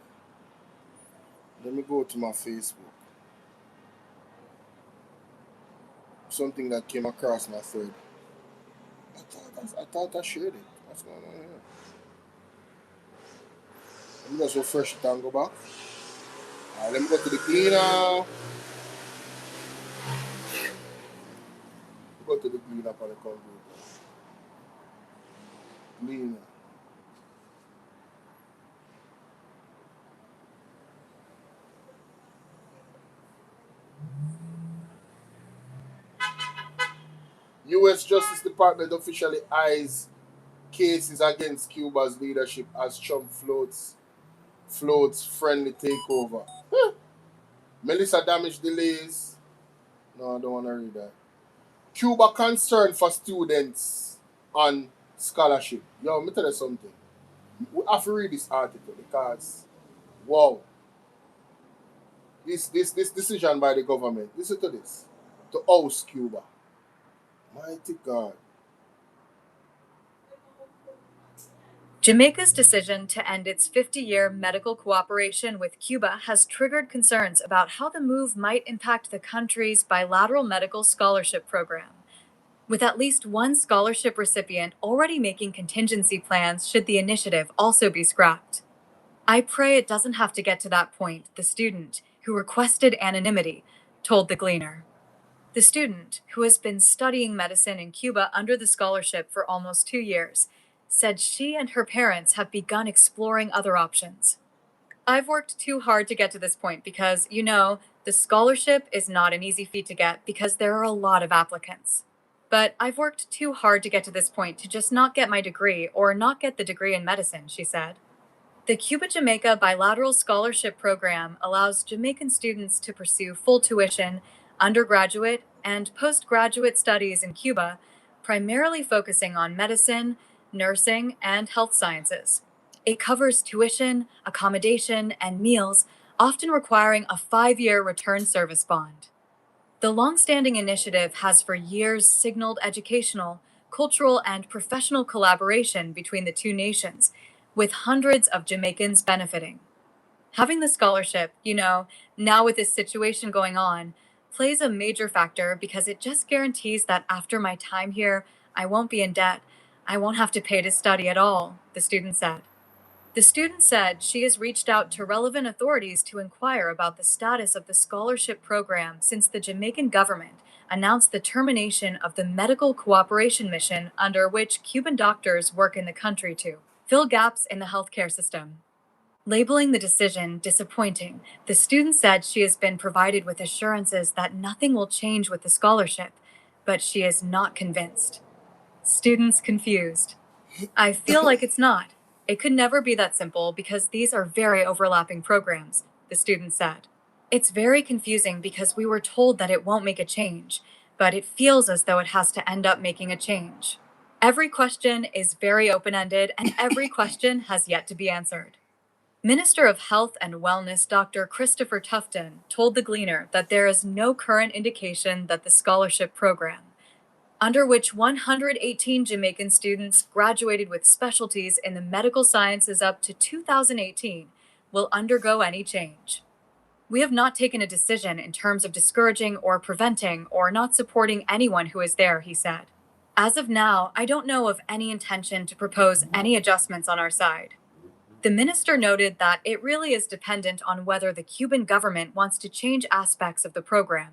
Let me go to my Facebook. Something that came across my thread. I thought I shared it. What's going on here? Let me just refresh it and go back. All right, let me go to the cleaner. Go to the cleaner on the computer. Cleaner. U.S. Justice Department officially eyes cases against Cuba's leadership as Trump floats friendly takeover. Melissa damage delays. No, I don't want to read that. Cuba concern for students on scholarship. Yo, let me tell you something. We have to read this article because, wow, this decision by the government. Listen to this. To oust Cuba. Mighty God. Jamaica's decision to end its 50-year medical cooperation with Cuba has triggered concerns about how the move might impact the country's bilateral medical scholarship program, with at least one scholarship recipient already making contingency plans should the initiative also be scrapped. I pray it doesn't have to get to that point, the student, who requested anonymity, told the Gleaner. The student, who has been studying medicine in Cuba under the scholarship for almost 2 years, said she and her parents have begun exploring other options. I've worked too hard to get to this point because, the scholarship is not an easy feat to get because there are a lot of applicants. But I've worked too hard to get to this point to just not get my degree or not get the degree in medicine, she said. The Cuba-Jamaica Bilateral Scholarship Program allows Jamaican students to pursue full tuition, undergraduate, and postgraduate studies in Cuba, primarily focusing on medicine, nursing, and health sciences. It covers tuition, accommodation, and meals, often requiring a 5-year return service bond. The long-standing initiative has for years signaled educational, cultural, and professional collaboration between the two nations, with hundreds of Jamaicans benefiting. Having the scholarship, now with this situation going on, plays a major factor because it just guarantees that after my time here, I won't be in debt. I won't have to pay to study at all, the student said. The student said she has reached out to relevant authorities to inquire about the status of the scholarship program since the Jamaican government announced the termination of the medical cooperation mission under which Cuban doctors work in the country to fill gaps in the healthcare system. Labeling the decision disappointing, the student said she has been provided with assurances that nothing will change with the scholarship, but she is not convinced. Students confused. I feel like it's not. It could never be that simple because these are very overlapping programs, the student said. It's very confusing because we were told that it won't make a change, but it feels as though it has to end up making a change. Every question is very open-ended and every question has yet to be answered. Minister of Health and Wellness Dr. Christopher Tufton told the Gleaner that there is no current indication that the scholarship program, under which 118 Jamaican students graduated with specialties in the medical sciences up to 2018, will undergo any change. We have not taken a decision in terms of discouraging or preventing or not supporting anyone who is there, he said. As of now, I don't know of any intention to propose any adjustments on our side. The minister noted that it really is dependent on whether the Cuban government wants to change aspects of the program.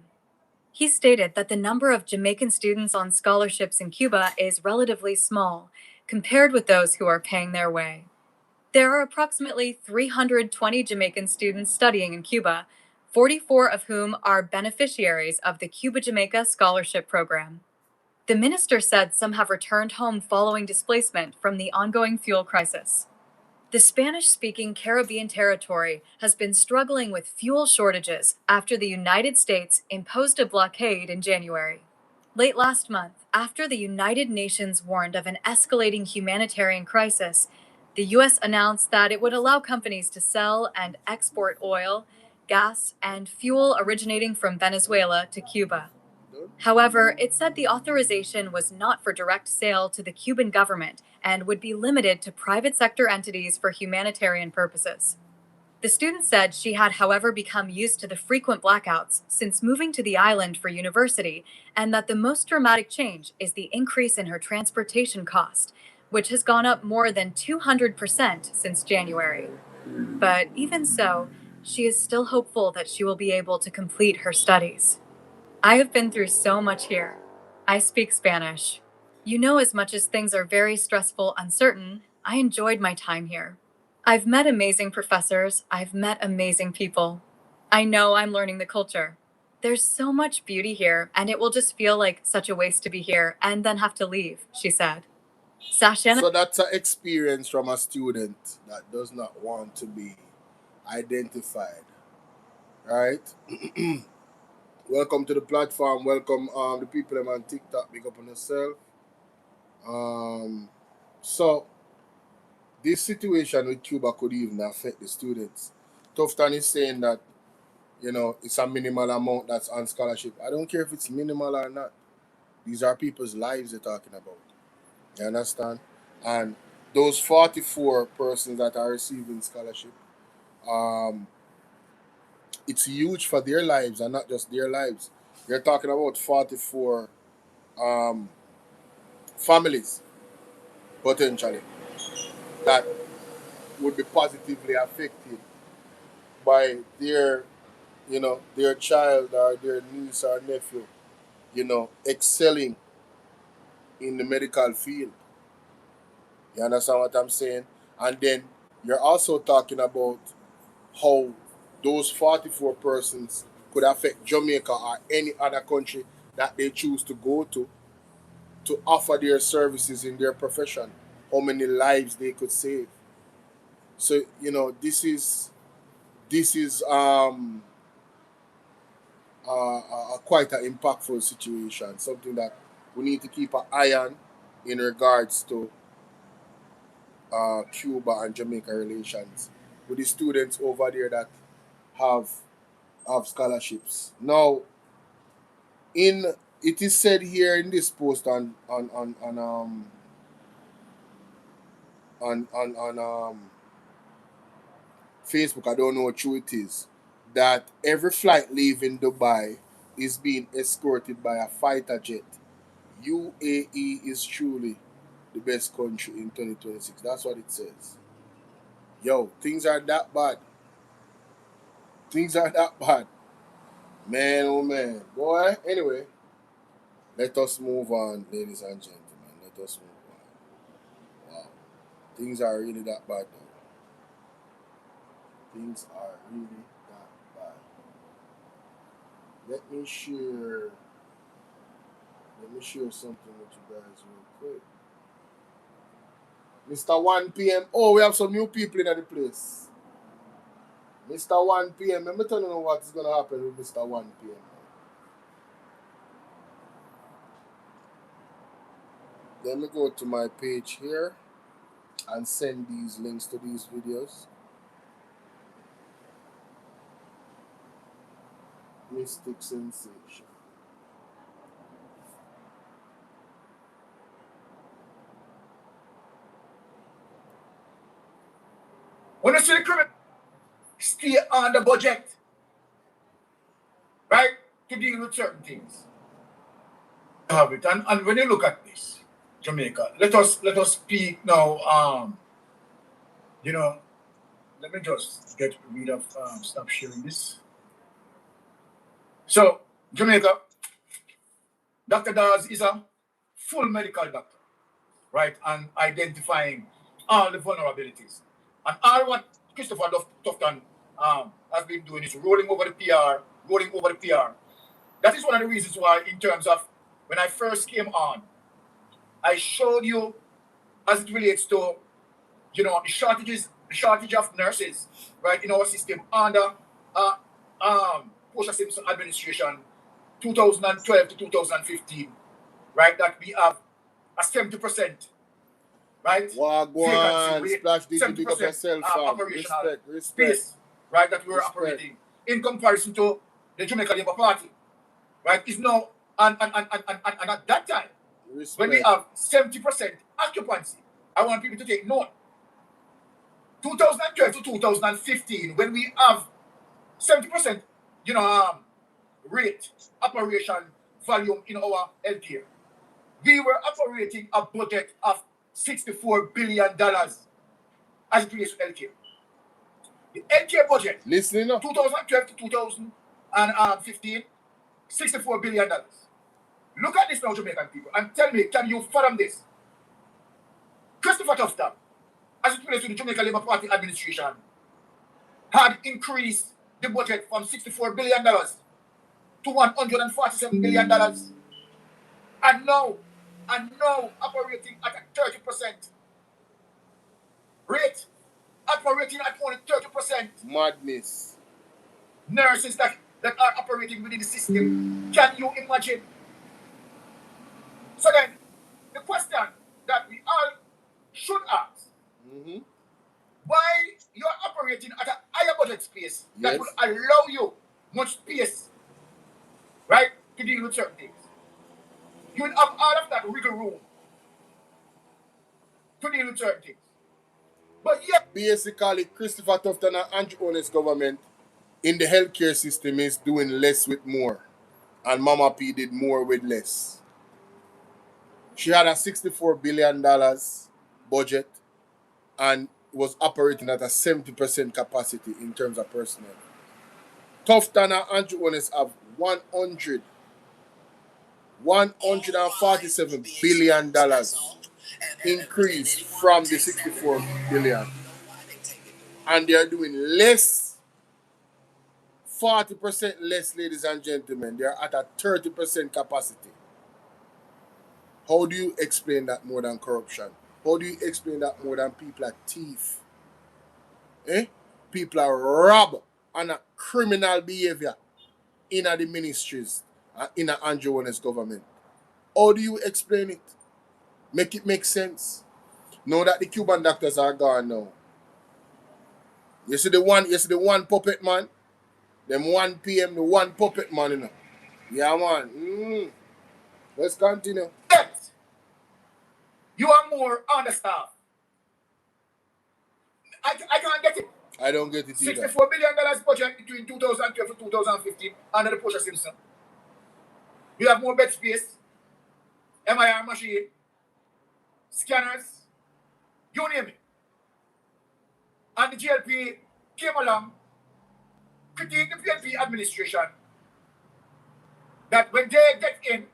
He stated that the number of Jamaican students on scholarships in Cuba is relatively small, compared with those who are paying their way. There are approximately 320 Jamaican students studying in Cuba, 44 of whom are beneficiaries of the Cuba-Jamaica scholarship program. The minister said some have returned home following displacement from the ongoing fuel crisis. The Spanish-speaking Caribbean territory has been struggling with fuel shortages after the United States imposed a blockade in January. Late last month, after the United Nations warned of an escalating humanitarian crisis, the U.S. announced that it would allow companies to sell and export oil, gas, and fuel originating from Venezuela to Cuba. However, it said the authorization was not for direct sale to the Cuban government and would be limited to private sector entities for humanitarian purposes. The student said she had, however, become used to the frequent blackouts since moving to the island for university, and that the most dramatic change is the increase in her transportation cost, which has gone up more than 200% since January. But even so, she is still hopeful that she will be able to complete her studies. I have been through so much here. I speak Spanish. You know, as much as things are very stressful, uncertain, I enjoyed my time here. I've met amazing professors. I've met amazing people. I know I'm learning the culture. There's so much beauty here, and it will just feel like such a waste to be here and then have to leave, she said. So that's an experience from a student that does not want to be identified, right? Welcome to the platform. Welcome the people on TikTok. Big up on yourself. So this situation with Cuba could even affect the students. Tufton is saying that, you know, it's a minimal amount that's on scholarship. I don't care if it's minimal or not. These are people's lives they're talking about. You understand? And those 44 persons that are receiving scholarship, it's huge for their lives and not just their lives. You're talking about 44 families, potentially, that would be positively affected by their, you know, their child or their niece or nephew, you know, excelling in the medical field. You understand what I'm saying? And then you're also talking about how those 44 persons could affect Jamaica or any other country that they choose to go to offer their services in their profession. How many lives they could save. So, you know, this is quite an impactful situation, something that we need to keep an eye on in regards to Cuba and Jamaica relations with the students over there that have scholarships. Now, it is said here in this post on Facebook, I don't know what true it is, that every flight leaving Dubai is being escorted by a fighter jet. UAE is truly the best country in 2026. That's what it says. Yo, things are that bad. Things are that bad. Man, oh man. Boy, anyway, let us move on, ladies and gentlemen. Let us move on. Wow. Things are really that bad now. Things are really that bad. Let me share something with you guys real quick. Mr. 1 p.m. Oh, we have some new people in the place. Mr. 1 p.m. Let me tell you what is going to happen with Mr. 1 p.m. Let me go to my page here and send these links to these videos. Mystic Sensation. When you see the criminal, stay on the budget, right, to deal with certain things. Have it, and when you look at this, Jamaica, let us speak now. You know, let me just get rid of stop sharing this. So, Jamaica, Dr. Dawes is a full medical doctor. right, and identifying all the vulnerabilities. And all what Christopher Tufton has been doing is rolling over the PR. That is one of the reasons why, in terms of when I first came on, I showed you as it relates to, you know, the shortage of nurses, right, in our system under Portia Simpson administration, 2012 to 2015, right, that we have a 70%, right, Wagwan, Splash DJ, big up 70% yourself, fam. operational Respect. space, right, that we were operating in comparison to the Jamaica Labour Party, right, is now, and at that time, when we have 70% occupancy, I want people to take note. 2012 to 2015, when we have 70%, you know, rate, operation volume in our healthcare, we were operating a budget of $64 billion as it relates to healthcare. The healthcare budget, listening up, 2012 to 2015, $64 billion. Look at this now, Jamaican people, and tell me, can you fathom this? Christopher Tufton, as it relates to the Jamaica Labour Party administration, had increased the budget from $64 billion to $147 billion. And now operating at a 30% rate, operating at only 30%. Madness. Nurses that are operating within the system. Can you imagine? So then, the question that we all should ask, why you're operating at a higher budget space that will allow you much space, right, to deal with certain things. You will have all of that wiggle room to deal with certain things. But yet, basically, Christopher Tufton and Andrew Owen's government in the healthcare system is doing less with more. And Mama P did more with less. She had a $64 billion budget and was operating at a 70% capacity in terms of personnel. Tufton and Andrew Owen have $147 billion increase from the 64 billion. And they are doing less, 40% less, ladies and gentlemen. They are at a 30% capacity. How do you explain that more than corruption? How do you explain that more than people are thief? People are rob and a criminal behavior in the ministries and in Andrew Owen's government? How do you explain it? Make it make sense. Know that the Cuban doctors are gone now. You see the one puppet man? Them 1 PM, the one puppet man, you know. Yeah, man. Let's continue. Yes. You are more understaffed. I can't get it. I don't get it either. $64 billion budget between 2012 to 2015 under the Portia Simpson. You have more bed space, MIR machine, scanners, you name it. And the GLP came along, critiqued the PNP administration, that when they get in,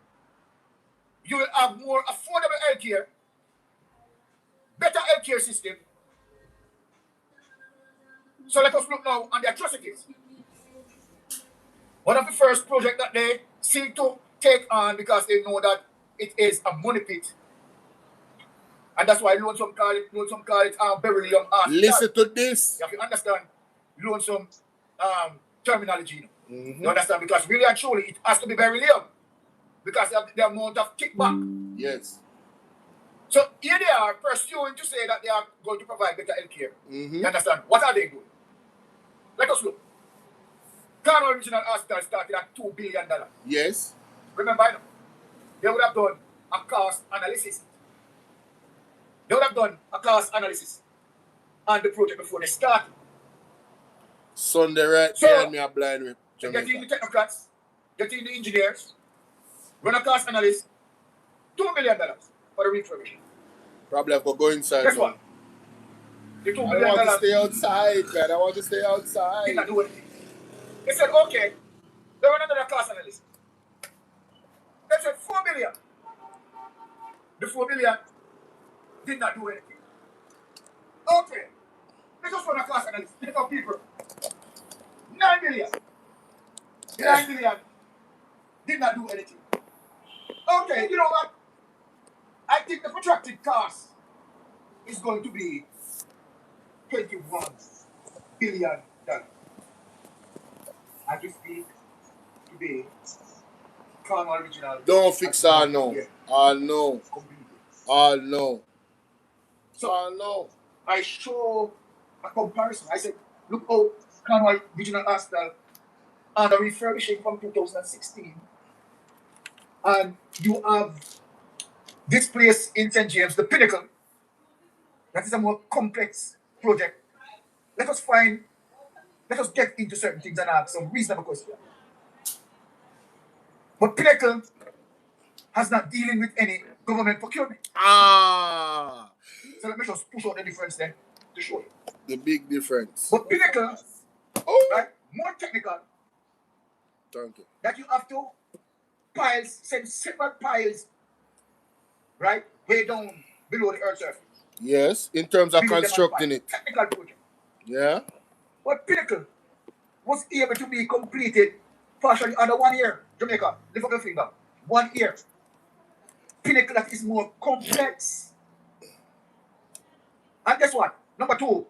you will have more affordable healthcare, better healthcare system. So let us look now on the atrocities. One of the first projects that they seek to take on because they know that it is a money pit. And that's why Lonesome call it beryllium. Listen to this. You have to understand Lonesome terminology. You understand? Because really and truly it has to be beryllium. Because of the amount of kickback. Yes. So here they are pursuing to say that they are going to provide better healthcare. You understand? What are they doing? Let us look. Carnival Regional Hospital started at $2 billion. Yes. Remember, they would have done a cost analysis. They would have done a cost analysis on the project before they started. Sunday right behind me a blind with Jamaica. Getting the technocrats, getting the engineers, run a cost analysis, $2 million for the refurbishment. Probably have to go inside. Guess what? The $2 million. I want to stay outside, man. I want to stay outside. Did not do anything. They said, okay, they run another cost analysis. They said $4 billion. The $4 billion did not do anything. Okay. Let us run a class analysis. Take out people. 9 million. 9 million did not do anything. Okay, you know what? I think the protracted cost is going to be $21 billion. As we speak today, Cornwall Regional. Don't fix all no. All no. All no. So all no. I show a comparison. I said, look how Cornwall Regional Hospital under refurbishing from 2016. And you have this place in St. James, the Pinnacle. That is a more complex project. Let us get into certain things and ask some reasonable questions. But Pinnacle has not dealing with any government procurement. So let me just push out the difference there to show you. The big difference. But Pinnacle, right, more technical. Thank you. That you have to send separate piles, right, way down below the earth surface. Yes, in terms of constructing it. Technical project. Yeah. But Pinnacle was able to be completed partially under 1 year. Jamaica, lift up your finger. 1 year. Pinnacle that is more complex. And guess what? Number 2,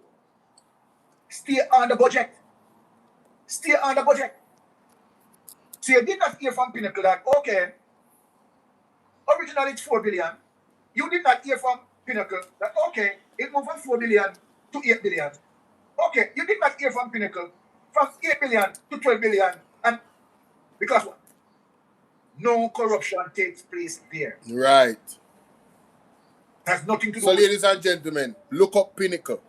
stay on the budget. Stay on the budget. So you did not hear from Pinnacle that, okay, originally it's 4 billion. You did not hear from Pinnacle that, okay, it moved from 4 billion to 8 billion. Okay, you did not hear from Pinnacle from 8 billion to 12 billion. And because what? No corruption takes place there. Right. Has nothing to do with... So ladies and gentlemen, look up Pinnacle.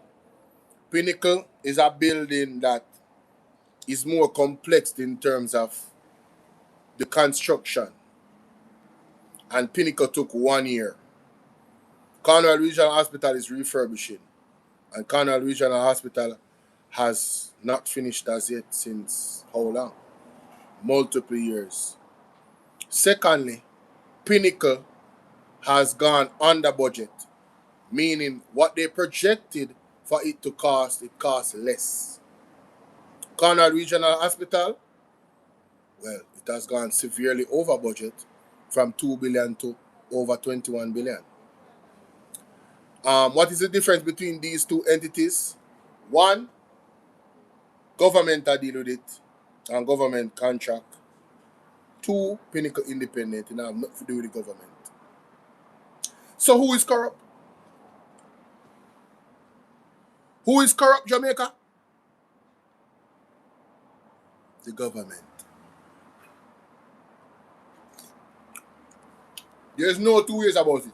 Pinnacle is a building that is more complex in terms of the construction. And Pinnacle took 1 year. Cornwall Regional Hospital is refurbishing. And Cornwall Regional Hospital has not finished as yet since how long? Multiple years. Secondly, Pinnacle has gone under budget, meaning what they projected for it to cost, it costs less. Cornwall Regional Hospital, well, it has gone severely over budget from 2 billion to over 21 billion. What is the difference between these two entities? One, government deal with it and government contract. 2, Pinnacle independent and have nothing to do with the government. So who is corrupt? Who is corrupt, Jamaica? The government. There's no 2 ways about it.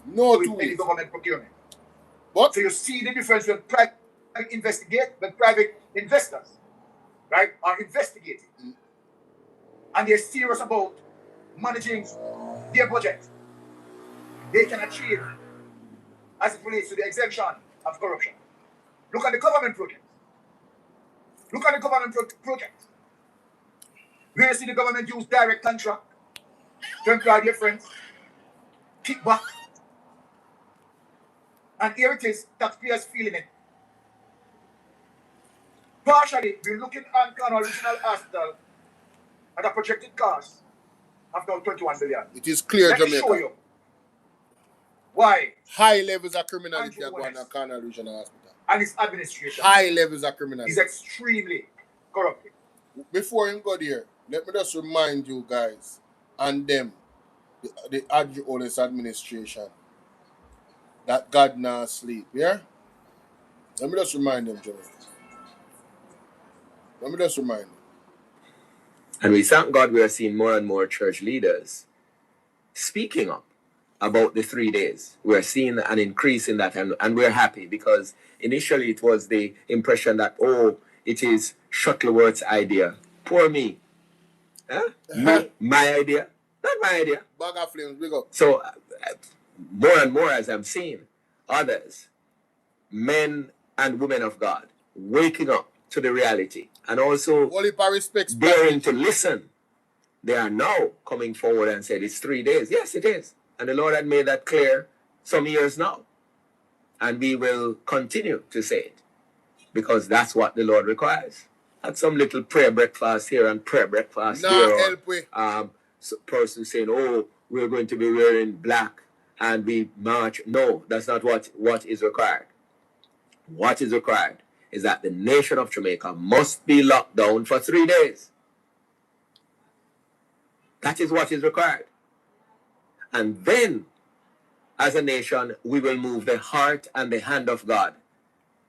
No 2 ways. Government procurement. What? So you see the difference when private investors, right, are investigating. And they're serious about managing their budget. They can achieve as it relates to the exemption of corruption. Look at the government projects. Look at the government projects. Where you see the government use direct contract to employ their friends, kickback. And here it is, taxpayers feeling it. Partially, we're looking at Cornwall Regional Hospital at a projected cost of now 21 billion. It is clear, Jamaica. Let me show you why. High levels of criminality are going at Cornwall Regional Hospital. And its administration. High levels of criminality. Is extremely corrupted. Before him go there, let me just remind you guys and them, the Andrew Hollis administration, that God not sleep, yeah? Let me just remind them, Jamaica. Let me just remind them. And we thank God we are seeing more and more church leaders speaking up about the 3 days. We're seeing an increase in that, and we're happy because initially it was the impression that, oh, it is Shuttleworth's idea. Poor me. Huh? My idea. Not my idea. Bag of flames, big up. So more and more as I'm seeing others, men and women of God, waking up to the reality and also daring to listen. They are now coming forward and said it's 3 days. Yes, it is. And the Lord had made that clear some years now. And we will continue to say it because that's what the Lord requires. Not some little prayer breakfast here and prayer breakfast there. Or person saying, oh, we're going to be wearing black and we march. No, that's not what is required. What is required is that the nation of Jamaica must be locked down for 3 days. That is what is required. And then, as a nation, we will move the heart and the hand of God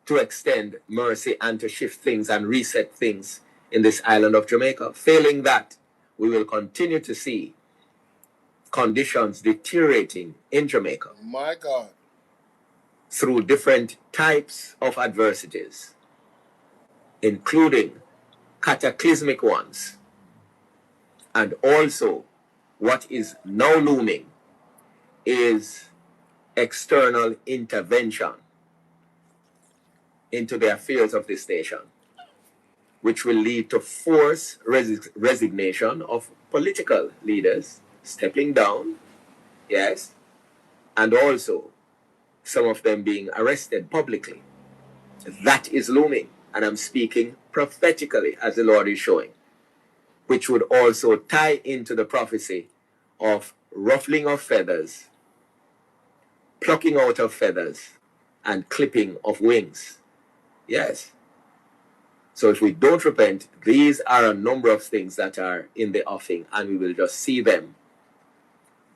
to extend mercy and to shift things and reset things in this island of Jamaica. Failing that, we will continue to see conditions deteriorating in Jamaica. My God. Through different types of adversities, including cataclysmic ones, and also what is now looming is external intervention into the affairs of this nation, which will lead to forced resignation of political leaders, stepping down, yes, and also some of them being arrested publicly. That is looming, and I'm speaking prophetically as the Lord is showing, which would also tie into the prophecy of ruffling of feathers, plucking out of feathers, and clipping of wings. Yes. So if we don't repent, these are a number of things that are in the offing, and we will just see them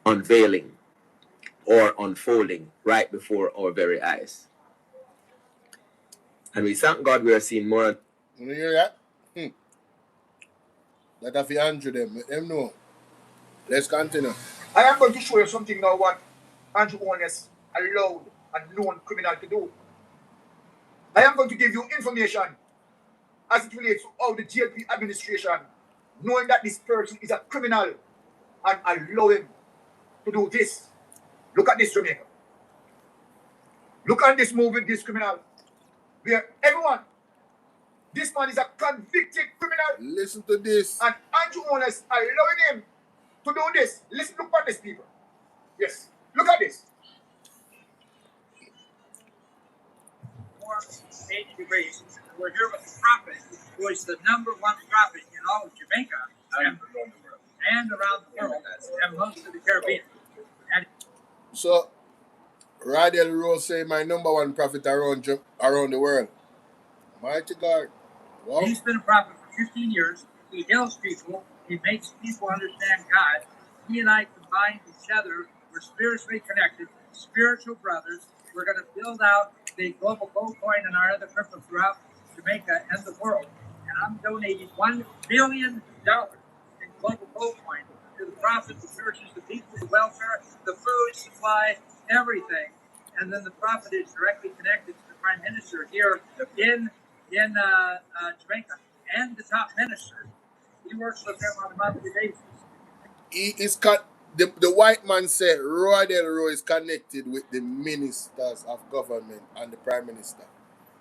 unveiling or unfolding right before our very eyes. And we thank God we are seeing more. You hear that? Let us Andrew them. Let them know. Let's continue. I am going to show you something now what Andrew Holness allowed a known criminal to do. I am going to give you information as it relates to how the JP administration, knowing that this person is a criminal, and allow him to do this. Look at this, Jamaica. Look at this move with this criminal. Where everyone, this man is a convicted criminal. Listen to this. And Andrew Holness allowing him to do this. Listen, look at this, people. Yes, look at this. 480 degrees. We're here with the prophet, who is the #1 prophet in all of Jamaica and around the world, and most of the Caribbean. And so, Radel Rose say my #1 prophet around the world. Mighty God. Wow. He's been a prophet for 15 years. He heals people. He makes people understand God. He and I combined each other. We're spiritually connected, spiritual brothers. We're going to build out the global gold coin and our other crypto throughout Jamaica and the world. And I'm donating $1 billion in global gold coin to the prophet, the churches, the people, the welfare, the food supply, everything. And then the prophet is directly connected to the prime minister here in Jamaica and the top minister. He works with them on a monthly basis. He is the white man said Rodel Rowe is connected with the ministers of government and the prime minister.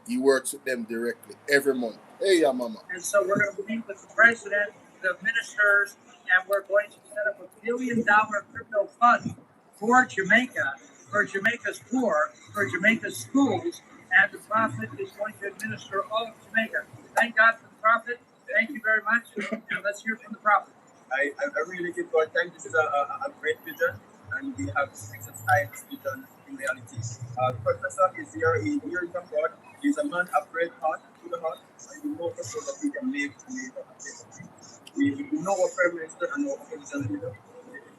He works with them directly every month. Hey, yeah, mama. And so we're going to meet with the president, the ministers, and we're going to set up $1 billion crypto fund for Jamaica, for Jamaica's poor, for Jamaica's schools, and the prophet is going to administer all of Jamaica. Thank God for the prophet. Thank you very much. And let's hear from the prophet. I really give God thanks. This is a great vision, and we have to exercise this vision in reality. The professor is here, he hears from God. He's a man of great heart, to the heart, and we know for sure that we can live and live a place. We know our prime minister and our opposition leader.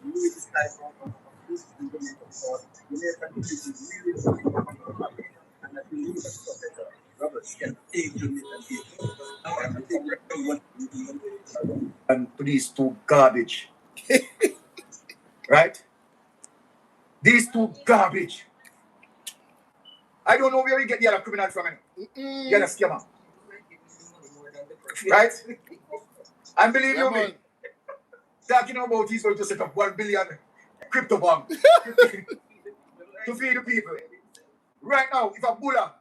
We really decide on this and we make God. We make a decision really important, and I believe that Professor Roberts can take to it and take and to these two garbage. Right? These two garbage. I don't know where you get the other criminal from. You're a scammer. Right? And believe you me, talking about he's going to set up 1 billion crypto bomb to feed the people. Right now, if a bulla,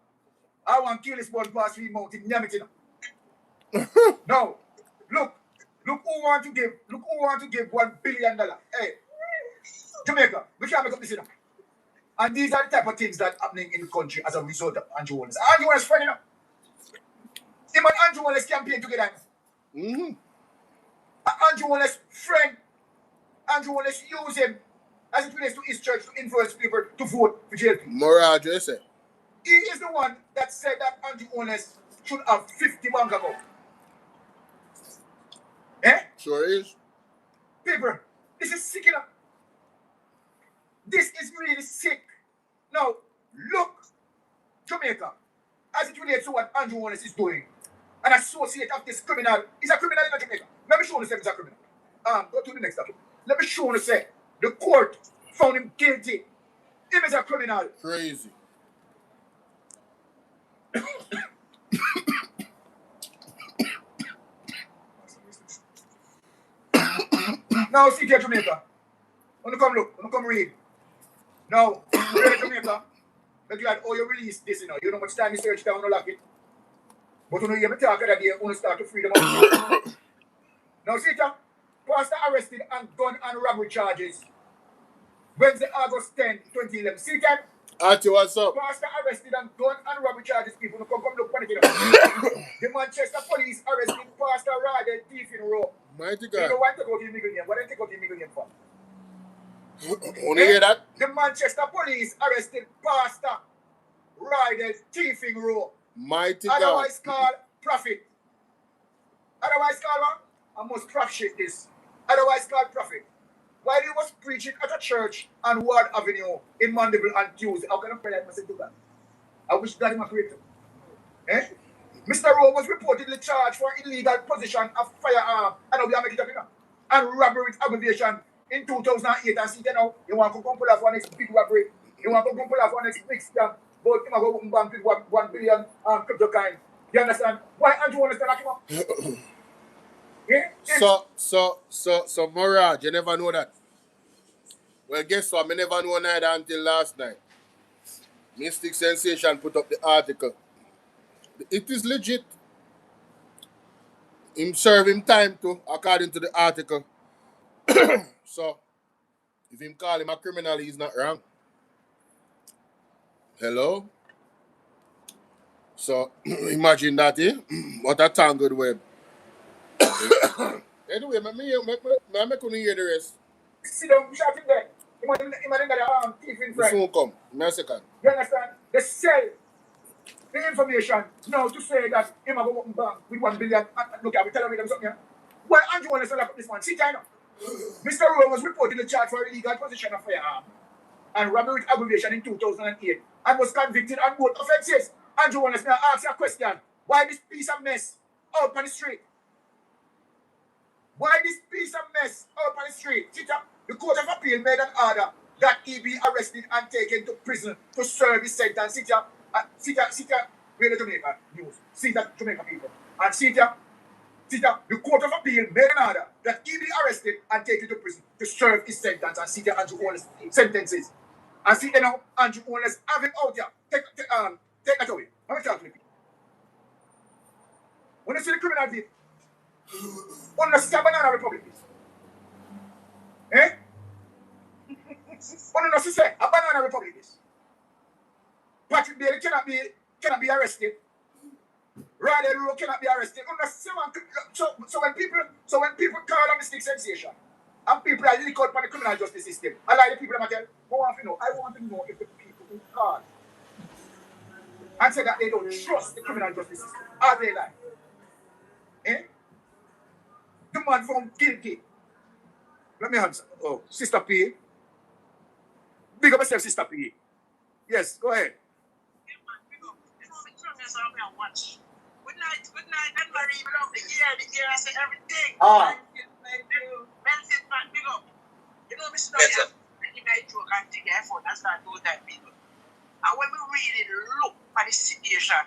I want to kill this one past 3 months in Yamitina. No. Look who want to give $1 billion. Hey, Jamaica, we can't make up this enough. And these are the type of things that are happening in the country as a result of Andrew Holness. Andrew Holness friend, you know. Him and Andrew Holness campaign together. Andrew Holness friend. Andrew Holness use him as it relates to his church to influence people to vote for JLP. Moral, just say. He is the one that said that Andrew Holness should have 50 bank accounts. Eh? Sure is. People, this is sick enough. This is really sick. Now, look, Jamaica, as it relates to what Andrew Holness is doing, an associate of this criminal, he's a criminal in Jamaica. Let me show you say he's a criminal. Go to the next topic. Let me show you say the court found him guilty. Him is a criminal. Crazy. Now, see here, Jamaica. Wanna come look, wanna come read. Now, here, Jamaica. But you had all your release this, you know. You know much time you search down, no lock it. But you know, you have to talk that day, you start to free them up. Now, see here. Pastor arrested on gun and robbery charges. Wednesday, August 10, 2011. See here. Auntie, what's up? Pastor arrested on gun and robbery charges. People, come look for it. The Manchester police arrested Pastor Ryder thief in row. Mighty You God. know why they take out his middle name? What they take out his middle name for? Want to hear that? The Manchester police arrested Pastor Ryder thieving row. Mighty God. Otherwise called Prophet. Otherwise called what? I must prophet this. Otherwise called Prophet. While he was preaching at a church on Ward Avenue in Mandeville on Tuesday, how can I pray that message to God? I wish God him a creator. Eh? Mr. Rowe was reportedly charged for illegal possession of firearm, and now we are making it up, you know, and robbery with aggravation in 2008. And see, you know, you want to come pull off one next big robbery, you want to come pull off one next big scam, but you know, go bank with 1 billion crypto coin. You understand? Why Andrew want to stand like him? Yeah? So, Murad, you never know that. Well, guess what? I never know neither until last night. Mystic Sensation put up the article. It is legit. Him serve him time too, according to the article. So, if him call him a criminal, he's not wrong. Hello? So, imagine that, eh? What a tangled web. Anyway, I make you hear the rest. Sit down, shut him there. Imagine that thief in front. Soon come. Me a second. You understand? They sell the information now to say that him have a open bank with 1 billion. Look, I will tell them something here. Why Andrew want to sell up this one? See, China. Mr. Rowe was reportedly charged for illegal possession of firearm and robbery with aggravation in 2008 and was convicted on both offences. Andrew want to ask you a question. Why this piece of mess out on the street? Why this piece of mess out on the street? The Court of Appeal made an order that he be arrested and taken to prison to serve his sentence. Sit here, read the Jamaica news. See that Jamaica people. And sit here, the Court of Appeal made an order that he be arrested and taken to prison to serve his sentence. And sit here, Andrew Holness sentences. And see now, Andrew Holness have him out here. Take that away. Let me talk to you. When you see the criminal thief, on the Banana Republic is. Eh? What do you say? A Banana Republic is. Patrick Bailey cannot be arrested. Ryder Rowe cannot be arrested. So when people call a Mystic Sensation and people are leak out from the criminal justice system, I like the people that tell, I want to know if the people who call and say that they don't trust the criminal justice system, are they lying? Eh? The man found guilty. Let me answer. Oh, Sister P. Big up yourself, Sister P. Yes, go ahead. Good night, and Marie, the year, I say everything. Thank you. Benefit, man, big up. You know, Mr. Yes, I joke and take effort, that's not those that people. And when we really look at the situation,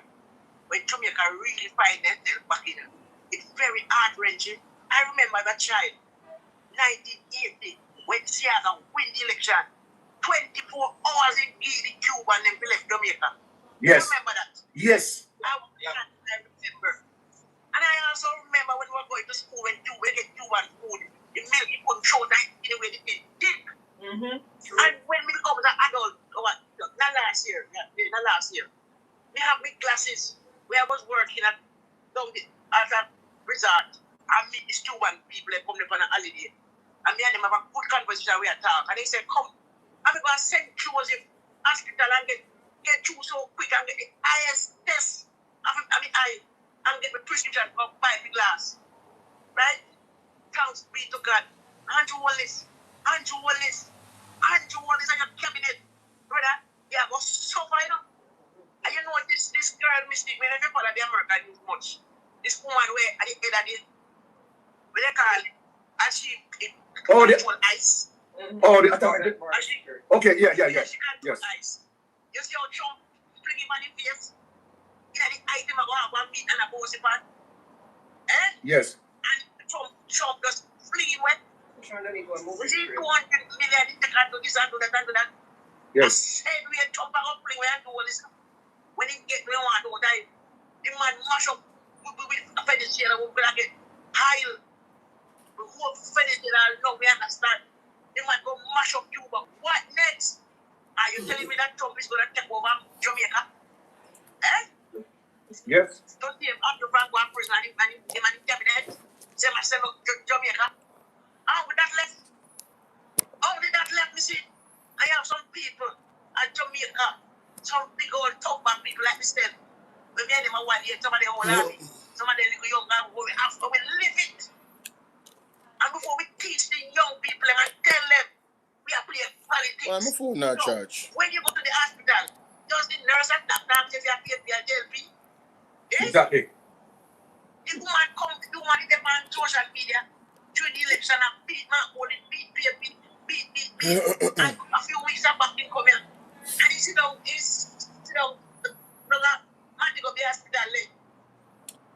when Jamaica really find themselves back in it, it's very heart-wrenching. I remember that child, 1980, when Siaga win the election, 24 hours in Cuba and then left Jamaica. Yes. You remember that? Yes. I remember. And I also remember when we were going to school when we get Cuban food, the milk you couldn't show that in the way they did. And when we become an adult, last year. We have big classes where I was working at a resort. I meet these Cuban people that come up on a holiday. And me and them have a good conversation we are talking. And they say, come, I'm going to send you to the hospital and get you so quick and get the highest test. And get the prescription for 5 glass. Right? Thanks be to God. Andrew Wallace on your cabinet. Brother, you have to suffer, you know. And you know this girl mistake me never follow the American news much. This woman where at the end of the what they call it? And she control ice. Oh, the okay, yeah. She control ice. You see how Trump fling him on the face? You know the item of one meat and a bossy pan? Eh? Yes. And Trump just fling him wet. We see 200 million in the to this and to that and to that. Yes. I said we had Trump up fling where I do all this. When he get me one to die, the man mash up with a pedestrian and we're gonna get high. The whole pedestrian now we understand. The man go mash up Cuba. What next? Are you telling me that Trump is gonna take over Jamaica? Eh? Yes. Don't see him after Frank one person and him and cabinet. Say myself Jamaica. How did that left me see? I have some people at Jamaica, some big old tough man people like me still. We made them a 1 year, some of them all army, some of them young and we after we live it. And before we teach the young people and tell them we are playing politics. I'm a fool now, church. When you go to the hospital, does the nurse and doctor say you are paid for your JLP? Exactly. The woman come, the woman is on social media during the election and beat my own, beat. And a few weeks back in come here. And he sit down, brother, man, they go to the hospital late.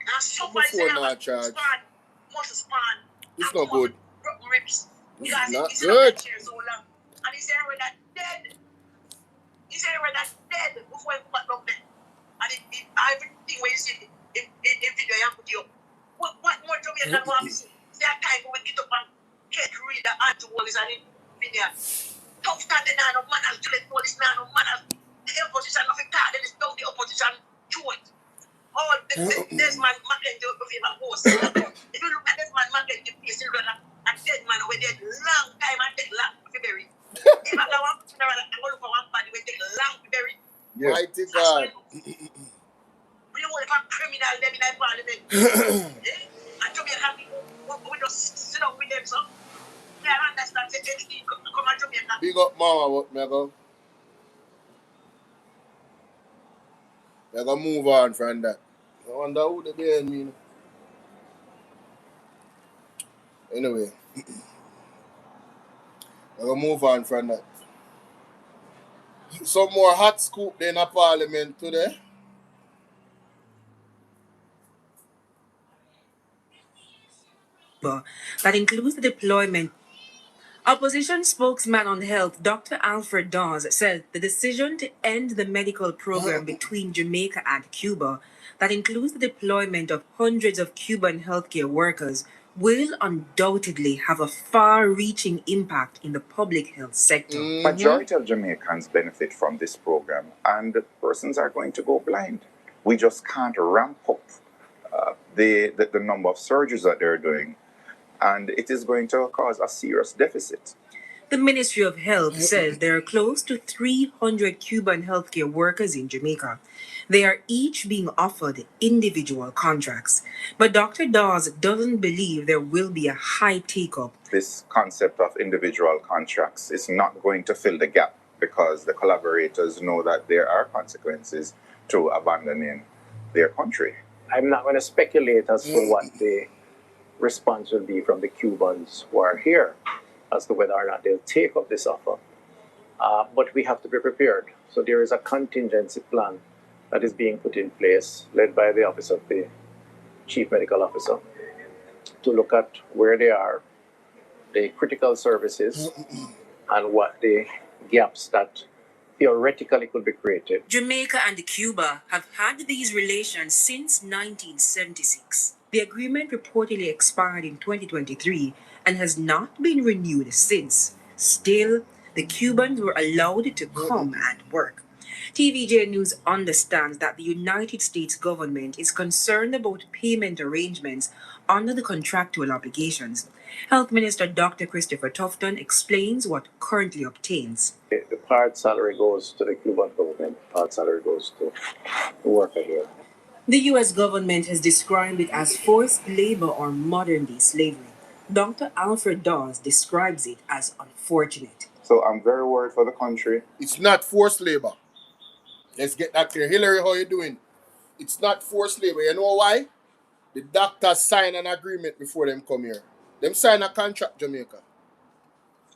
And so far, he said, must span. It's not good. Ribs. It's Because not he's good. So long. And he said, we're not dead. He said, we're not dead before he put up there. And everything where you see in video, you put you up. What more Jamaican want to see? There are times when we get up and get rid of anti-wallers and in video. Tough standing now, no manners, Juliet police now, no manners. The opposition of the car, then it's down the opposition to it. Oh, this man, Mackenzie, with him, post. If you look at this man, Mackenzie, face, you look at a dead man who dead long time and take long to bury. If I go one funeral, I'm going to look for one body who take long to bury. Yes. Mighty God. We don't want to have criminal them in our parliament. And Jamaica people, we just sit down with them, so. Yeah, I understand. Say, HD, come on, Jamaica. Big up, mama, what me go? I gotta move on from that. I wonder who they behind me. Anyway, I gotta move on from that. Some more hot scoop in a parliament today. That includes the deployment. Opposition spokesman on health, Dr. Alfred Dawes, said the decision to end the medical program between Jamaica and Cuba, that includes the deployment of hundreds of Cuban healthcare workers, will undoubtedly have a far-reaching impact in the public health sector. Majority of Jamaicans benefit from this program, and persons are going to go blind. We just can't ramp up the number of surgeries that they're doing, and it is going to cause a serious deficit. The Ministry of Health says there are close to 300 Cuban healthcare workers in Jamaica. They are each being offered individual contracts. But Dr. Dawes doesn't believe there will be a high take-up. This concept of individual contracts is not going to fill the gap because the collaborators know that there are consequences to abandoning their country. I'm not going to speculate as to what the response will be from the Cubans who are here as to whether or not they'll take up this offer. But we have to be prepared. So there is a contingency plan that is being put in place, led by the Office of the Chief Medical Officer, to look at where they are, the critical services, and what the gaps that theoretically could be created. Jamaica and Cuba have had these relations since 1976. The agreement reportedly expired in 2023 and has not been renewed since. Still, the Cubans were allowed to come and work. TVJ News understands that the United States government is concerned about payment arrangements under the contractual obligations. Health Minister Dr. Christopher Tufton explains what currently obtains. The part salary goes to the Cuban government, part salary goes to the worker here. The U.S. government has described it as forced labor or modern-day slavery. Dr. Alfred Dawes describes it as unfortunate. So I'm very worried for the country. It's not forced labor. Let's get that clear. Hillary, how you doing? It's not forced labor. You know why? The doctors sign an agreement before them come here. Them sign a contract, Jamaica.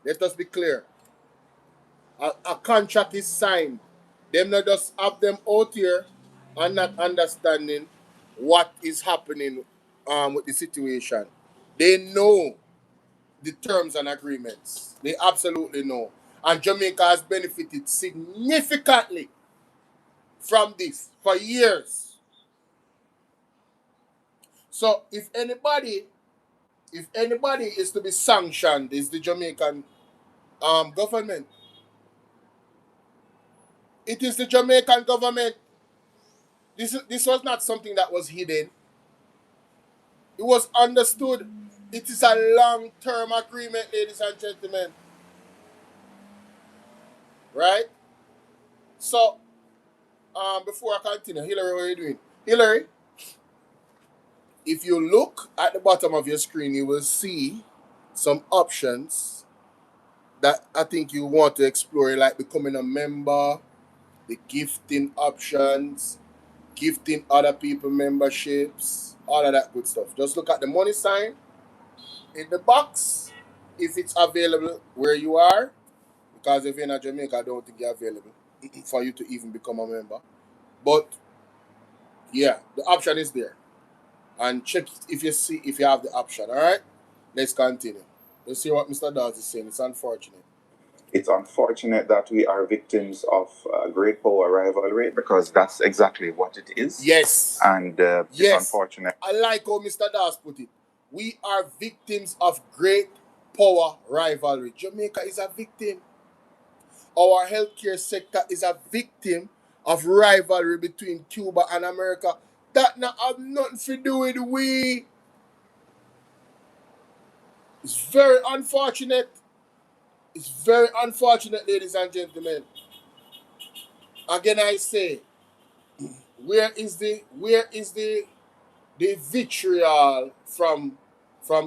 Let us be clear. A contract is signed. Them not just have them out here and not understanding what is happening with the situation. They know the terms and agreements. They absolutely know. And Jamaica has benefited significantly from this for years. So if anybody is to be sanctioned, is the Jamaican government. It is the Jamaican government. This was not something that was hidden. It was understood. It is a long-term agreement, ladies and gentlemen. Right? So, before I continue, Hillary, what are you doing? Hillary, if you look at the bottom of your screen, you will see some options that I think you want to explore, like becoming a member, the gifting options, gifting other people memberships, all of that good stuff. Just look at the money sign in the box if it's available where you are, because if you're in Jamaica, I don't think it's available for you to even become a member. But yeah, the option is there. And check if you have the option. All right, let's continue. Let's see what Mr. Dawes is saying. It's unfortunate. It's unfortunate that we are victims of great power rivalry, because that's exactly what it is. Yes. And yes. It's unfortunate. I like how Mr. Dawes put it. We are victims of great power rivalry. Jamaica is a victim. Our healthcare sector is a victim of rivalry between Cuba and America. That not have nothing to do with we. It's very unfortunate. It's very unfortunate, ladies and gentlemen. Again, I say, where is the vitriol from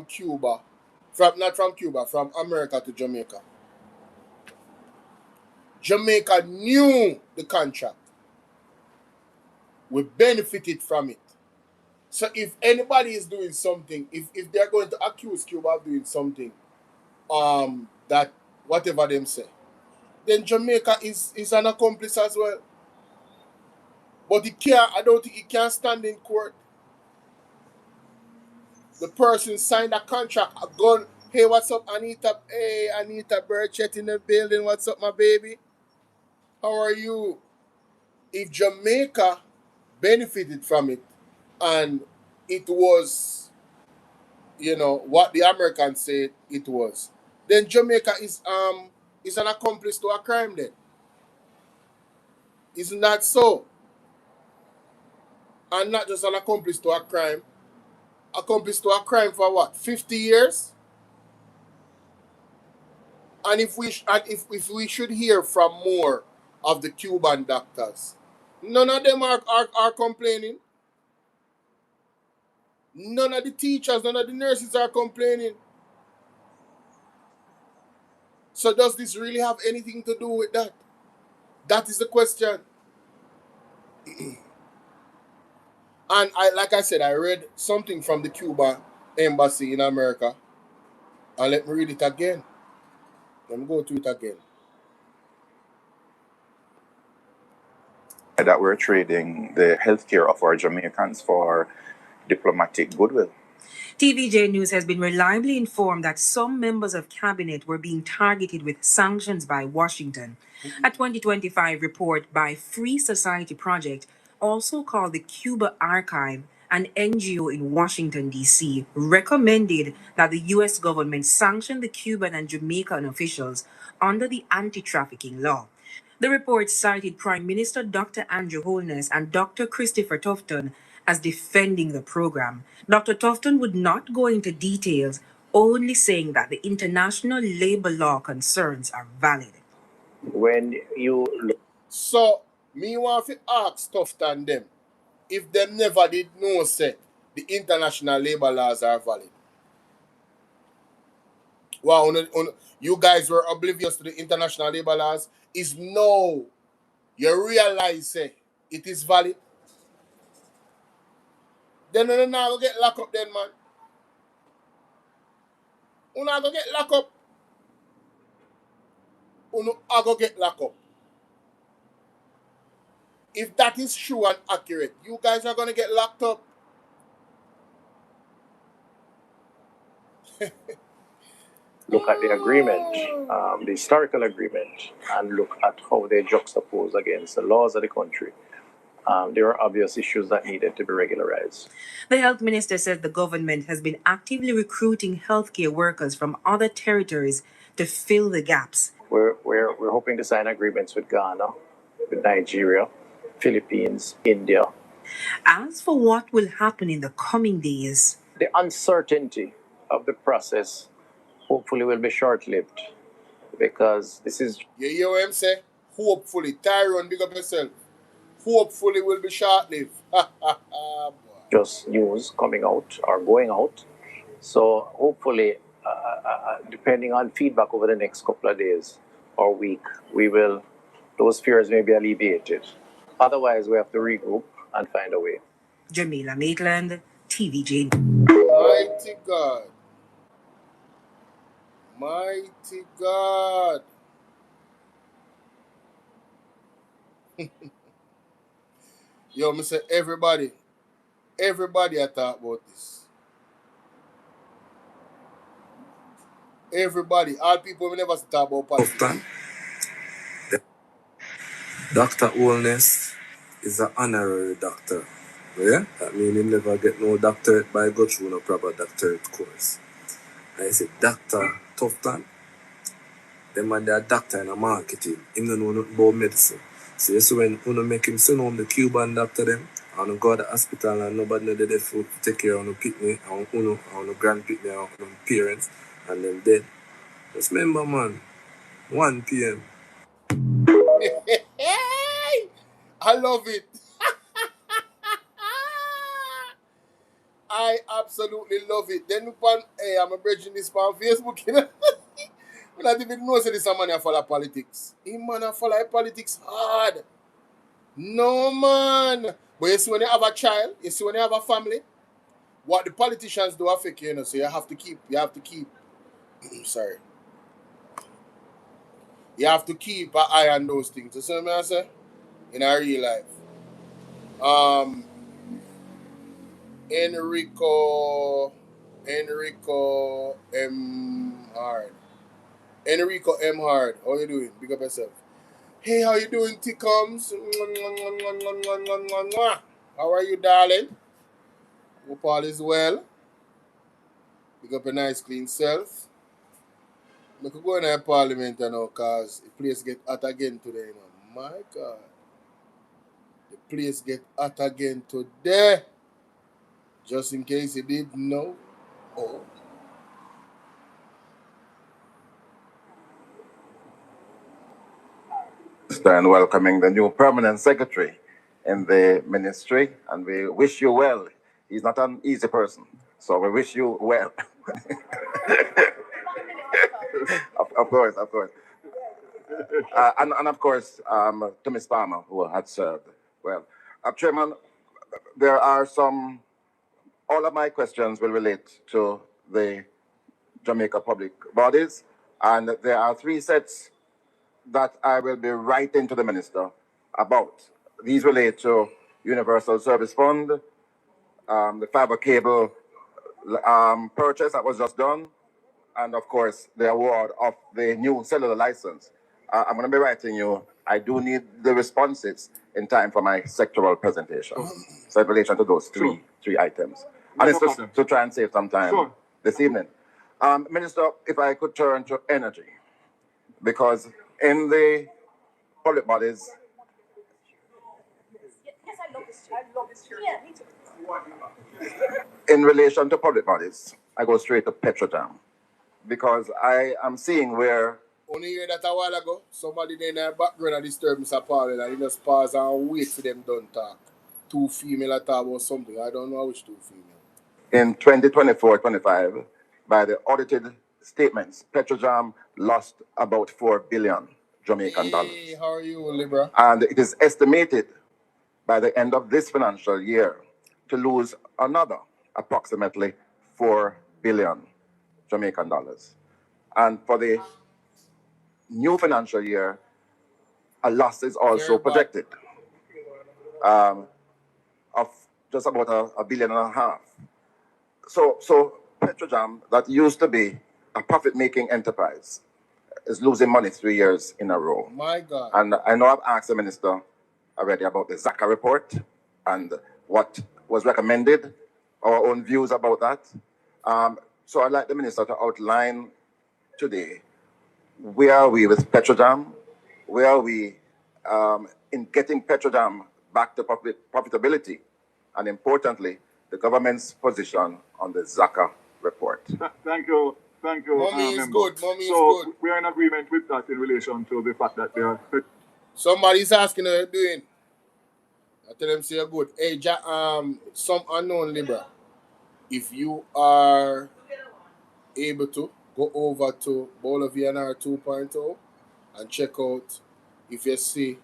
Cuba? Not from Cuba, from America to Jamaica. Jamaica knew the contract. We benefited from it. So if anybody is doing something, if they're going to accuse Cuba of doing something, that whatever them say, then Jamaica is an accomplice as well. But I don't think it can stand in court. The person signed a contract, a gun. Hey, what's up, Anita? Hey, Anita Burchett in the building. What's up, my baby? How are you? If Jamaica benefited from it, and it was, what the Americans said it was, then Jamaica is an accomplice to a crime then. Isn't that so? And not just an accomplice to a crime. Accomplice to a crime for what? 50 years? And if we should hear from more of the Cuban doctors, none of them are complaining. None of the teachers, none of the nurses are complaining. So does this really have anything to do with that? That is the question. And like I said, I read something from the Cuban embassy in America. And let me read it again. Let me go to it again. That we're trading the healthcare of our Jamaicans for diplomatic goodwill. TVJ News has been reliably informed that some members of cabinet were being targeted with sanctions by Washington. A 2025 report by Free Society Project, also called the Cuba Archive, an NGO in Washington, D.C., recommended that the U.S. government sanction the Cuban and Jamaican officials under the anti-trafficking law. The report cited Prime Minister Dr. Andrew Holness and Dr. Christopher Tufton as defending the program. Dr. Tufton would not go into details, only saying that the international labor law concerns are valid. When you look. So, me want to ask Tufton them, if them never did know say the international labor laws are valid. Wow, you guys were oblivious to the international labor laws. Is now you realize say it is valid. Then you not go get locked up then, man. You not go get locked up. You not go get locked up. If that is true and accurate, you guys are gonna get locked up. Look at the agreement, the historical agreement, and look at how they juxtapose against the laws of the country. There are obvious issues that needed to be regularized. The health minister said the government has been actively recruiting healthcare workers from other territories to fill the gaps. We're hoping to sign agreements with Ghana, with Nigeria, Philippines, India. As for what will happen in the coming days, the uncertainty of the process hopefully will be short-lived, because this is... You hear what I'm saying? Hopefully. Tyrone, big up yourself. Hopefully will be short-lived. just news coming out or going out. So hopefully, depending on feedback over the next couple of days or week, those fears may be alleviated. Otherwise, we have to regroup and find a way. Jamila Maitland, TVJ. Mighty God. Mighty God. Yo, me say everybody I talk about this. Everybody, all people we never talk about politics. Dr. Holness is an honorary doctor. Yeah? That means he never get no doctorate by go through no proper doctorate course. And I said, Dr. Tufton, them man they are doctor in a marketing. Him don't know nothing about medicine. So you see when you make him send home the Cuban doctor them, and go to the hospital and nobody know they food to take care of no picnic, and no grand picnic, and no parents, and them dead. Just remember, man, 1 p.m. I love it. I absolutely love it. Then I'm bridging this on Facebook, you know. I don't even know say this man a follow politics. He man a follow politics hard. No man. But you see when you have a child, you see when you have a family, what the politicians do affect you, you know. So you have to keep sorry. You have to keep an eye on those things. You see what I say? In our real life. Enrico M. Hard. Enrico M. Hard. How you doing? Big up yourself. Hey, how you doing, T-Coms? How are you, darling? Hope all is well. Big up a nice, clean self. I could go in the Parliament now, because the place get hot again today, you know. My God. The place get hot again today. Just in case you didn't know. Oh. And welcoming the new permanent secretary in the ministry, and we wish you well. He's not an easy person, so we wish you well. of course. And of course, to Ms. Palmer, who had served well. Chairman, there are all of my questions will relate to the Jamaica public bodies, and there are 3 sets that I will be writing to the minister about. These relate to Universal Service Fund, the fiber cable purchase that was just done, and of course the award of the new cellular license. I'm going to be writing you. I do need the responses in time for my sectoral presentation. So in relation to those three items. And it's to try and save some time this evening. Minister, if I could turn to energy, because in the public bodies. In relation to public bodies, I go straight to Petrojam because I am seeing where. Only hear that a while ago, somebody in the background and disturb Mr. Paul and he just pause and wait for them done talk. Two female talk about something. I don't know which two female. In 2024-25, by the audited statements, Petrojam lost about 4 billion Jamaican dollars. Hey, how are you, Libra? And it is estimated by the end of this financial year to lose another approximately 4 billion Jamaican dollars. And for the new financial year, a loss is also projected of just about a billion and a half. So Petrojam, that used to be a profit-making enterprise, is losing money 3 years in a row. My God. And I know I've asked the minister already about the ZACA report and what was recommended, our own views about that. So I'd like the minister to outline today, where are we with Petrojam? Where are we in getting Petrojam back to profitability? And importantly, the government's position on the ZACA report. Thank you. Mommy is good. Mommy is good. We are in agreement with that in relation to the fact that they are. Somebody's asking how you're doing. I tell them say you're good. Hey, some unknown Libra. If you are able to go over to Bolo VNR 2.0 and check out if you see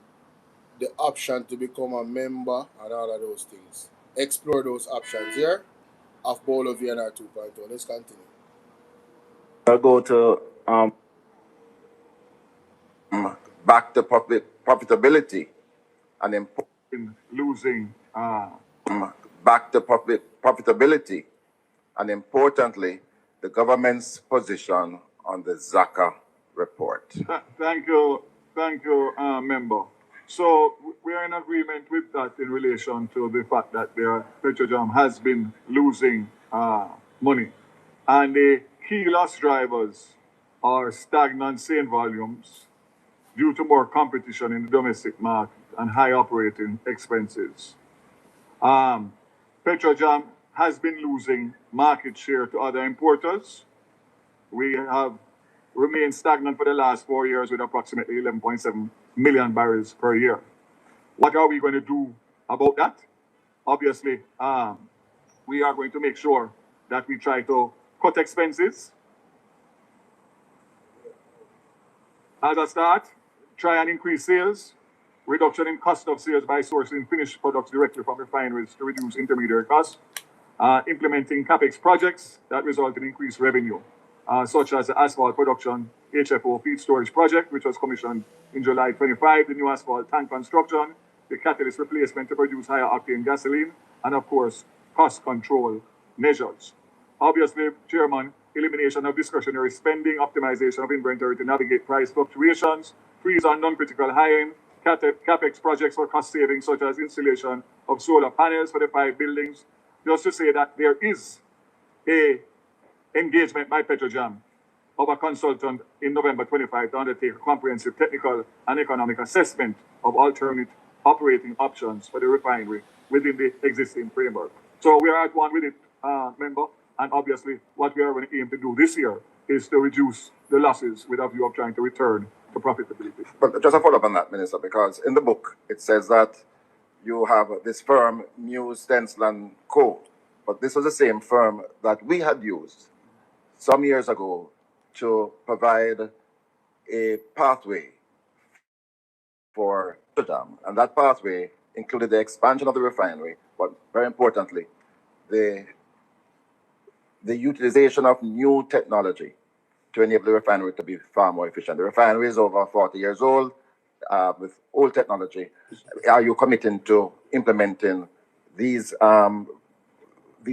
the option to become a member and all of those things. Explore those options here of Bolo VNR 2.0. Let's continue. I'll go to back to profitability and losing back to profitability, and importantly, the government's position on the ZACA report. Thank you, member. So we are in agreement with that in relation to the fact that the Petrojam has been losing money, and the key loss drivers are stagnant sale volumes due to more competition in the domestic market and high operating expenses. Petrojam has been losing market share to other importers. We have remained stagnant for the last 4 years with approximately 11.7 million barrels per year. What are we going to do about that? Obviously, we are going to make sure that we try to cut expenses. As a start, try and increase sales, reduction in cost of sales by sourcing finished products directly from refineries to reduce intermediary costs, implementing CAPEX projects that result in increased revenue, such as the asphalt production HFO feed storage project, which was commissioned in July 25, the new asphalt tank construction, the catalyst replacement to produce higher octane gasoline, and of course, cost control measures. Obviously, Chairman, elimination of discretionary spending, optimization of inventory to navigate price fluctuations, freeze on non-critical hiring, CAPEX projects for cost savings, such as installation of solar panels for the 5 buildings. Just to say that there is a engagement by Petrojam of a consultant in November 25 to undertake a comprehensive technical and economic assessment of alternate operating options for the refinery within the existing framework. So we are at one with it, member, and obviously what we are going to aim to do this year is to reduce the losses with a view of trying to return to profitability. But just a follow-up on that, Minister, because in the book it says that you have this firm, New Stencil & Co., but this was the same firm that we had used some years ago to provide a pathway for Petrojam, and that pathway included the expansion of the refinery, but very importantly, the utilization of new technology to enable the refinery to be far more efficient. The refinery is over 40 years old with old technology. Are you committing to implementing these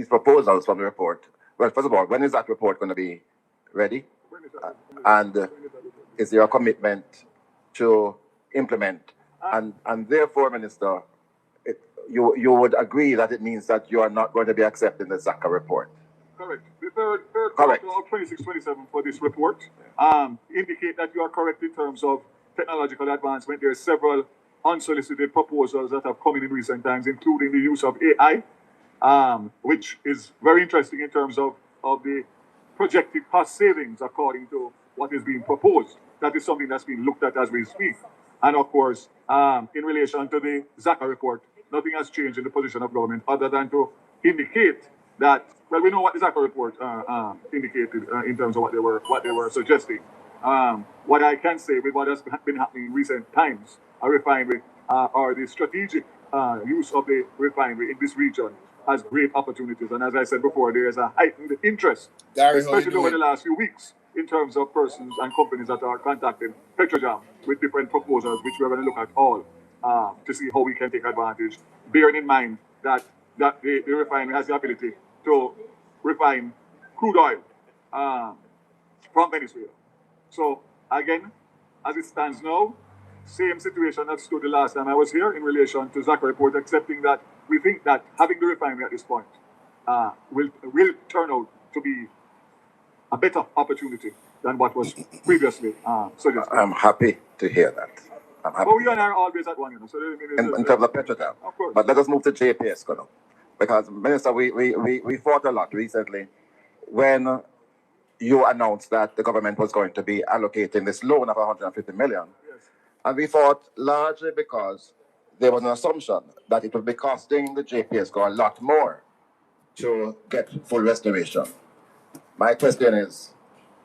proposals from the report? Well, first of all, when is that report going to be ready? And is there a commitment to implement? And therefore, Minister, you would agree that it means that you are not going to be accepting the ZACA report? Correct. The third quarter of 26-27 for this report indicate that you are correct in terms of technological advancement. There are several unsolicited proposals that have come in recent times, including the use of AI, which is very interesting in terms of the projected cost savings according to what is being proposed. That is something that's being looked at as we speak. And of course, in relation to the Zaka report, nothing has changed in the position of government other than to indicate that, well, we know what the Zaka report indicated in terms of what they were suggesting. What I can say with what has been happening in recent times, a refinery or the strategic use of the refinery in this region has great opportunities. And as I said before, there is a heightened interest, especially over the last few weeks, in terms of persons and companies that are contacting Petrojam with different proposals, which we're going to look at all to see how we can take advantage, bearing in mind that the refinery has the ability to refine crude oil from Venezuela. So again, as it stands now, same situation that stood the last time I was here in relation to Zaka report, excepting that we think that having the refinery at this point will turn out to be a better opportunity than what was previously suggested. I'm happy to hear that. I'm happy. But we are always at one, you know. So in terms of Petrojam. Of course. But let us move to JPS now. Because, Minister, we fought a lot recently when you announced that the government was going to be allocating this loan of 150 million. Yes. And we fought largely because there was an assumption that it would be costing the JPS a lot more to get full restoration. My question is,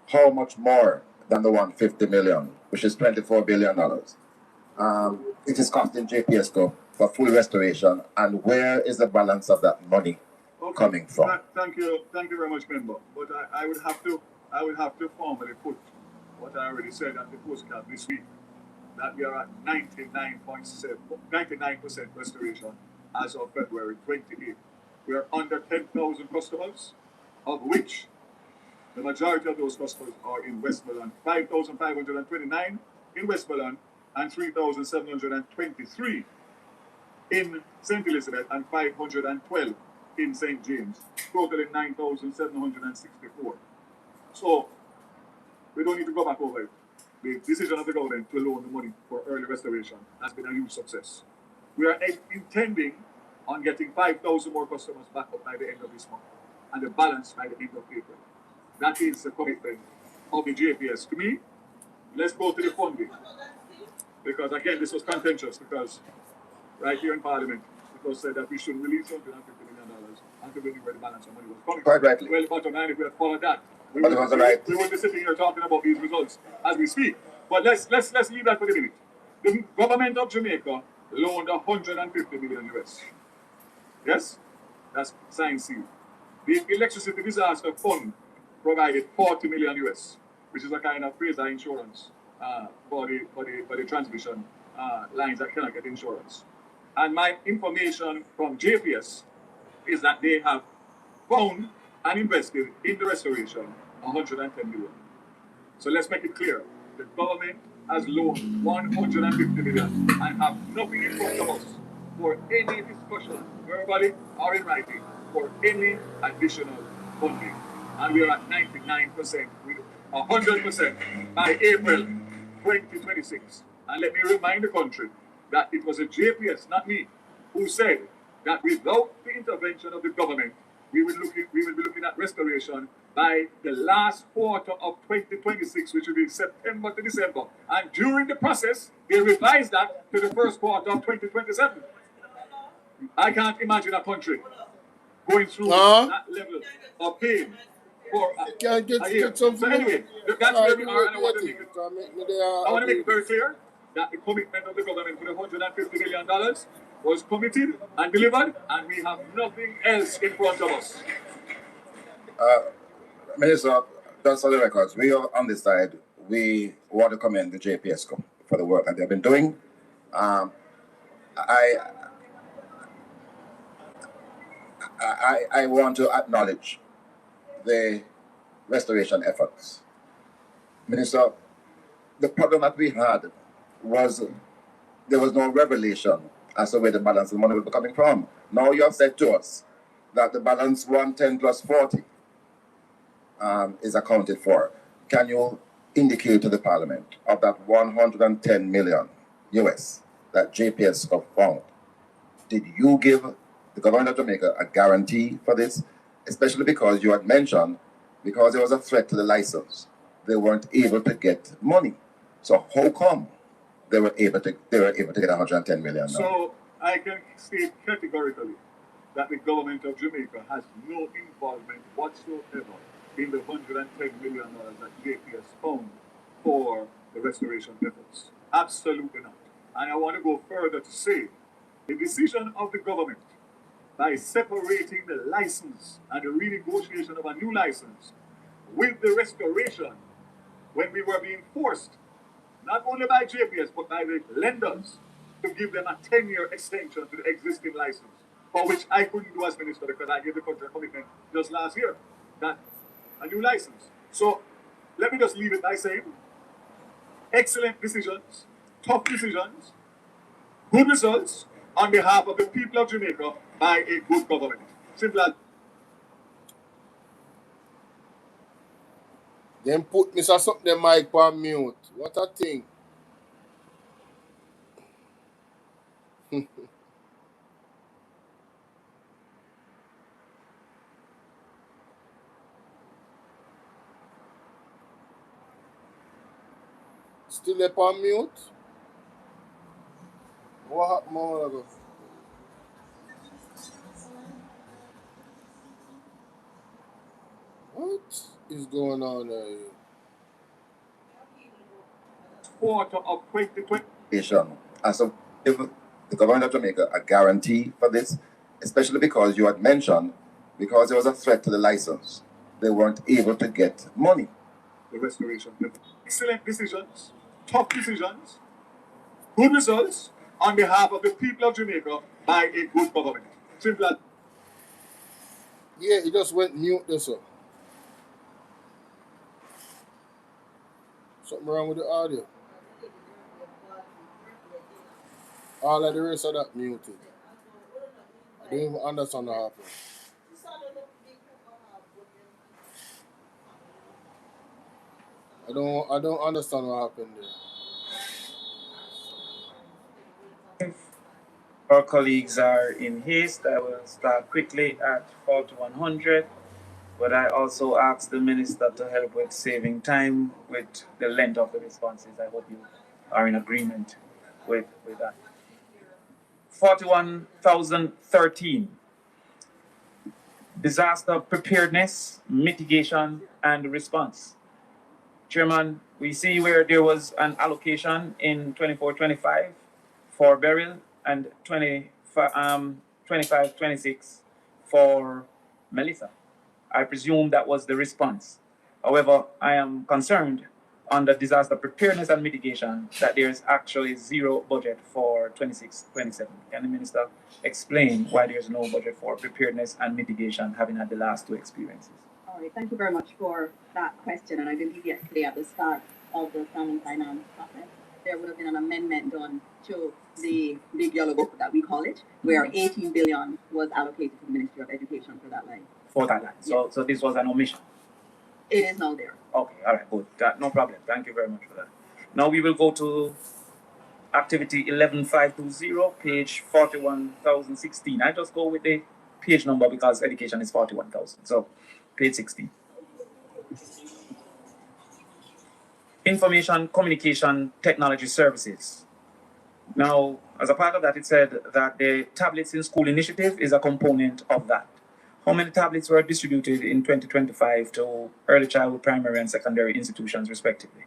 how much more than the 150 million, which is $24 billion, it is costing JPS for full restoration, and where is the balance of that money coming from? Thank you very much, member. But I would have to formally put what I already said at the postcard this week, that we are at 99% restoration as of February 28th. We are under 10,000 customers, of which the majority of those customers are in Westmoreland. 5,529 in Westmoreland and 3,723 in St. Elizabeth and 512 in St. James, totaling 9,764. So we don't need to go back over it. The decision of the government to loan the money for early restoration has been a huge success. We are intending on getting 5,000 more customers back up by the end of this month, and the balance by the end of April. That is the commitment of the JPS. To me, let's go to the funding. Because again, this was contentious, because right here in Parliament, it was said that we should release $150 million until we knew where the balance of money was coming from. Quite rightly. Well, bottom line, if we had followed that, we would be sitting here talking about these results as we speak. But let's leave that for a minute. The government of Jamaica loaned 150 million US. Yes? That's signed seal. The electricity disaster fund provided 40 million US, which is a kind of quasi insurance for the transmission lines that cannot get insurance. And my information from JPS is that they have found and invested in the restoration 110 million. So let's make it clear. The government has loaned 150 million and have nothing in front of us for any discussion, verbally or in writing, for any additional funding. And we are at 99%, with 100% by April 2026. And let me remind the country that it was a JPS, not me, who said that without the intervention of the government, we will be looking at restoration by the last quarter of 2026, which will be September to December. And during the process, they revised that to the first quarter of 2027. I can't imagine a country going through that level of pain for a year. So anyway, that's where we are, and I want to make it very clear that the commitment of the government for the $150 million was committed and delivered, and we have nothing else in front of us. Minister, just for the records, we are on this side. We want to commend the JPS for the work that they've been doing. I want to acknowledge the restoration efforts. Minister, the problem that we had was there was no revelation as to where the balance of money will be coming from. Now you have said to us that the balance 110 plus 40 is accounted for. Can you indicate to the Parliament of that 110 million US that JPS found? Did you give the government of Jamaica a guarantee for this? Especially because you had mentioned, because there was a threat to the license, they weren't able to get money. So how come they were able to get 110 million now? So I can state categorically that the government of Jamaica has no involvement whatsoever in the $110 million that JPS found for the restoration efforts. Absolutely not. And I want to go further to say the decision of the government by separating the license and the renegotiation of a new license with the restoration, when we were being forced, not only by JPS, but by the lenders, to give them a 10-year extension to the existing license, for which I couldn't do as minister because I gave the country a commitment just last year, that a new license. So let me just leave it by saying, excellent decisions, tough decisions, good results on behalf of the people of Jamaica by a good government. Simple as. Then put Mr. Something mic on mute. What a thing. Still up on mute? What happened, man? What is going on here? Quarter of 2020. And so give the government of Jamaica a guarantee for this, especially because you had mentioned, because there was a threat to the license, they weren't able to get money. The restoration. Excellent decisions, tough decisions, good results on behalf of the people of Jamaica by a good government. Simple as. Yeah, he just went mute this up. Something wrong with the audio. All of the rest of that muted. I don't even understand what happened. I don't understand what happened there. Our colleagues are in haste. I will start quickly at 4100, but I also asked the minister to help with saving time with the length of the responses. I hope you are in agreement with that. 41,013. Disaster preparedness, mitigation, and response. Chairman, we see where there was an allocation in 24-25 for burial and 25-26 for Melissa. I presume that was the response. However, I am concerned on the disaster preparedness and mitigation that there is actually zero budget for 26-27. Can the minister explain why there is no budget for preparedness and mitigation, having had the last two experiences? All right, thank you very much for that question. And I believe yesterday at the start of the standing finance process, there would have been an amendment done to the big yellow book that we call it, where 18 billion was allocated to the Ministry of Education for that line. For that line. So this was an omission. It is now there. Okay, all right, good. No problem. Thank you very much for that. Now we will go to activity 11520, page 41,016. I just go with the page number because education is 41,000. So page 16. Information Communication Technology Services. Now, as a part of that, it said that the Tablets in School initiative is a component of that. How many tablets were distributed in 2025 to early childhood, primary, and secondary institutions, respectively?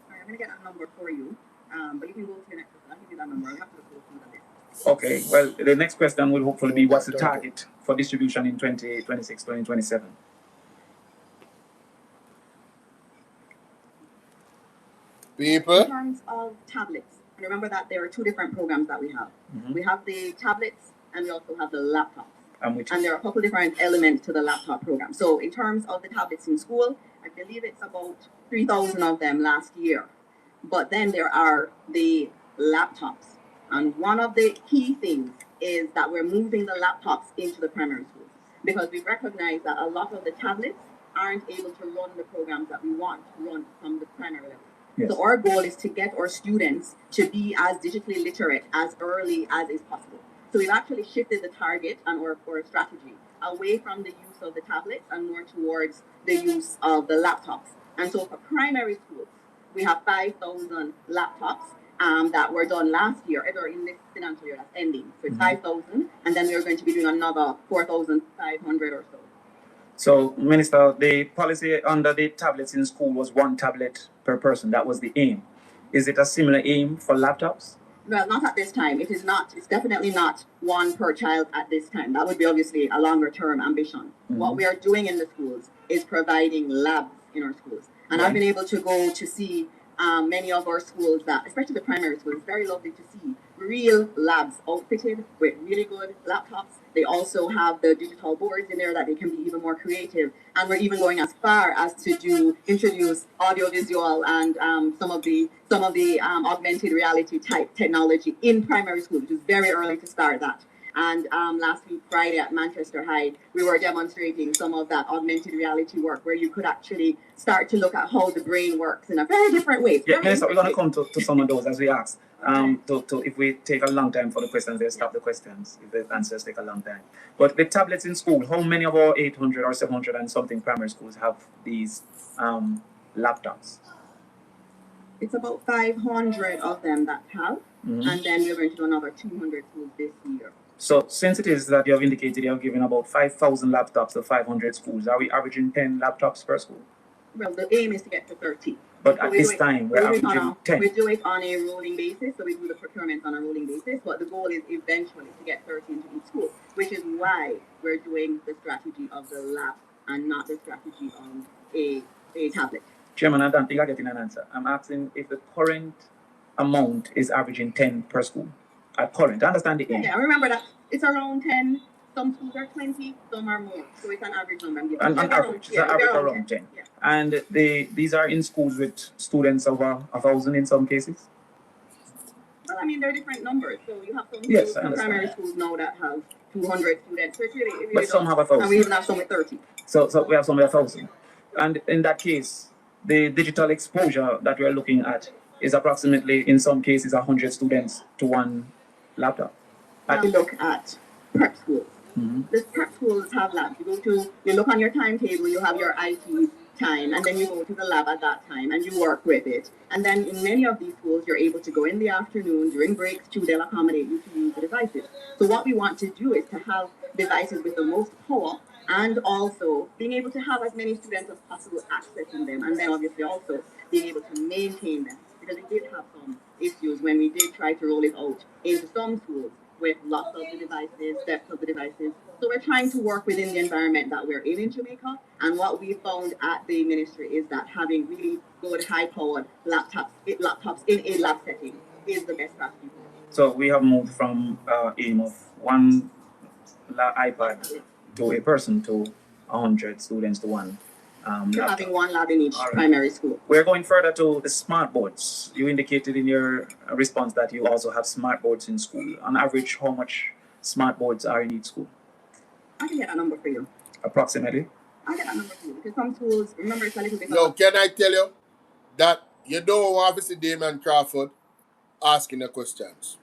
All right, I'm going to get that number for you, but you can go to the next one. I'll give you that number. I'll have to go through the list. Okay, well, the next question will hopefully be what's the target for distribution in 2026, 2027? People? In terms of tablets, and remember that there are two different programs that we have. Mm-hmm. We have the tablets and we also have the laptops. And there are a couple different elements to the laptop program. So in terms of the tablets in school, I believe it's about 3,000 of them last year. But then there are the laptops. And one of the key things is that we're moving the laptops into the primary schools, because we recognize that a lot of the tablets aren't able to run the programs that we want to run from the primary level. Yes. So our goal is to get our students to be as digitally literate as early as is possible. So we've actually shifted the target and our strategy away from the use of the tablets and more towards the use of the laptops. And so for primary schools, we have 5,000 laptops that were done last year, either in this financial year that's ending. So it's 5,000, and then we're going to be doing another 4,500 or so. So, Minister, the policy under the tablets in school was 1 tablet per person. That was the aim. Is it a similar aim for laptops? Well, not at this time. It is not. It's definitely not 1 per child at this time. That would be obviously a longer term ambition. What we are doing in the schools is providing labs in our schools. And I've been able to go to see many of our schools, that, especially the primary schools, it's very lovely to see real labs outfitted with really good laptops. They also have the digital boards in there that they can be even more creative. And we're even going as far as to introduce audiovisual and some of the augmented reality type technology in primary school, which is very early to start that. And last week, Friday at Manchester High, we were demonstrating some of that augmented reality work where you could actually start to look at how the brain works in a very different way. Yeah, Minister, we're going to come to some of those as we ask. If we take a long time for the questions, they'll stop the questions if the answers take a long time. But the tablets in school, how many of our 800 or 700 and something primary schools have these laptops? It's about 500 of them that have, and then we're going to do another 200 schools this year. So since it is that you have indicated you have given about 5,000 laptops to 500 schools, are we averaging 10 laptops per school? Well, the aim is to get to 30. But at this time, we're averaging 10. We do it on a rolling basis, so we do the procurement on a rolling basis, but the goal is eventually to get 30 into each school, which is why we're doing the strategy of the lab and not the strategy of a tablet. Chairman, I don't think I'm getting an answer. I'm asking if the current amount is averaging 10 per school. At current, I understand the aim. Yeah, remember that it's around 10. Some schools are 20, some are more. So it's an average number. An average, it's an average around 10. Yeah. And these are in schools with students over 1,000 in some cases? Well, I mean, they're different numbers. So you have some Yes, schools, primary schools now that have 200 students. So it really but some have 1,000. And we even have some with 30. So we have some with 1,000. And in that case, the digital exposure that we're looking at is approximately, in some cases, 100 students to 1 laptop. If you look at prep schools, the prep schools have labs. You look on your timetable, you have your IT time, and then you go to the lab at that time and you work with it. And then in many of these schools, you're able to go in the afternoon during breaks too. They'll accommodate you to use the devices. So what we want to do is to have devices with the most power and also being able to have as many students as possible accessing them, and then obviously also being able to maintain them. Because we did have some issues when we did try to roll it out into some schools with lots of the devices, depth of the devices. So we're trying to work within the environment that we're in Jamaica. And what we found at the ministry is that having really good, high-powered laptops in a lab setting is the best strategy. So we have moved from aim of 1 iPad to a person to 100 students to 1 You're having 1 lab in each primary school. We're going further to the smart boards. You indicated in your response that you also have smart boards in school. On average, how much smart boards are in each school? I can get a number for you. Approximately? I get a number for you because some schools, remember, it's a little bit. No, can I tell you that you don't want to see Damon Crawford asking the questions?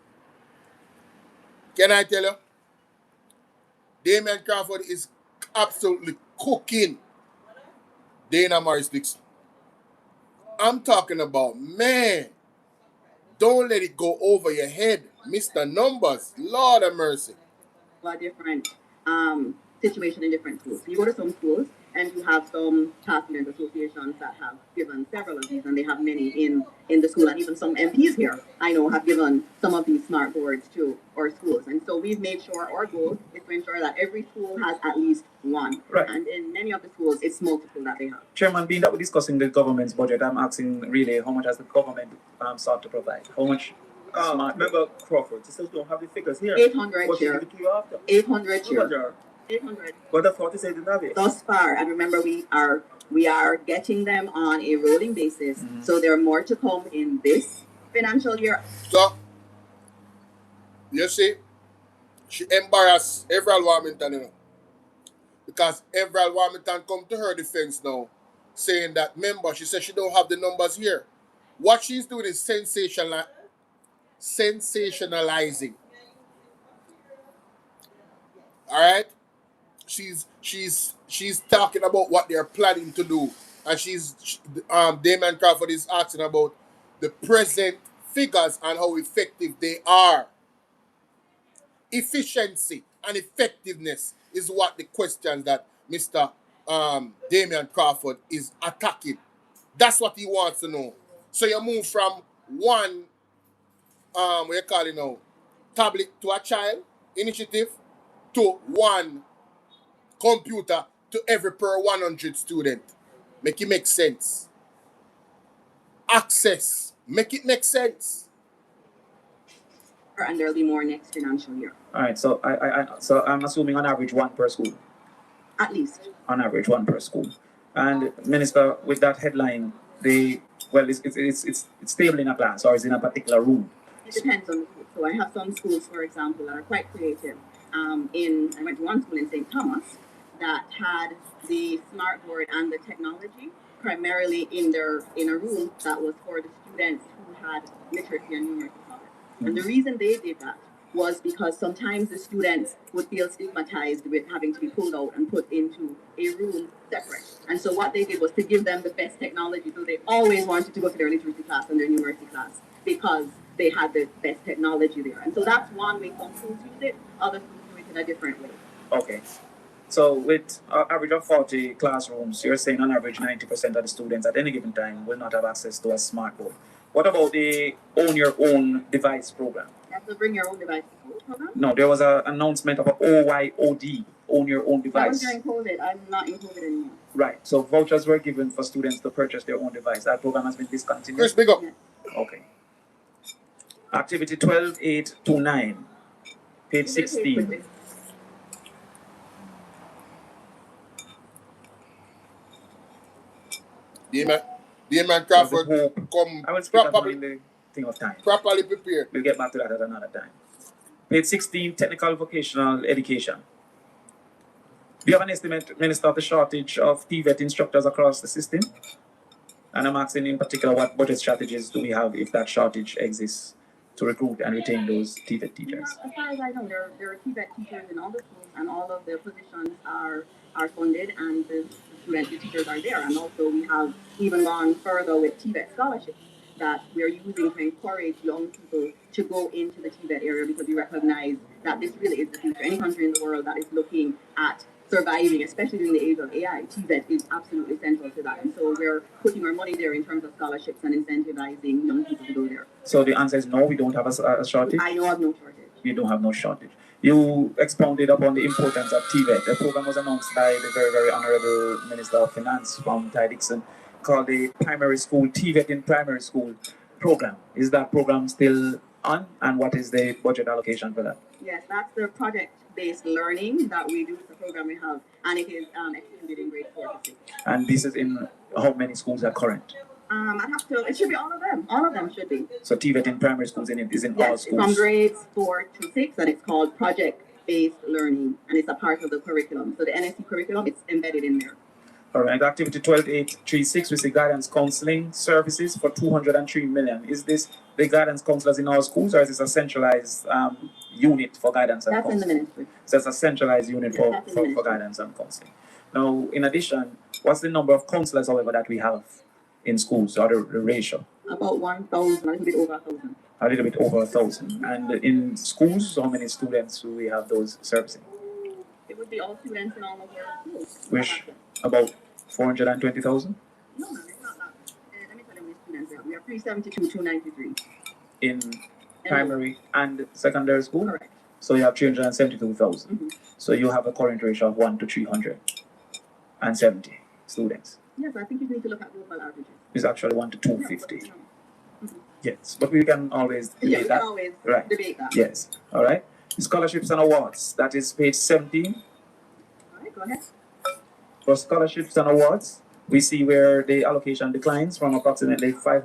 Can I tell you? Damon Crawford is absolutely cooking Dana Morris Dixon. I'm talking about, man, don't let it go over your head. Mr. Numbers, Lord of mercy. A different situation in different schools. So you go to some schools and you have some student associations that have given several of these, and they have many in the school, and even some MPs here I know have given some of these smart boards to our schools. And so we've made sure our goal is to ensure that every school has at least 1. Right. And in many of the schools, it's multiple that they have. Chairman, being that we're discussing the government's budget, I'm asking really how much has the government sought to provide? How much? Member Crawford, you still don't have the figures here. 800 what chair. Give it to you after? 800 chair. 800. But the 40 say didn't have it. Thus far, and remember we are getting them on a rolling basis, so there are more to come in this financial year. So, you see, she embarrassed every woman, you know. because Everal Warmington come to her defense now, saying that, member, she said she don't have the numbers here. What she's doing is sensationalizing. All right? She's talking about what they're planning to do, and Damon Crawford is asking about the present figures and how effective they are. Efficiency and effectiveness is what the questions that Mr. Damian Crawford is attacking. That's what he wants to know. So you move from one, what you call it now, tablet to a child initiative to one computer to every per 100 student. Make it make sense. Access. Make it make sense. And there'll be more next financial year. All right, so so I'm assuming on average one per school. At least. On average one per school. And Minister, with that headline, it's stable in a class or is in a particular room? It depends on the school. So I have some schools, for example, that are quite creative. I went to one school in St. Thomas that had the smart board and the technology primarily in a room that was for the students who had literacy and numeracy knowledge. And the reason they did that was because sometimes the students would feel stigmatized with having to be pulled out and put into a room separate. And so what they did was to give them the best technology. So they always wanted to go to their literacy class and their numeracy class because they had the best technology there. And so that's one way some schools use it, other schools do it in a different way. Okay. So with an average of 40 classrooms, you're saying on average 90% of the students at any given time will not have access to a smart board. What about the own your own device program? You have to bring your own device to school program? No, there was an announcement of an OYOD, own your own device. That was during COVID. I'm not in COVID anymore. Right. So vouchers were given for students to purchase their own device. That program has been discontinued. Chris, big up. Okay. Activity 12.829, page 16. Damon Crawford come I will speak about in the thing of time. Properly prepared. We'll get back to that at another time. Page 16, technical vocational education. Do you have an estimate, Minister, of the shortage of TVET instructors across the system? And I'm asking in particular, what budget strategies do we have if that shortage exists to recruit and retain those TVET teachers? As far as I know, there are TVET teachers in all the schools, and all of their positions are funded, and the teachers are there. And also we have even gone further with TVET scholarships that we're using to encourage young people to go into the TVET area, because we recognize that this really is the future. Any country in the world that is looking at surviving, especially during the age of AI, TVET is absolutely central to that. And so we're putting our money there in terms of scholarships and incentivizing young people to go there. So the answer is no, we don't have a shortage? I know of no shortage. We don't have no shortage. You expounded upon the importance of TVET. The program was announced by the very, very Honorable Minister of Finance from Ty Dixon, called the Primary School, TVET in Primary School program. Is that program still on? And what is the budget allocation for that? Yes, that's the project-based learning that we do. It's the program we have, and it is extended in grade 4 to 6. And this is in how many schools are current? It should be all of them. All of them should be. So TVET in primary schools is in all schools? From grades 4 to 6, and it's called project-based learning, and it's a part of the curriculum. So the NSC curriculum, it's embedded in there. All right, activity 12.836, we see guidance counseling services for 203 million. Is this the guidance counselors in all schools, or is this a centralized unit for guidance and counseling? That's in the ministry. So it's a centralized unit for guidance and counseling. Now, in addition, what's the number of counselors, however, that we have in schools, or the ratio? About 1,000, a little bit over 1,000. A little bit over 1,000. And in schools, how many students do we have those servicing? It would be all students in all of our schools. Which, about 420,000? No, it's not that. Let me tell you how many students we have. We have 372, 293. In primary and secondary school? Correct. So you have 372,000. Mm-hmm. So you have a current ratio of 1 to 370 students. Yes, I think you need to look at global averages. It's actually 1 to 250. Mm-hmm. Yes, but we can always debate that. Always right. Debate that. Yes. All right. Scholarships and awards. That is page 17. All right, go ahead. For scholarships and awards, we see where the allocation declines from approximately 5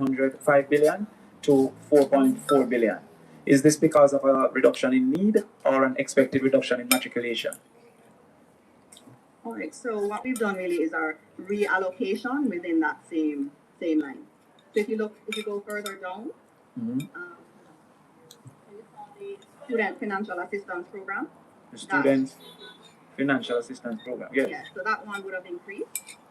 billion to 4.4 billion. Is this because of a reduction in need or an expected reduction in matriculation? All right, so what we've done really is our reallocation within that same line. So if you go further down, you saw the student financial assistance program. The student financial assistance program. Yes. Yeah, so that one would have increased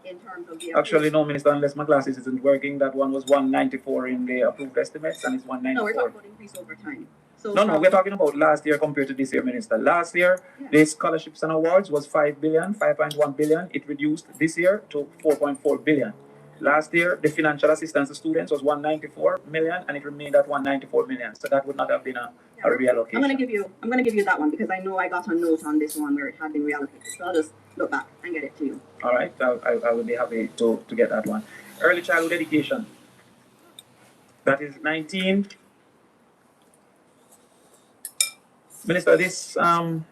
in terms of the Actually, no, Minister, unless my glasses isn't working, that one was 194 in the approved estimates, and it's 194. No, we're talking about increase over time. So no, we're talking about last year compared to this year, Minister. Last year, the scholarships and awards was 5.1 billion. It reduced this year to 4.4 billion. Last year, the financial assistance to students was 194 million, and it remained at 194 million. So that would not have been a reallocation. I'm gonna give you that one because I know I got a note on this one where it had been reallocated. So I'll just look back and get it to you. All right, I would be happy to get that one. Early childhood education. That is 19. Minister, this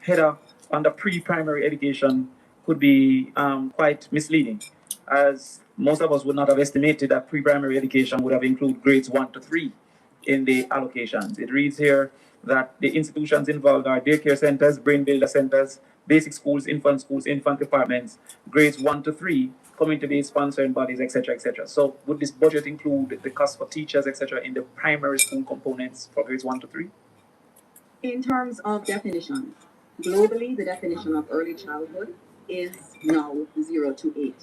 header under pre-primary education could be quite misleading, as most of us would not have estimated that pre-primary education would have included grades 1 to 3 in the allocations. It reads here that the institutions involved are daycare centers, brain builder centers, basic schools, infant departments, grades 1 to 3, community-based sponsoring bodies, etc., etc. So would this budget include the cost for teachers, etc., in the primary school components for grades 1 to 3? In terms of definitions, globally, the definition of early childhood is now 0 to 8.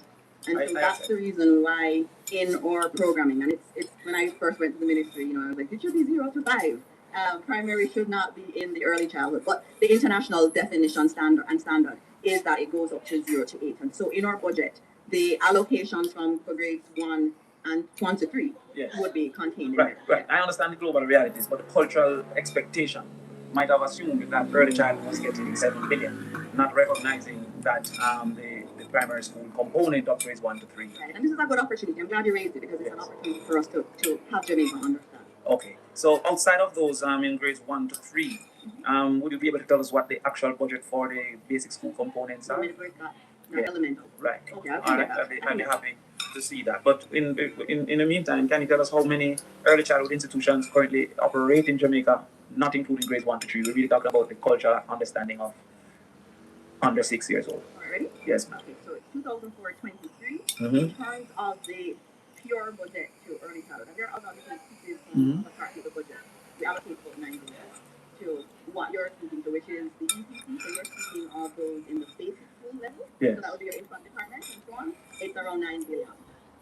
And so that's the reason why in our programming, and it's when I first went to the ministry, I was like, it should be 0 to 5. Primary should not be in the early childhood, but the international definition standard is that it goes up to 0 to 8. And so in our budget, the allocations for grades 1 and 1 to 3 would be contained in there. Right. I understand the global realities, but the cultural expectation might have assumed that early childhood was getting 7 billion, not recognizing that the primary school component of grades 1 to 3. Right, and this is a good opportunity. I'm glad you raised it because it's an opportunity for us to have Jamaica understand. Okay, so outside of those in grades 1 to 3, would you be able to tell us what the actual budget for the basic school components are? Elemental. Right. Okay, All right. I'll be happy to see that. But in the meantime, can you tell us how many early childhood institutions currently operate in Jamaica, not including grades 1 to 3? We're really talking about the cultural understanding of under 6 years old. Already? Yes, ma'am. Okay, so it's 2004-23. In terms of the pure budget to early childhood, and there are other pieces from the part of the budget. We allocate about 9 billion to what you're speaking to, which is the ECC. So you're speaking of those in the basic school level. Yes. So that would be your infant department and so on. It's around 9 billion.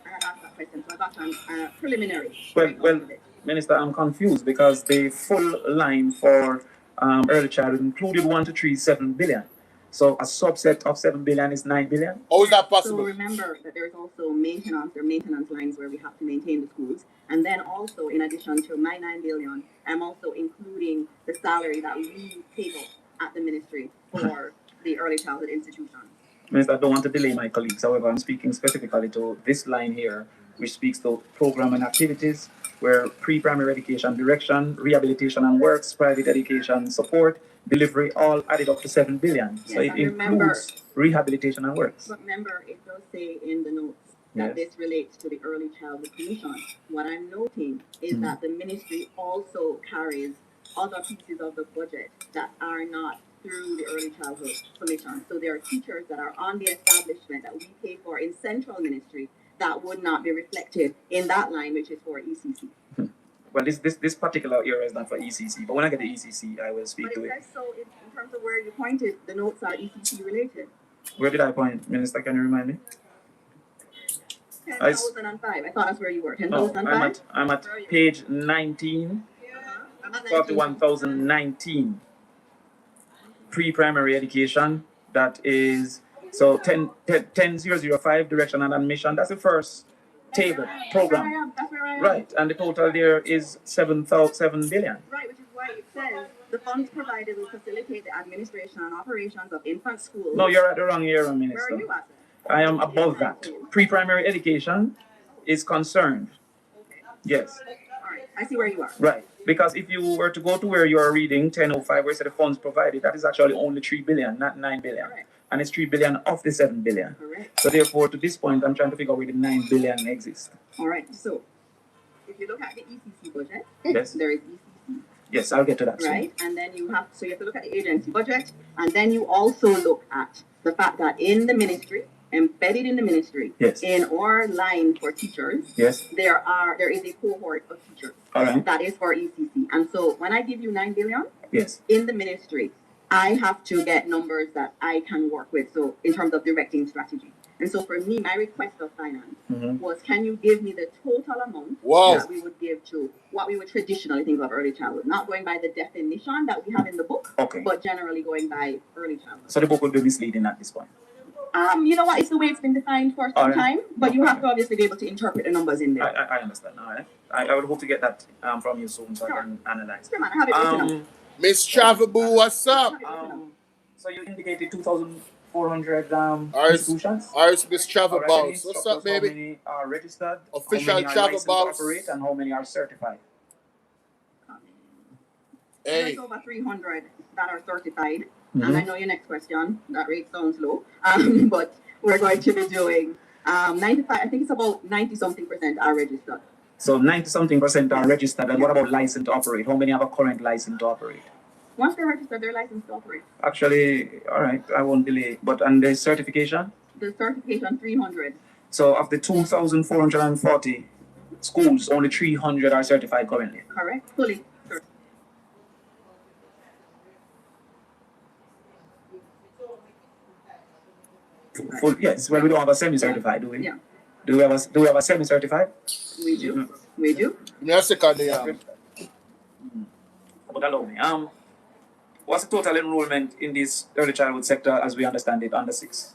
I had asked that question, so I got some preliminary. Well, Minister, I'm confused because the full line for early childhood included 1 to 3, 7 billion. So a subset of 7 billion is 9 billion. How is that possible? So remember that there's also maintenance lines where we have to maintain the schools. And then also, in addition to my 9 billion, I'm also including the salary that we pay at the ministry for the early childhood institution. Minister, I don't want to delay my colleagues. However, I'm speaking specifically to this line here, which speaks to program and activities where pre-primary education direction, rehabilitation and works, private education support, delivery, all added up to 7 billion. Yes, so it includes rehabilitation and works. But remember, it does say in the notes that this relates to the Early Childhood Commission. What I'm noting is that the ministry also carries other pieces of the budget that are not through the Early Childhood Commission. So there are teachers that are on the establishment that we pay for in central ministry that would not be reflected in that line, which is for ECC. Well, this particular area is not for ECC, but when I get the ECC, I will speak to it. But it says so in terms of where you pointed, the notes are ECC related. Where did I point, Minister? Can you remind me? 10,005. I thought that's where you were. 10,005? I'm at page 19. 41,019. Pre-primary education. That is so 10,005 direction and admission. That's the first table program. That's where I am. Right, and the total there is 7 billion. Right, which is why it says the funds provided will facilitate the administration and operations of infant schools. No, you're at the wrong area, Minister. Where are you at? I am above that. Pre-primary education is concerned. Okay. Yes. All right, I see where you are. Right, because if you were to go to where you are reading 1005, where it said the funds provided, that is actually only 3 billion, not 9 billion. Correct. And it's 3 billion of the 7 billion. Correct. So therefore, to this point, I'm trying to figure out where the 9 billion exists. All right, so if you look at the ECC budget, Yes. there is ECC. Yes, I'll get to that soon. Right, and then you have to look at the agency budget, and then you also look at the fact that in the ministry, embedded in the ministry, Yes. in our line for teachers, Yes. there is a cohort of teachers All right. that is for ECC. And so when I give you 9 billion Yes. in the ministry, I have to get numbers that I can work with. So in terms of directing strategy. And so for me, my request of finance was, can you give me the total amount that we would give to what we would traditionally think of early childhood, not going by the definition that we have in the book, but generally going by early childhood. So the book would be misleading at this point. You know what? It's the way it's been defined for some time, but you have to obviously be able to interpret the numbers in there. I understand. All right. I would hope to get that from you soon so I can analyze. Sure, man. I have it written up. Miss Travelboo, what's up? So you indicated 2,400 institutions. Ours, Miss Travel Alright, Bounce. What's up, baby? How many are registered? Official how many are Travel licensed Bounce. to operate, and how many are certified? There's over 300 that are certified. And I know your next question, that rate sounds low, but we're going to be doing 95, I think it's about 90-something% are registered. So 90-something% are registered, and what about licensed to operate? How many have a current license to operate? Once they're registered, they're licensed to operate. Actually, all right, I won't delay. But and the certification? The certification, 300. So of the 2,440 schools, only 300 are certified currently. Correct, fully. Yes, well, we don't have a semi-certified, do we? Yeah. Do we have a semi-certified? We do. We do. Yes, second. But allow me. What's the total enrollment in this early childhood sector as we understand it under 6?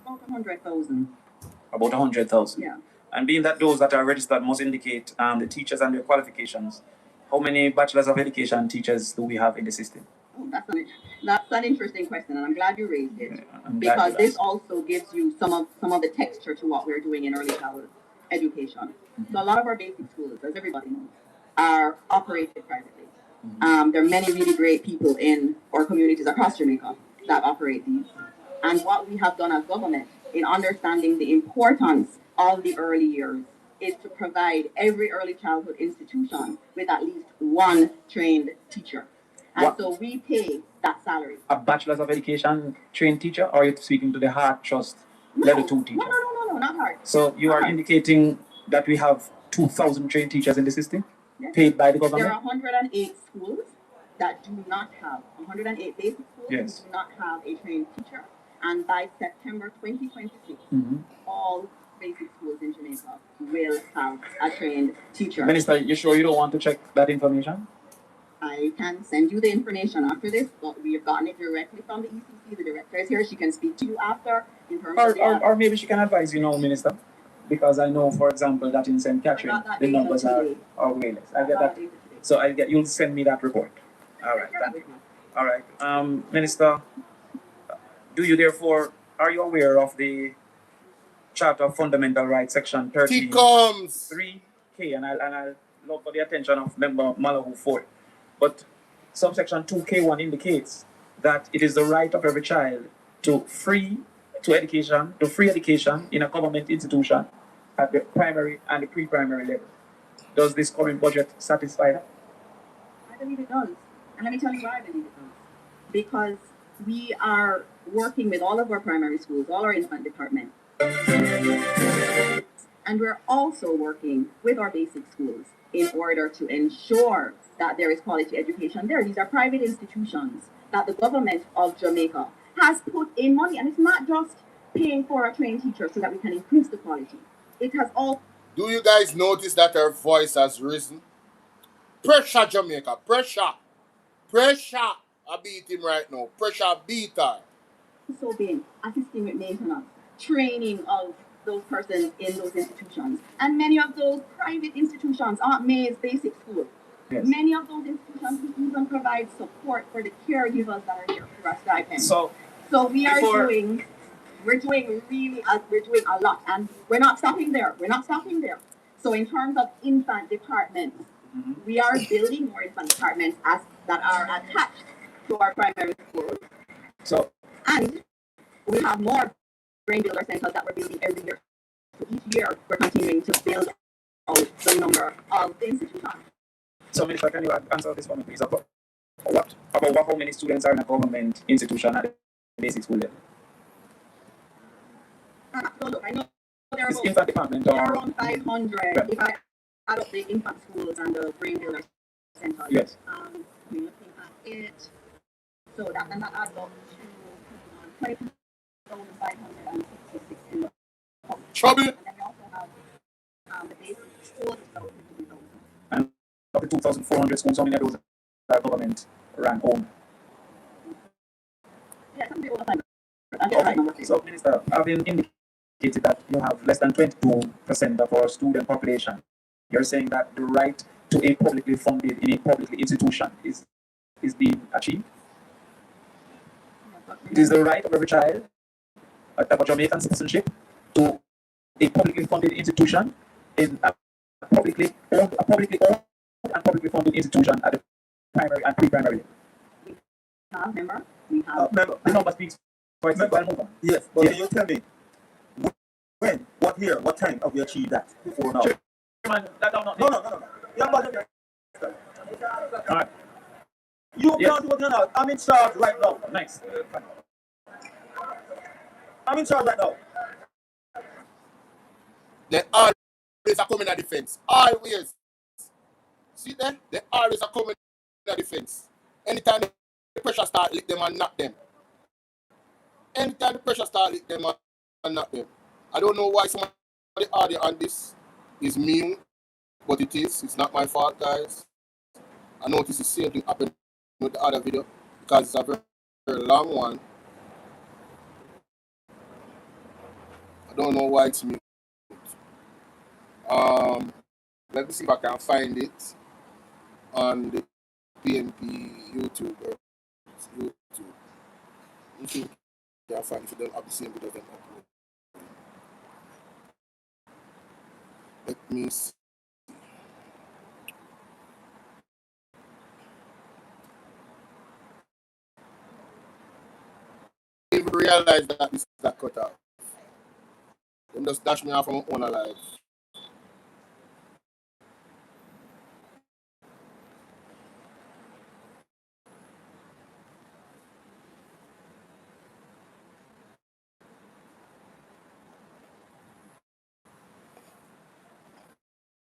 About 100,000. About 100,000. Yeah. And being that those that are registered must indicate the teachers and their qualifications, how many bachelors of education teachers do we have in the system? Oh, that's an interesting question, and I'm glad you raised it, because this also gives you some of the texture to what we're doing in early childhood education. So a lot of our basic schools, as everybody knows, are operated privately. There are many really great people in our communities across Jamaica that operate these. And what we have done as government in understanding the importance of the early years is to provide every early childhood institution with at least one trained teacher. And so we pay that salary. A bachelor's of education trained teacher, or are you speaking to the Heart Trust level 2 teacher? No, not Heart. So you are indicating that we have 2,000 trained teachers in the system, paid by the government? There are 108 schools that do not have, 108 basic schools that do not have a trained teacher. And by September 2026, all basic schools in Jamaica will have a trained teacher. Minister, you sure you don't want to check that information? I can send you the information after this, but we have gotten it directly from the ECC. The director is here. She can speak to you after in terms of or maybe she can advise you now, Minister. Because I know, for example, that in St. Catherine, the numbers are way less. I get that. So you'll send me that report. All right, thank you. All right. Minister, are you aware of the Charter of Fundamental Rights, Section 13? 3K, and I'll look for the attention of Member Malahoo Ford. But subsection 2K1 indicates that it is the right of every child to free education in a government institution at the primary and the pre-primary level. Does this current budget satisfy that? I believe it does. And let me tell you why I believe it does. Because we are working with all of our primary schools, all our infant department. And we're also working with our basic schools in order to ensure that there is quality education there. These are private institutions that the government of Jamaica has put in money. And it's not just paying for a trained teacher so that we can increase the quality. It has all... Do you guys notice that her voice has risen? Pressure, Jamaica. Pressure. Pressure. I beat him right now. Pressure beat her. So being assisting with maintenance, training of those persons in those institutions. And many of those private institutions aren't May's basic school. Yes. Many of those institutions even provide support for the caregivers that are here for our stipend. So we're doing a lot, and we're not stopping there. So in terms of infant departments, we are building more infant departments that are attached to our primary schools. And we have more brain builder centers that we're building every year. So each year we're continuing to build out the number of the institutions. So, Minister, can you answer this for me, please? About how many students are in a government institution at basic school level? So look, I know there are Is about, infant department there are or around 500 right. if I add up the infant schools and the brain builder centers. Yes. We're looking at it. So that and that adds up to 22,566 in the trouble. And then we also have the basic schools, which is about 52,000. And of the 2,400 schools, how many of those are government ran owned? Yeah, some people are So, Minister, having indicated that you have less than 22% of our student population, you're saying that the right to a publicly funded in a publicly institution is being achieved? It is the right of every child of a Jamaican citizenship to a publicly funded institution in a publicly owned and publicly funded institution at the primary and pre-primary level. Member, the number speaks for itself. I'll move on. Yes, but can you tell me when, what year, what time have we achieved that before now? Man, no. You have all right. You can't do what you're not. I'm in charge right now. Nice. I'm in charge right now. They always are coming at defense. Always. See there? They always are coming at defense. Anytime the pressure start, lick them and knock them. Anytime the pressure start, lick them and knock them. I don't know why some of the audio on this is mute, but it is. It's not my fault, guys. I noticed the same thing happened with the other video because it's a very, very long one. I don't know why it's mute. Let me see if I can find it on the PNP YouTube. You think you can find it if you don't have the same video then upload. Let me see. I didn't realize that this got cut out. Them just dash me off from my own alive.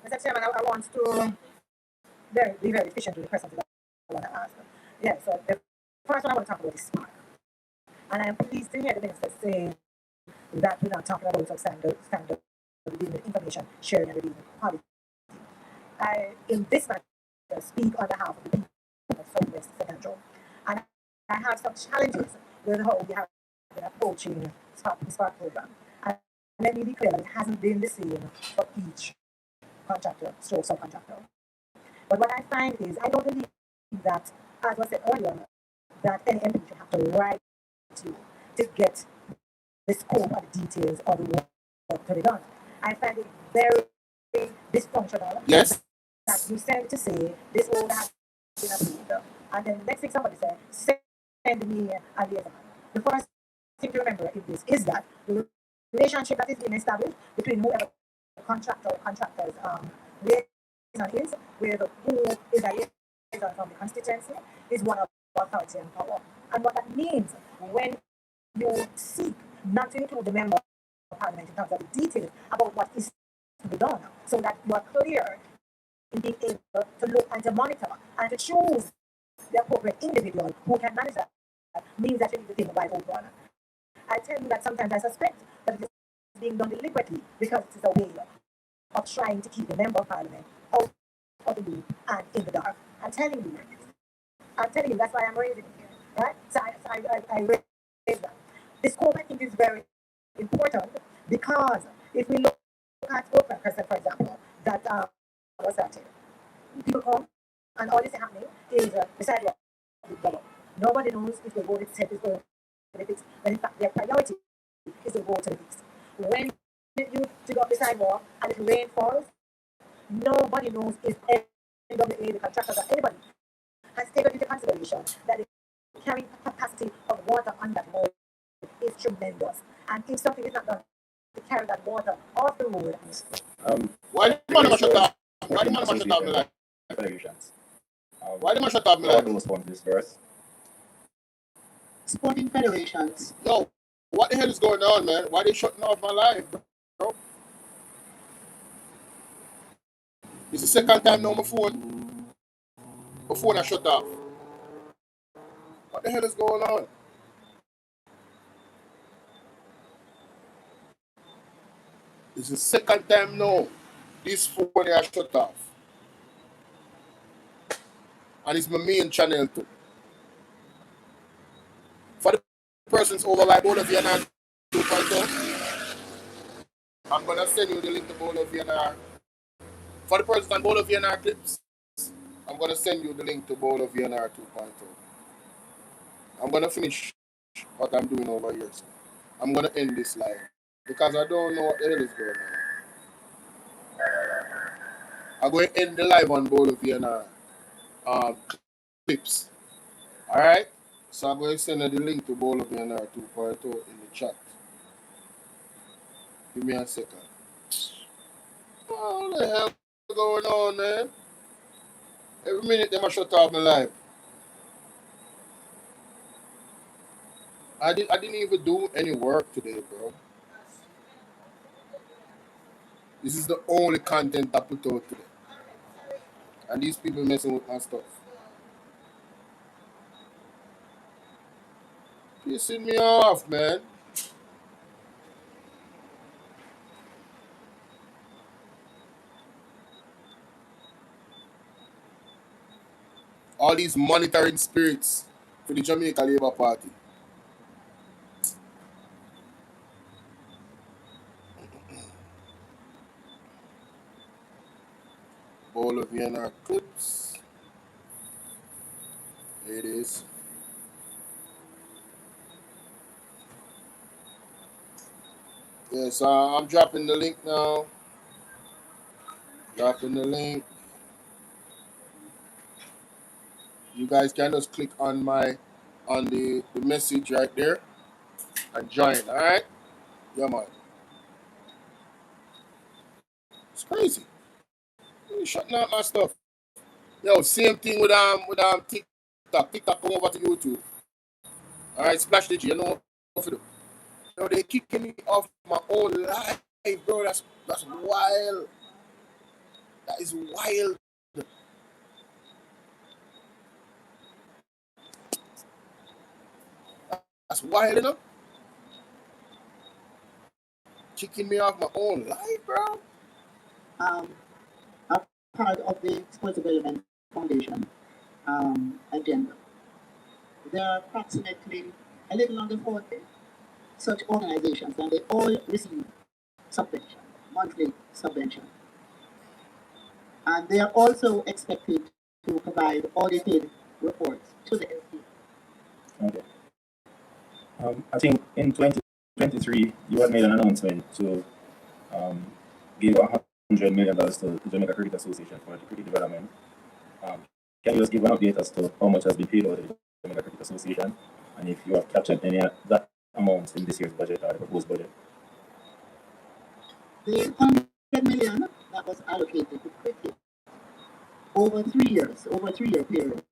Mr. Chairman, I want to be very efficient with the questions that I want to ask. Yeah, so the first one I want to talk about is SMART. And I'm pleased to hear the minister say that we're not talking about standard redeeming information sharing and redeeming policy. I, in this matter, speak on behalf of the people of Southwest Central. And I have some challenges with how we have been approaching the SMART program. And let me be clear that it hasn't been the same for each contractor, stroke subcontractor. But what I find is, I don't believe that, as was said earlier, that any MP should have to write to get the scope and the details of the work to be done. I find it very dysfunctional. Yes. That you send to say this order has been approved, and then the next thing somebody says, send me a liaison. The first thing to remember in this is that the relationship that is being established between whoever the contractor or contractors liaison is, with who is a liaison from the constituency, is one of authority and power. And what that means when you seek not to include the member of parliament in terms of the details about what is to be done, so that you are clear in being able to look and to monitor and to choose the appropriate individual who can manage that, means that you need to think wide open. I tell you that sometimes I suspect that it is being done deliberately because it is a way of trying to keep the member of parliament out of the loop and in the dark. I'm telling you, that's why I'm raising it here, right? So I raise that. The scope, I think, is very important because if we look at open person, for example, that was that people come and all this is happening is the sidewalk with Bolo. Nobody knows if the road itself is going to be fixed, but in fact their priority is the road to be fixed. When you dig up the sidewalk and if rain falls, nobody knows if NWA, the contractors, or anybody has taken into consideration that the carrying capacity of water on that road is tremendous. And if something is not done to carry that water off the road. Why the man shut up? Why the man shut up? Why the man shut up? All those funds dispersed. sporting federations. Yo, what the hell is going on, man? Why they shutting off my live, bro? It's the second time now my phone I shut off. What the hell is going on? It's the second time now this phone I shut off. And it's my main channel too. For the persons over like Bolo VNR 2.0, I'm gonna send you the link to Bolo VNR. For the persons on Bolo VNR clips, I'm gonna send you the link to Bolo VNR 2.0. I'm gonna finish what I'm doing over here. So I'm gonna end this live because I don't know what the hell is going on. I'm going to end the live on Bolo VNR clips. Alright? So I'm going to send you the link to Bolo VNR 2.0 in the chat. Give me a second. What the hell is going on, man? Every minute they must shut off my live. I didn't even do any work today, bro. This is the only content I put out today. And these people messing with my stuff. Pissing me off, man. All these monitoring spirits for the Jamaica Labour Party. Bolo VNR clips. There it is. Yes, I'm dropping the link now. Dropping the link. You guys can just click on the message right there and join. All right? Yeah, man. It's crazy. You're shutting out my stuff. Yo, same thing with TikTok. TikTok come over to YouTube. All right, Splash the G. You know what to do. You know, they kicking me off my own life, bro. That's wild. That is wild. That's wild, you know? Kicking me off my own life, bro. I'm part of the Sports Development Foundation agenda. There are approximately a little under 40 such organizations, and they all receive subvention, monthly subvention. And they are also expected to provide audited reports to the SDF. Okay. I think in 2023, you had made an announcement to give $100 million to the Jamaica Cricket Association for the cricket development. Can you just give an update as to how much has been paid out to the Jamaica Cricket Association, and if you have captured any of that amount in this year's budget or the proposed budget? The $100 million that was allocated to cricket over 3 years, over a 3-year period,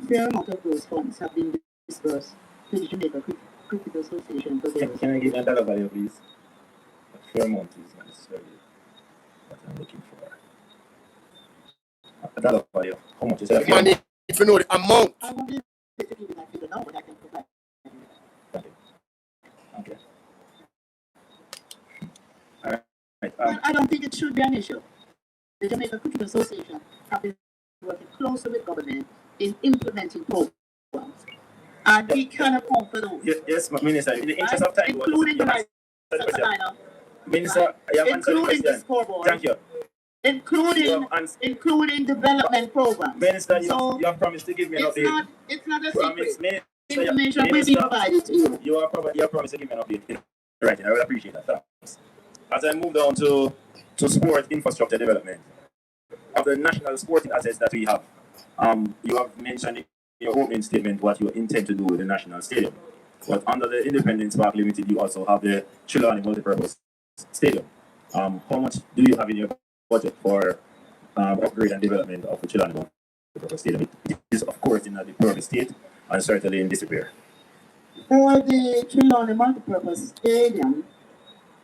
fair amount of those funds have been disbursed to the Jamaica Cricket Association. Can I give a dollar value, please? A fair amount is not necessarily what I'm looking for. A dollar value. How much is that? Money, if you know the amount. I won't be able to give you that figure now, but I can provide. Okay. All right. Well, I don't think it should be an issue. The Jamaica Cricket Association have been working closely with government in implementing programs. And we can account for those. Yes, Minister, in the interest of time, including the rights of the lineup, Minister, I have answered the including the question. scoreboard, Thank you. including development programs. Minister, So you have promised to give me an update. It's not a Promise, secret. Minister, Information will be provided to you. You have promised to give me an update. Right, I will appreciate that. Thanks. As I move down to sport infrastructure development, of the national sporting assets that we have, you have mentioned in your opening statement what you intend to do with the national stadium. But under the Independence Park Limited, you also have the Trelawney Multipurpose Stadium. How much do you have in your budget for upgrade and development of the Trelawney stadium. It is, of course, in a deplorable state and certainly in disrepair. For the Trelawney multipurpose stadium,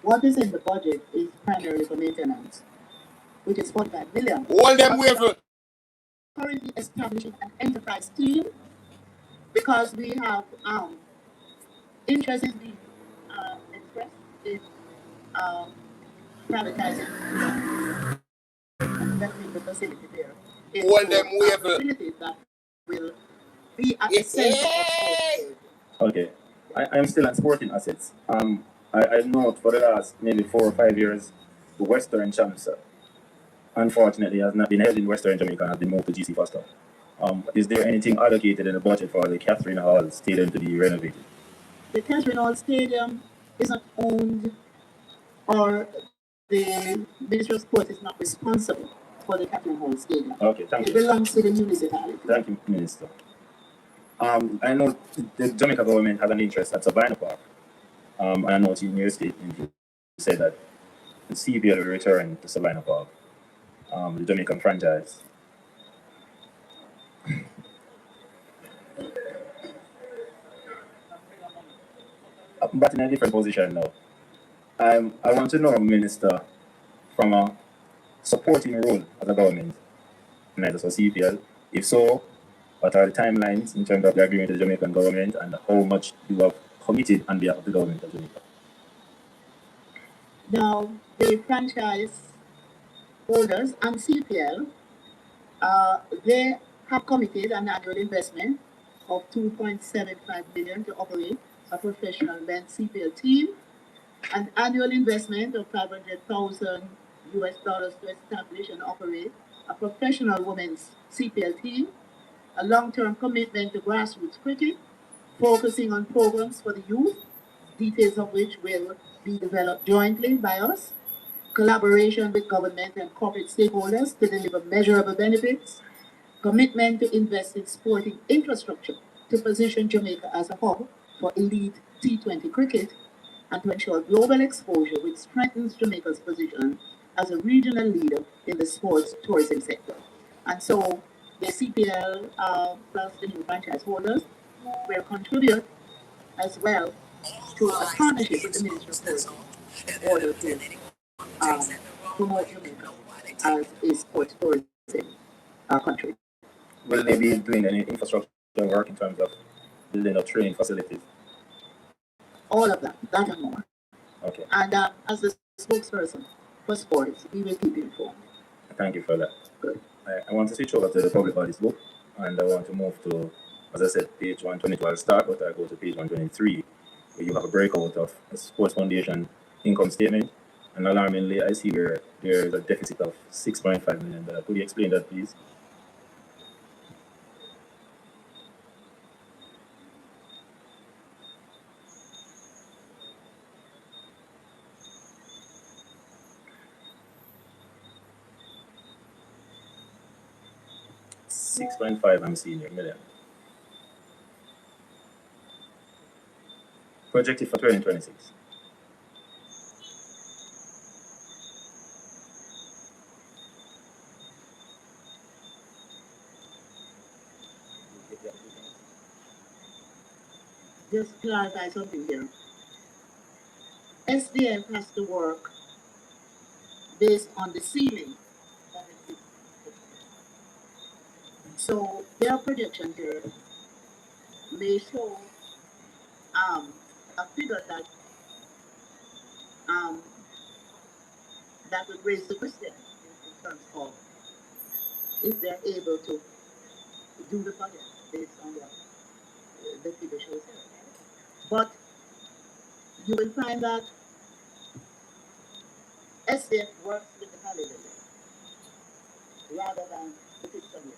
what is in the budget is primarily for maintenance, which is 45 million. All them way for Currently establishing an enterprise team because we have interest is being expressed in privatizing and developing the facility there. all them way A for facility that will be at the center of sports. Okay, I am still on sporting assets. I note for the last maybe 4 or 5 years, the Western Champs, unfortunately, has not been held in Western Jamaica and has been moved to GC Foster. Is there anything allocated in the budget for the Catherine Hall Stadium to be renovated? The Catherine Hall Stadium is not owned, or the Ministry of Sport is not responsible for the Catherine Hall Stadium. Okay, thank you. It belongs to the municipality. Thank you, Minister. I know the Jamaica government has an interest at Sabina Park. And I know in your statement you said that the CBL will return to Sabina Park, the Jamaican franchise. But in a different position now. I want to know, Minister, from a supporting role as a government, neither for CPL, if so, what are the timelines in terms of the agreement with the Jamaican government and how much you have committed on behalf of the government of Jamaica? Now, the franchise holders and CPL, they have committed an annual investment of $2.75 billion to operate a professional men's CPL team, an annual investment of $500,000 to establish and operate a professional women's CPL team, a long-term commitment to grassroots cricket, focusing on programs for the youth, details of which will be developed jointly by us, collaboration with government and corporate stakeholders to deliver measurable benefits, commitment to invest in sporting infrastructure to position Jamaica as a hub for elite T20 cricket, and to ensure global exposure which strengthens Jamaica's position as a regional leader in the sports tourism sector. And so the CPL plus the new franchise holders will contribute as well to a partnership with the Ministry of Tourism in order to promote Jamaica as a sports tourism country. Will they be doing any infrastructure work in terms of building up training facilities? All of that and more. Okay. And as the spokesperson for sports, we will keep you informed. Thank you for that. Good. I want to switch over to the public bodies book, and I want to move to, as I said, page 122. I'll start, but I go to page 123, where you have a breakout of a Sports Foundation income statement. And alarmingly, I see where there is a deficit of $6.5 million. Could you explain that, please? $6.5 I'm seeing here, million. Projected for 2026. Just clarify something here. SDF has to work based on the ceiling that it is. So their projection here may show a figure that that would raise the question in terms of if they're able to do the project based on what the figure shows here. But you will find that SDF works with the calendar rather than the fiscal year.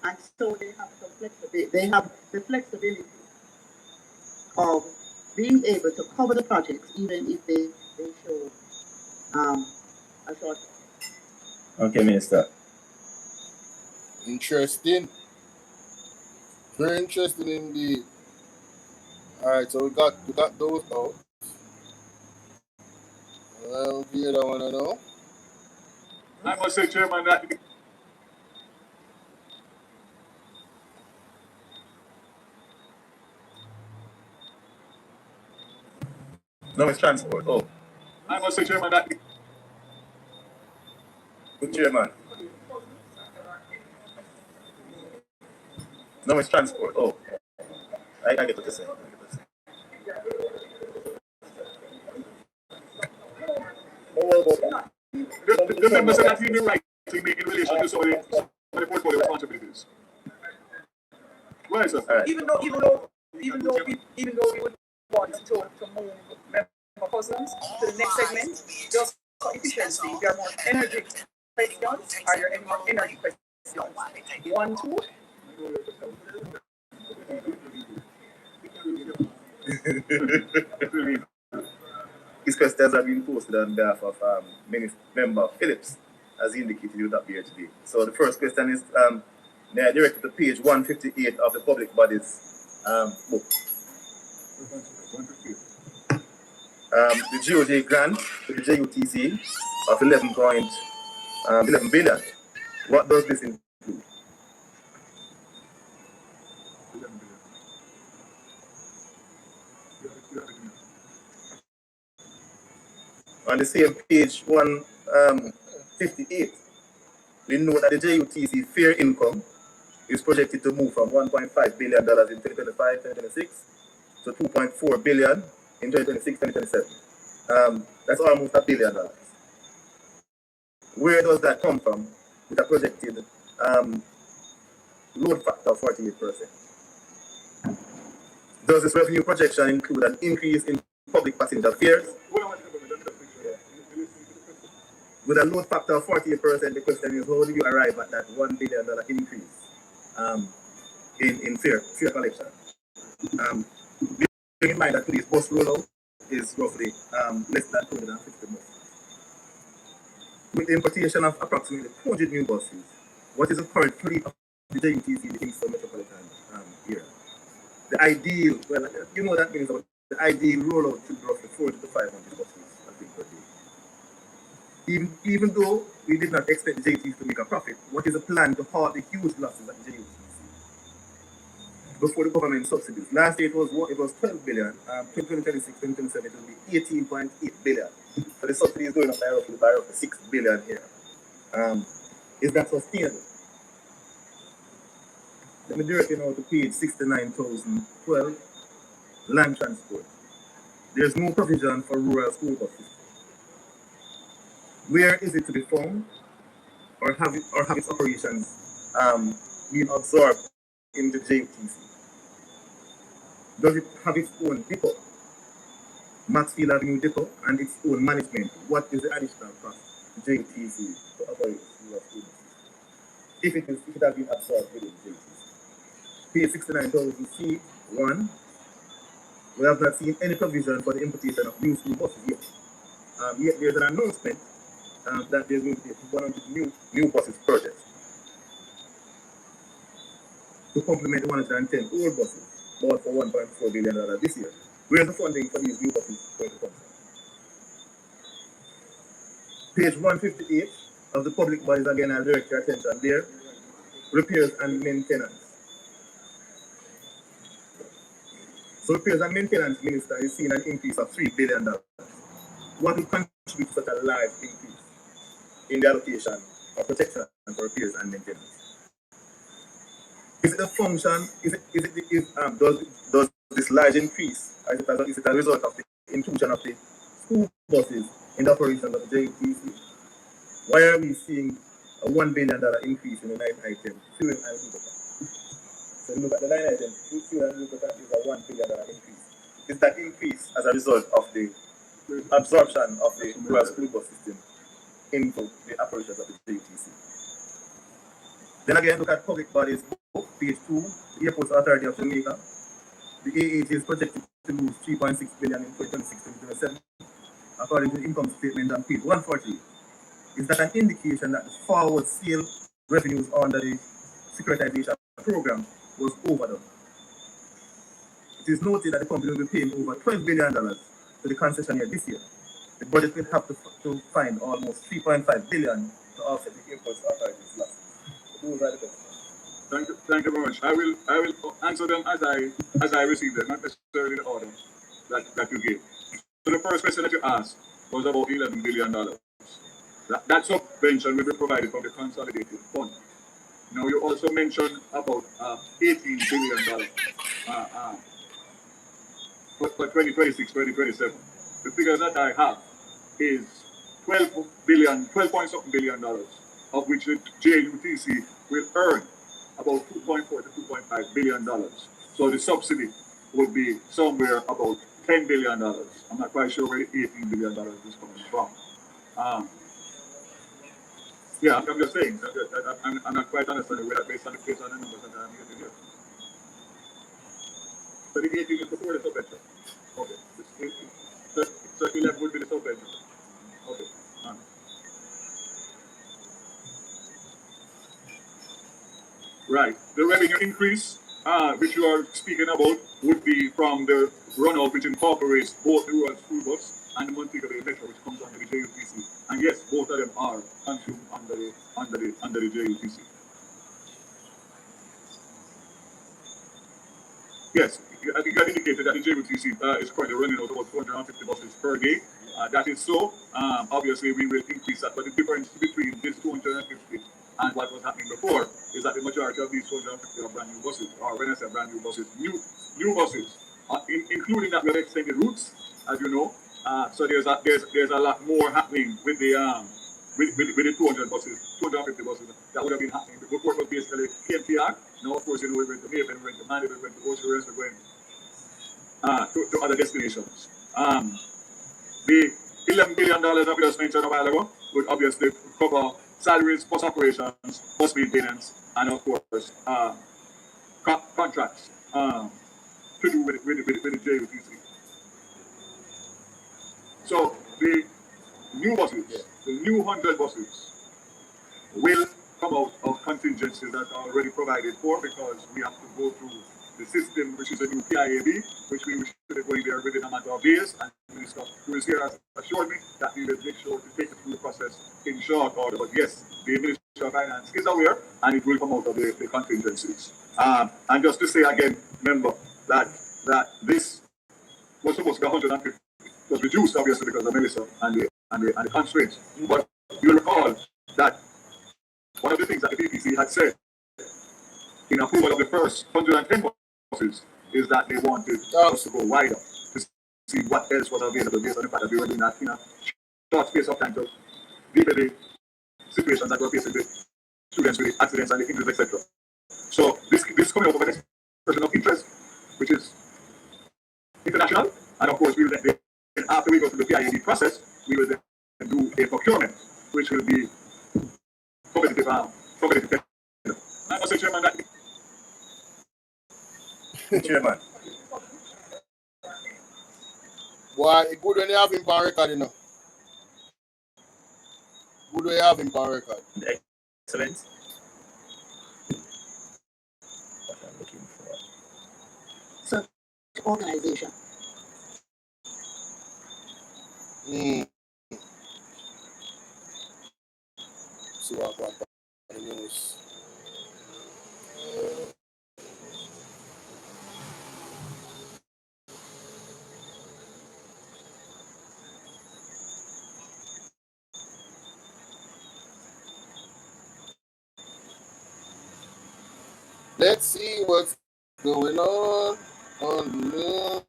And so they have some flexibility. They have the flexibility of being able to cover the projects even if they show a short. Okay, Minister. Interesting. Very interesting indeed. Alright, so we got those out. Okay, I wanna know. I must say, Chairman, that No, it's transport. Oh. I must say, Chairman, that Good chairman. No, it's transport. Oh. I get what you're saying. the member said that he didn't write to me in relation to some of the portfolio responsibilities. Right, sir. Right. Even though we would want to move member persons to the next segment, just for efficiency, there are more energy questions. Are there any more energy questions? 1, 2. These questions have been posted on behalf of Member Phillips, as indicated with that PhD. So the first question is they are directed to page 158 of the public bodies book. The GOJ grant to the JUTC of 11 billion. What does this include? On the same page 158, we know that the JUTC fair income is projected to move from $1.5 billion in 2025-2026 to $2.4 billion in 2026-2027. That's almost $1 billion. Where does that come from with a projected load factor of 48%? Does this revenue projection include an increase in public passenger fares? With a load factor of 48%, the question is, how do you arrive at that $1 billion increase in fare collection? Bear in mind that today's bus rollout is roughly less than 250 buses. With the importation of approximately 200 new buses, what is the current fleet of the JUTC in the Kingston metropolitan area? The ideal, well, you know that means the ideal rollout should be roughly 400 to 500 buses, I think, per day. Even though we did not expect the JUTC to make a profit, what is the plan to halt the huge losses at the JUTC before the government subsidies? Last year it was 12 billion. 2026, 2027 it will be 18.8 billion. So the subsidy is going up by roughly 6 billion here. Is that sustainable? Let me direct you now to page 69,012, land transport. There's no provision for rural school buses. Where is it to be found, or have its operations been absorbed in the JUTC? Does it have its own depot, Maxfield Avenue depot, and its own management? What is the additional cost to JUTC to operate rural school buses? If it has been absorbed within JUTC. Page 69,000C1, we have not seen any provision for the importation of new school buses yet. Yet there's an announcement that there's going to be 100 new buses purchased to complement the 110 old buses bought for $1.4 billion this year. Where's the funding for these new buses going to come from? Page 158 of the public bodies, again, I'll direct your attention there. Repairs and maintenance. So repairs and maintenance minister is seeing an increase of $3 billion. What will contribute to such a large increase in the allocation of protection for repairs and maintenance? Is it a function? Does this large increase, is it a result of the inclusion of the school buses in the operations of the JUTC? Why are we seeing a $1 billion increase in the line item fuel and lubricant? So look at the line item, fuel and lubricant is a $1 billion increase. Is that increase as a result of the absorption of the rural school bus system into the operations of the JUTC? Then again, look at public bodies, page 2, the Airports Authority of Jamaica. The AAJ is projected to lose $3.6 billion in 2026-2027, according to the income statement on page 140. Is that an indication that the forward sale revenues under the securitization program was overdone? It is noted that the company will be paying over $12 billion to the concessionaire this year. The budget will have to find almost $3.5 billion to offset the Airports Authority's losses. Those are the questions. Thank you very much. I will answer them as I receive them, not necessarily in the order that you gave. So the first question that you asked was about $11 billion. That subvention will be provided from the consolidated fund. Now you also mentioned about $18 billion for 2026, 2027. The figures that I have is 12 point something billion dollars, of which the JUTC will earn about $2.4 to $2.5 billion. So the subsidy would be somewhere about $10 billion. I'm not quite sure where the $18 billion is coming from. Yeah, I'm just saying, I'm not quite understanding where that based on the numbers that I'm using here. So the 18 is before the subvention. Okay. So 11 would be the subvention. Okay. Right. The revenue increase, which you are speaking about, would be from the runoff, which incorporates both the rural school bus and the Montego Bay Metro, which comes under the JUTC. And yes, both of them are consumed under the JUTC. Yes, I think I indicated that the JUTC is currently running out about 250 buses per day. That is so. Obviously, we will increase that, but the difference between this 250 and what was happening before is that the majority of these 250 are brand new buses, or when I say brand new buses, new buses, including that we have extended routes, as you know. So there's a lot more happening with the with the 200 buses, 250 buses that would have been happening before. It was basically KMTR. Now, of course, you know, we went to Maven, we went to Mandeville, we went to Ocean, we're going to other destinations. The $11 billion that we just mentioned a while ago would obviously cover salaries, bus operations, bus maintenance, and of course, contracts to do with the JUTC. So the new buses, the new 100 buses, will come out of contingencies that are already provided for, because we have to go through the system, which is a new PIAB, which we should be going there within a matter of days. And Minister who is here has assured me that we will make sure to take it through the process in short order. But yes, the Ministry of Finance is aware, and it will come out of the contingencies. And just to say again, remember that this was supposed to be 150. It was reduced, obviously, because of Melissa and the constraints. But you recall that one of the things that the PPC had said in approval of the first 110 buses is that they wanted us to go wider to see what else was available based on the fact that we were doing that in a short space of time to deal with the situations that were facing the students with the accidents and the injuries, etc. So this coming out of an expression of interest, which is international, and of course we will then, after we go through the PIAD process, we will then do a procurement, which will be competitive. I must say, Chairman, that Chairman. Boy, it's good when you have him on record, you know. Good when you have him on record. Excellent. What I'm looking for. Such organization. See what happened in the news. Let's see what's going on the news.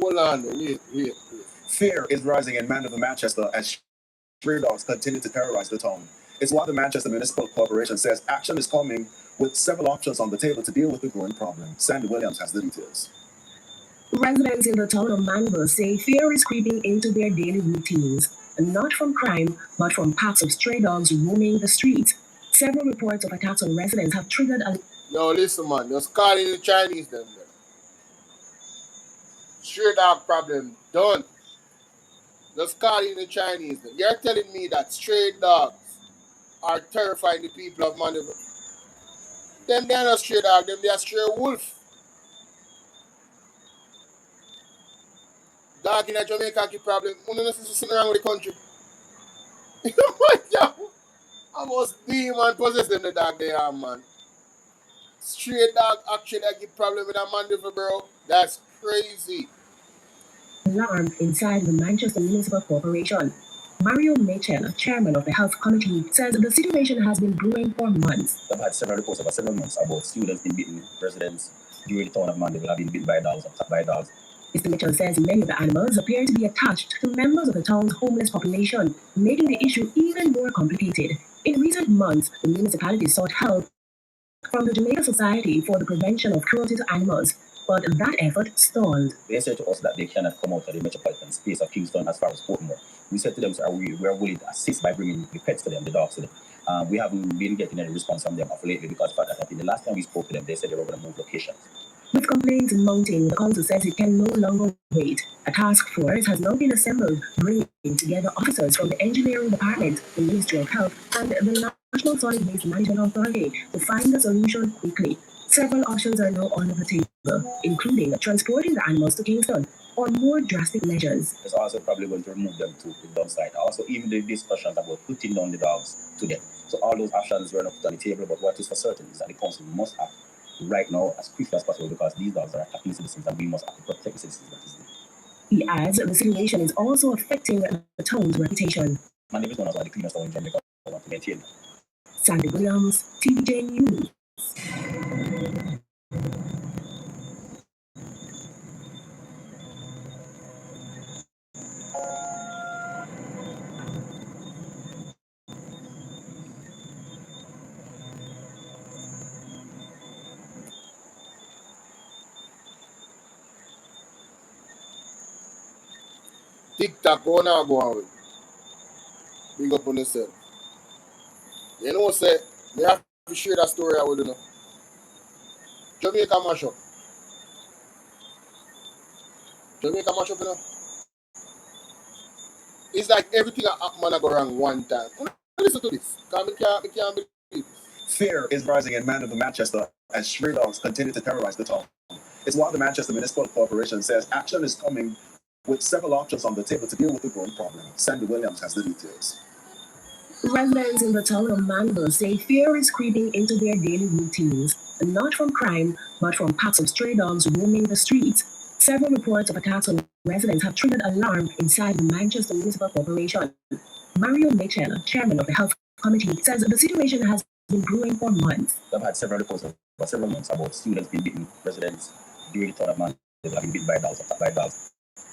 Hold on, wait. Fear is rising in Mandeville, Manchester, as stray dogs continue to terrorize the town. It's why the Manchester Municipal Corporation says action is coming, with several options on the table to deal with the growing problem. Sandy Williams has the details. Residents in the town of Mandeville say fear is creeping into their daily routines, not from crime, but from packs of stray dogs roaming the streets. several reports of attacks on residents have triggered a... No, listen, man. Just call in the Chinese them. Stray dog problem done. Just call in the Chinese them. You're telling me that stray dogs are terrifying the people of Mandeville. Them they are not stray dog, them they are stray wolf. Dog in Jamaica keep problem. You know nothing sitting around with the country. I must demon possess them the dog they are, man. Stray dog actually give problem with a Mandeville, bro. That's crazy. Alarm inside the Manchester Municipal Corporation. Mario Mitchell, chairman of the Health Committee, says the situation has been brewing for months. I've had several reports over several months about students being beaten, residents during the town of Mandeville have been beaten by dogs, attacked by dogs. Mr. Mitchell says many of the animals appear to be attached to members of the town's homeless population, making the issue even more complicated. In recent months, the municipality sought help from the Jamaica Society for the Prevention of Cruelty to Animals, but that effort stalled. They said to us that they cannot come out of the metropolitan space of Kingston as far as Portmore. We said to them, sir, we are willing to assist by bringing the pets to them, the dogs to them. We haven't been getting any response from them of lately because of the fact that I think the last time we spoke to them, they said they were going to move locations. With complaints mounting, the council says it can no longer wait. A task force has now been assembled, bringing together officers from the engineering department, the Ministry of Health, and the National Solid Waste Management Authority to find a solution quickly. Several options are now on the table, including transporting the animals to Kingston or more drastic measures. It's also probably going to remove them to the dump site. Also, even the discussions about putting down the dogs to death. So all those options were not put on the table, but what is for certain is that the council must act right now as quickly as possible because these dogs are attacking citizens and we must have to protect the citizens. He adds the situation is also affecting the town's reputation. Mandeville is one of the cleanest town in Jamaica. I want to maintain that. Sandy Williams, TVJ News. TikTok, go now, go on with. Big up on yourself. You know, say, me have to share that story I will do now. Jamaica mash up. Jamaica mash up, you know. It's like everything that happen go wrong one time. Listen to this, because I can't believe this. Fear is rising in Mandeville, Manchester, as stray dogs continue to terrorize the town. It's why the Manchester Municipal Corporation says action is coming with several options on the table to deal with the growing problem. Sandy Williams has the details. Residents in the town of Mandeville say fear is creeping into their daily routines, not from crime, but from packs of stray dogs roaming the streets. Several reports of attacks on residents have triggered alarm inside the Manchester Municipal Corporation. Mario Mitchell, chairman of the Health Committee, says the situation has been brewing for months. I've had several reports for several months about students being beaten, residents during the town of Mandeville have been beaten by dogs, attacked by dogs.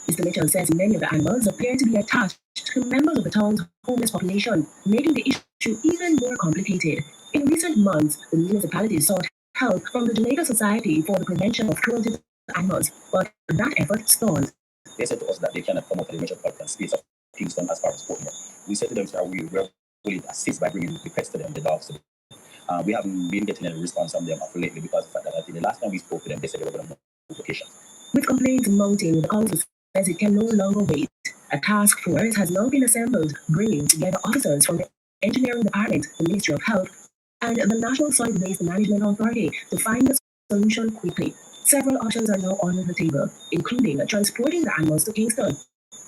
Mr. Mitchell says many of the animals appear to be attached to members of the town's homeless population, making the issue even more complicated. In recent months, the municipality sought help from the Jamaica Society for the Prevention of Cruelty to Animals, but that effort stalled. They said to us that they cannot come out of the metropolitan space of Kingston as far as Portmore. We said to them, sir, we were willing to assist by bringing the pets to them, the dogs to them. We haven't been getting any response from them lately because of the fact that I think the last time we spoke to them, they said they were going to move locations. With complaints mounting, the council says it can no longer wait. A task force has now been assembled, bringing together officers from the engineering department, the Ministry of Health, and the National Solid Waste Management Authority to find a solution quickly. Several options are now on the table, including transporting the animals to Kingston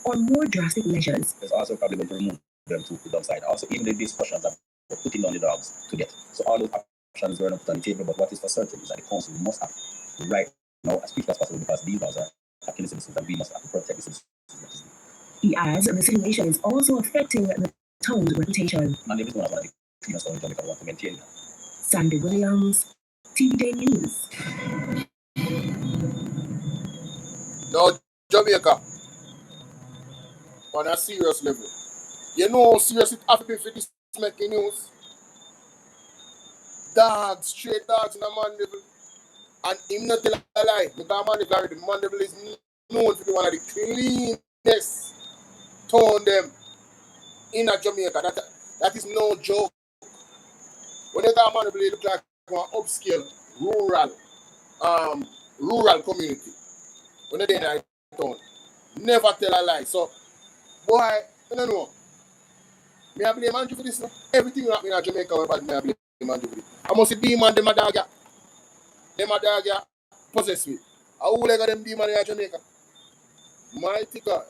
or more drastic measures. There's also probably going to remove them to the dump site. Also, even the discussions of putting down the dogs to death. So all those options were not put on the table, but what is for certain is that the council must act right now as quickly as possible because these dogs are attacking the citizens and we must have to protect the citizens. He adds the situation is also affecting the town's reputation. Mandeville is one of the cleanest towns in Jamaica. I want to maintain that. Sandy Williams, TVJ News. Now, Jamaica, on a serious level, you know how serious it has to be for this making news? Dogs, straight dogs in a Mandeville. And him not tell a lie, because Mandeville is known to be one of the cleanest town them in a Jamaica. That is no joke. When they talk manipulate, it look like one upscale rural community. When they in a town, never tell a lie. So, boy, I don't know. Me I blame Andrew for this. No? Everything that happen in Jamaica, me I blame Andrew for it. I must see demon them a dog ya. Them a dog ya possess me. How will I get them demon in Jamaica? Mighty God.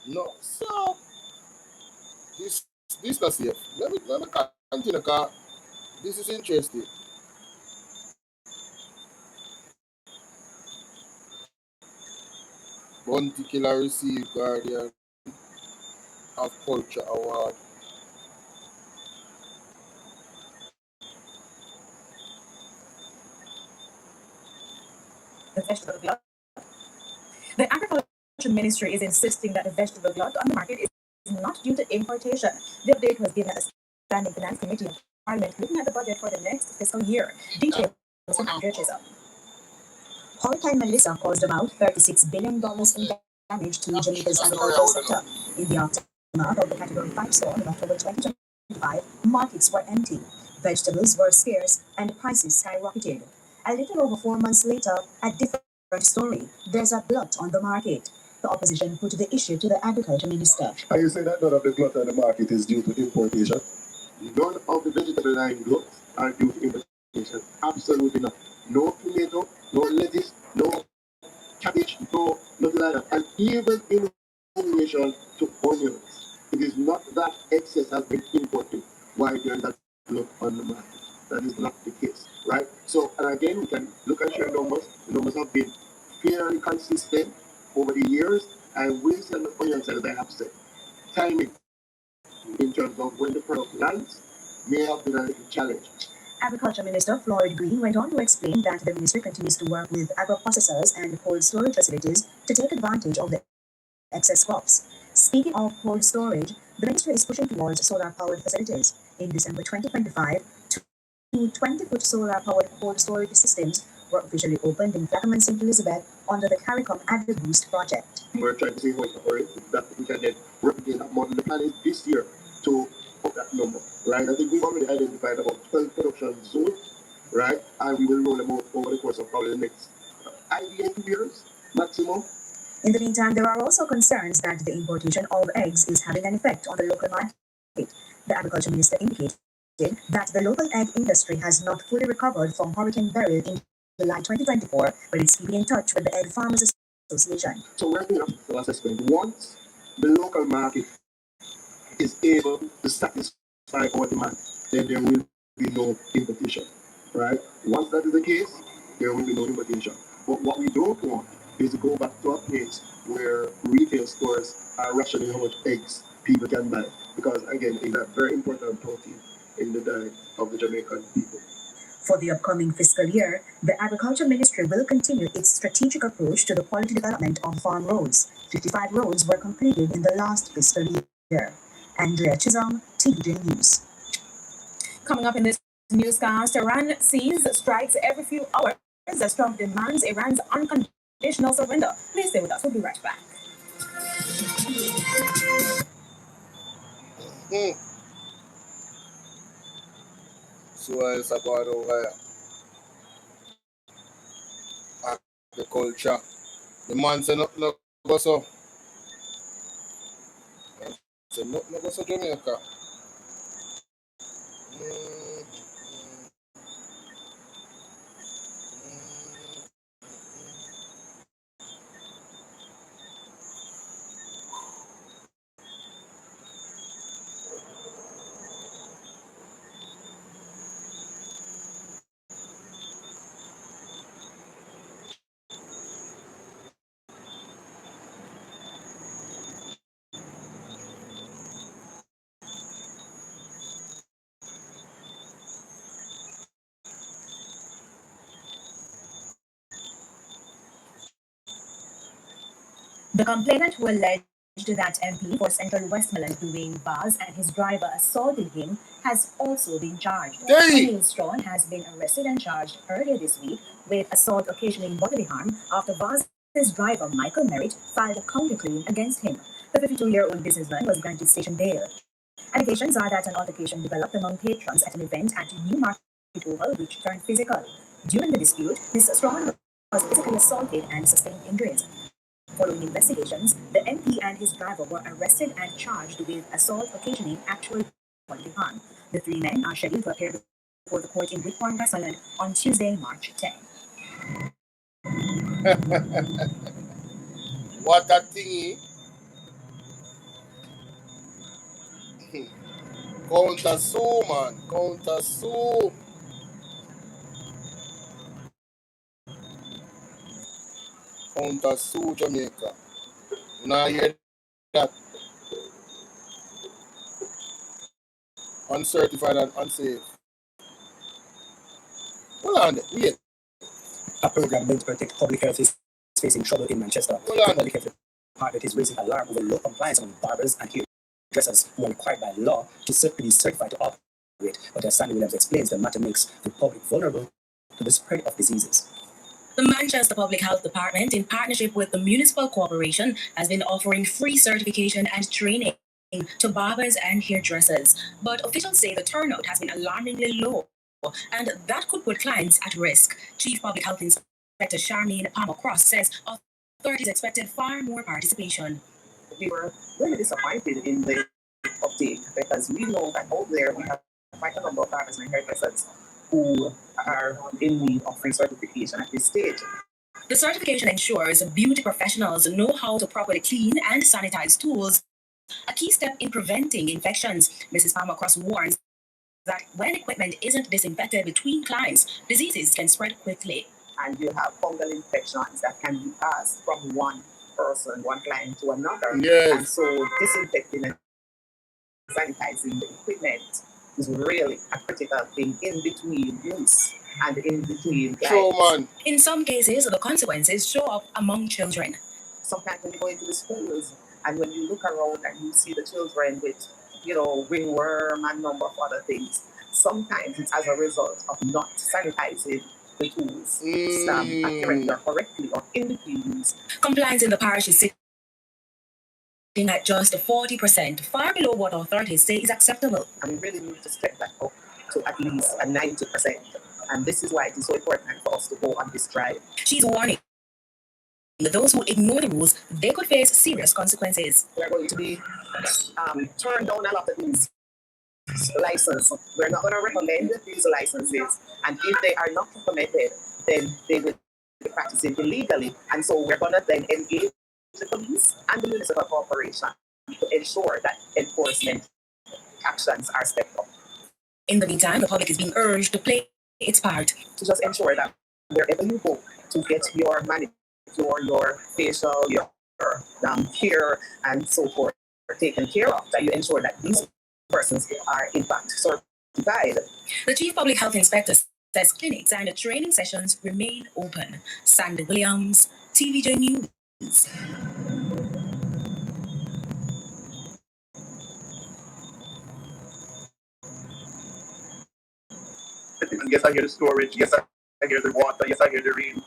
No. So this not safe. Let me continue because this is interesting. Bounty Killer received Guardian of Culture Award. The vegetable glut. The Agriculture Ministry is insisting that the vegetable glut on the market is not due to importation. The update was given at the Standing Finance Committee of Parliament looking at the budget for the next fiscal year. Details from Andrea Chisholm. Hurricane Melissa caused about $36 billion in damage to Jamaica's agricultural sector. In the aftermath of the Category 5 storm in October 2025, markets were empty, vegetables were scarce, and prices skyrocketed. A little over 4 months later, a different story. There's a glut on the market. The opposition put the issue to the Agriculture Minister. Are you saying that none of the glut on the market is due to importation? None of the vegetable line gluts are due to importation. Absolutely not. No tomato, no lettuce, no cabbage, no nothing like that. And even in relation to onions, it is not that excess has been imported while there is that glut on the market. That is not the case, right? So, and again, we can look at your numbers. The numbers have been fairly consistent over the years, and we sell the onions, as I have said. Timing, in terms of when the product lands, may have been a little challenge. Agriculture Minister Floyd Green went on to explain that the ministry continues to work with agro-processors and cold storage facilities to take advantage of the excess crops. Speaking of cold storage, the ministry is pushing towards solar-powered facilities. In December 2025, two 20-foot solar-powered cold storage systems were officially opened in Plaquemine, St. Elizabeth under the CARICOM AgriBoost project. We're trying to see how that we can then replicate that model. The plan is this year to up that number, right? I think we've already identified about 12 production zones, right? And we will roll them out over the course of probably the next 8 years maximum. In the meantime, there are also concerns that the importation of eggs is having an effect on the local market. The Agriculture Minister indicated that the local egg industry has not fully recovered from Hurricane Beryl in July 2024, but it's keeping in touch with the Egg Farmers Association. So we're doing a assessment. Once the local market is able to satisfy our demand, then there will be no importation, right? Once that is the case, there will be no importation. But what we don't want is to go back to a place where retail stores are rationing how much eggs people can buy, because again, it's a very important protein in the diet of the Jamaican people. For the upcoming fiscal year, the Agriculture Ministry will continue its strategic approach to the quality development of farm roads. 55 roads were completed in the last fiscal year. Andrea Chisholm, TVJ News. Coming up in this newscast, Iran sees strikes every few hours as Trump demands Iran's unconditional surrender. Please stay with us. We'll be right back. So it's about over agriculture. The man said nothing go so. Say nothing go so Jamaica. The complainant who alleged that MP for Central Westmoreland Dwayne Bars and his driver assaulted him has also been charged. Neil Strawn has been arrested and charged earlier this week with assault occasioning bodily harm after Bars' driver Michael Merritt filed a counterclaim against him. The 52-year-old businessman was granted station bail. Allegations are that an altercation developed among patrons at an event at New Market Oval, which turned physical. During the dispute, Ms. Strongman was physically assaulted and sustained injuries. Following investigations, the MP and his driver were arrested and charged with assault occasioning actual bodily harm. The three men are scheduled to appear before the court in Whitbourne, West London on Tuesday, March 10. What a thingy. Counter sue, man. Counter sue. Counter sue Jamaica. Now hear that. Uncertified and unsafe. Hold on, wait. A program meant to protect public health is facing trouble in Manchester. Hold The on. public health department is raising alarm over low compliance among barbers and hairdressers who are required by law to be certified to operate. But as Sandy Williams explains, the matter makes the public vulnerable to the spread of diseases. The Manchester Public Health Department, in partnership with the Municipal Corporation, has been offering free certification and training to barbers and hairdressers. But officials say the turnout has been alarmingly low, and that could put clients at risk. Chief Public Health Inspector Charmaine Palmer-Cross says authorities expected far more participation. We were really disappointed in the uptake because we know that out there we have quite a number of barbers and hairdressers who are in need of free certification at this stage. The certification ensures beauty professionals know how to properly clean and sanitize tools, a key step in preventing infections. Mrs. Palmer-Cross warns that when equipment isn't disinfected between clients, diseases can spread quickly. And you have fungal infections that can be passed from one person, one client to another. Yes. And so disinfecting and sanitizing the equipment is really a critical thing in between use and in between clients. In some cases, the consequences show up among children. Sometimes when you go into the schools and when you look around and you see the children with, ringworm and a number of other things, sometimes it's as a result of not sanitizing the tools, appearing correctly or in between use. Compliance in the parish is sitting at just 40%, far below what authorities say is acceptable. And we really need to step that up to at least a 90%. And this is why it is so important for us to go on this drive. She's warning those who ignore the rules, they could face serious consequences. We're going to be turned down a lot of these licenses. We're not going to recommend these licenses. And if they are not recommended, then they will be practicing illegally. And so we're going to then engage the police and the municipal corporation to ensure that enforcement actions are stepped up. In the meantime, the public is being urged to play its part. To just ensure that wherever you go to get your manicure, your facial, your hair, and so forth taken care of, that you ensure that these persons are in fact certified. The Chief Public Health Inspector says clinics and training sessions remain open. Sandy Williams, TVJ News. Yes, I hear the storage. Yes, I hear the water. Yes, I hear the rain.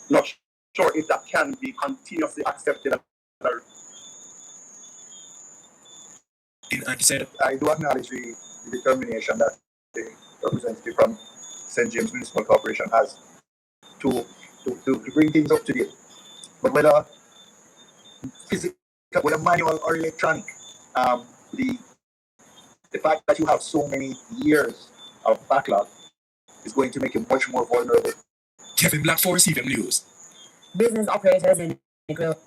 Not sure if that can be continuously accepted. Like you said, I do acknowledge the determination that the representative from St. James Municipal Corporation has to bring things up to date. But whether physical, whether manual or electronic, the fact that you have so many years of backlog is going to make you much more vulnerable. Kevin Black for CVM News. Business operators in the group.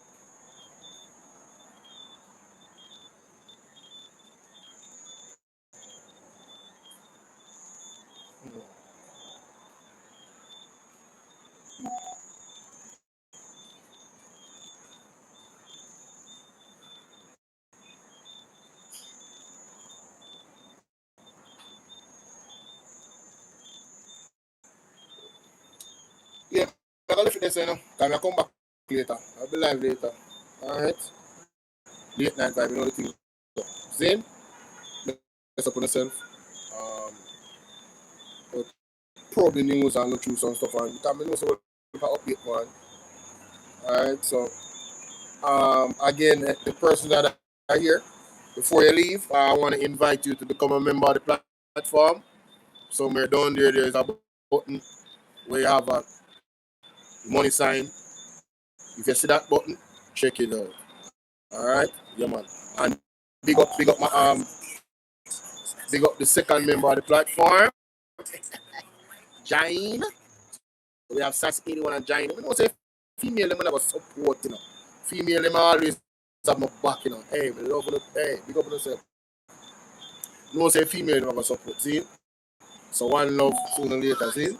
Yeah, I'm going to finish, I'll come back later. I'll be live later. Alright? Late night vibe, the thing. Zane, mess up on yourself. probe the news and go through some stuff and because I know so we can update one. Alright, so again, the person that are here, before you leave, I want to invite you to become a member of the platform. Somewhere down there, there's a button where you have a money sign. If you see that button, check it out. Alright, yeah man. And big up my big up the second member of the platform, Jane. We have Sass 81 and Jane. We know say female them never support, you know. Female them always have my back, you know. Hey, we love them. Hey, big up on yourself. No say female never support, see? So one love sooner or later, see?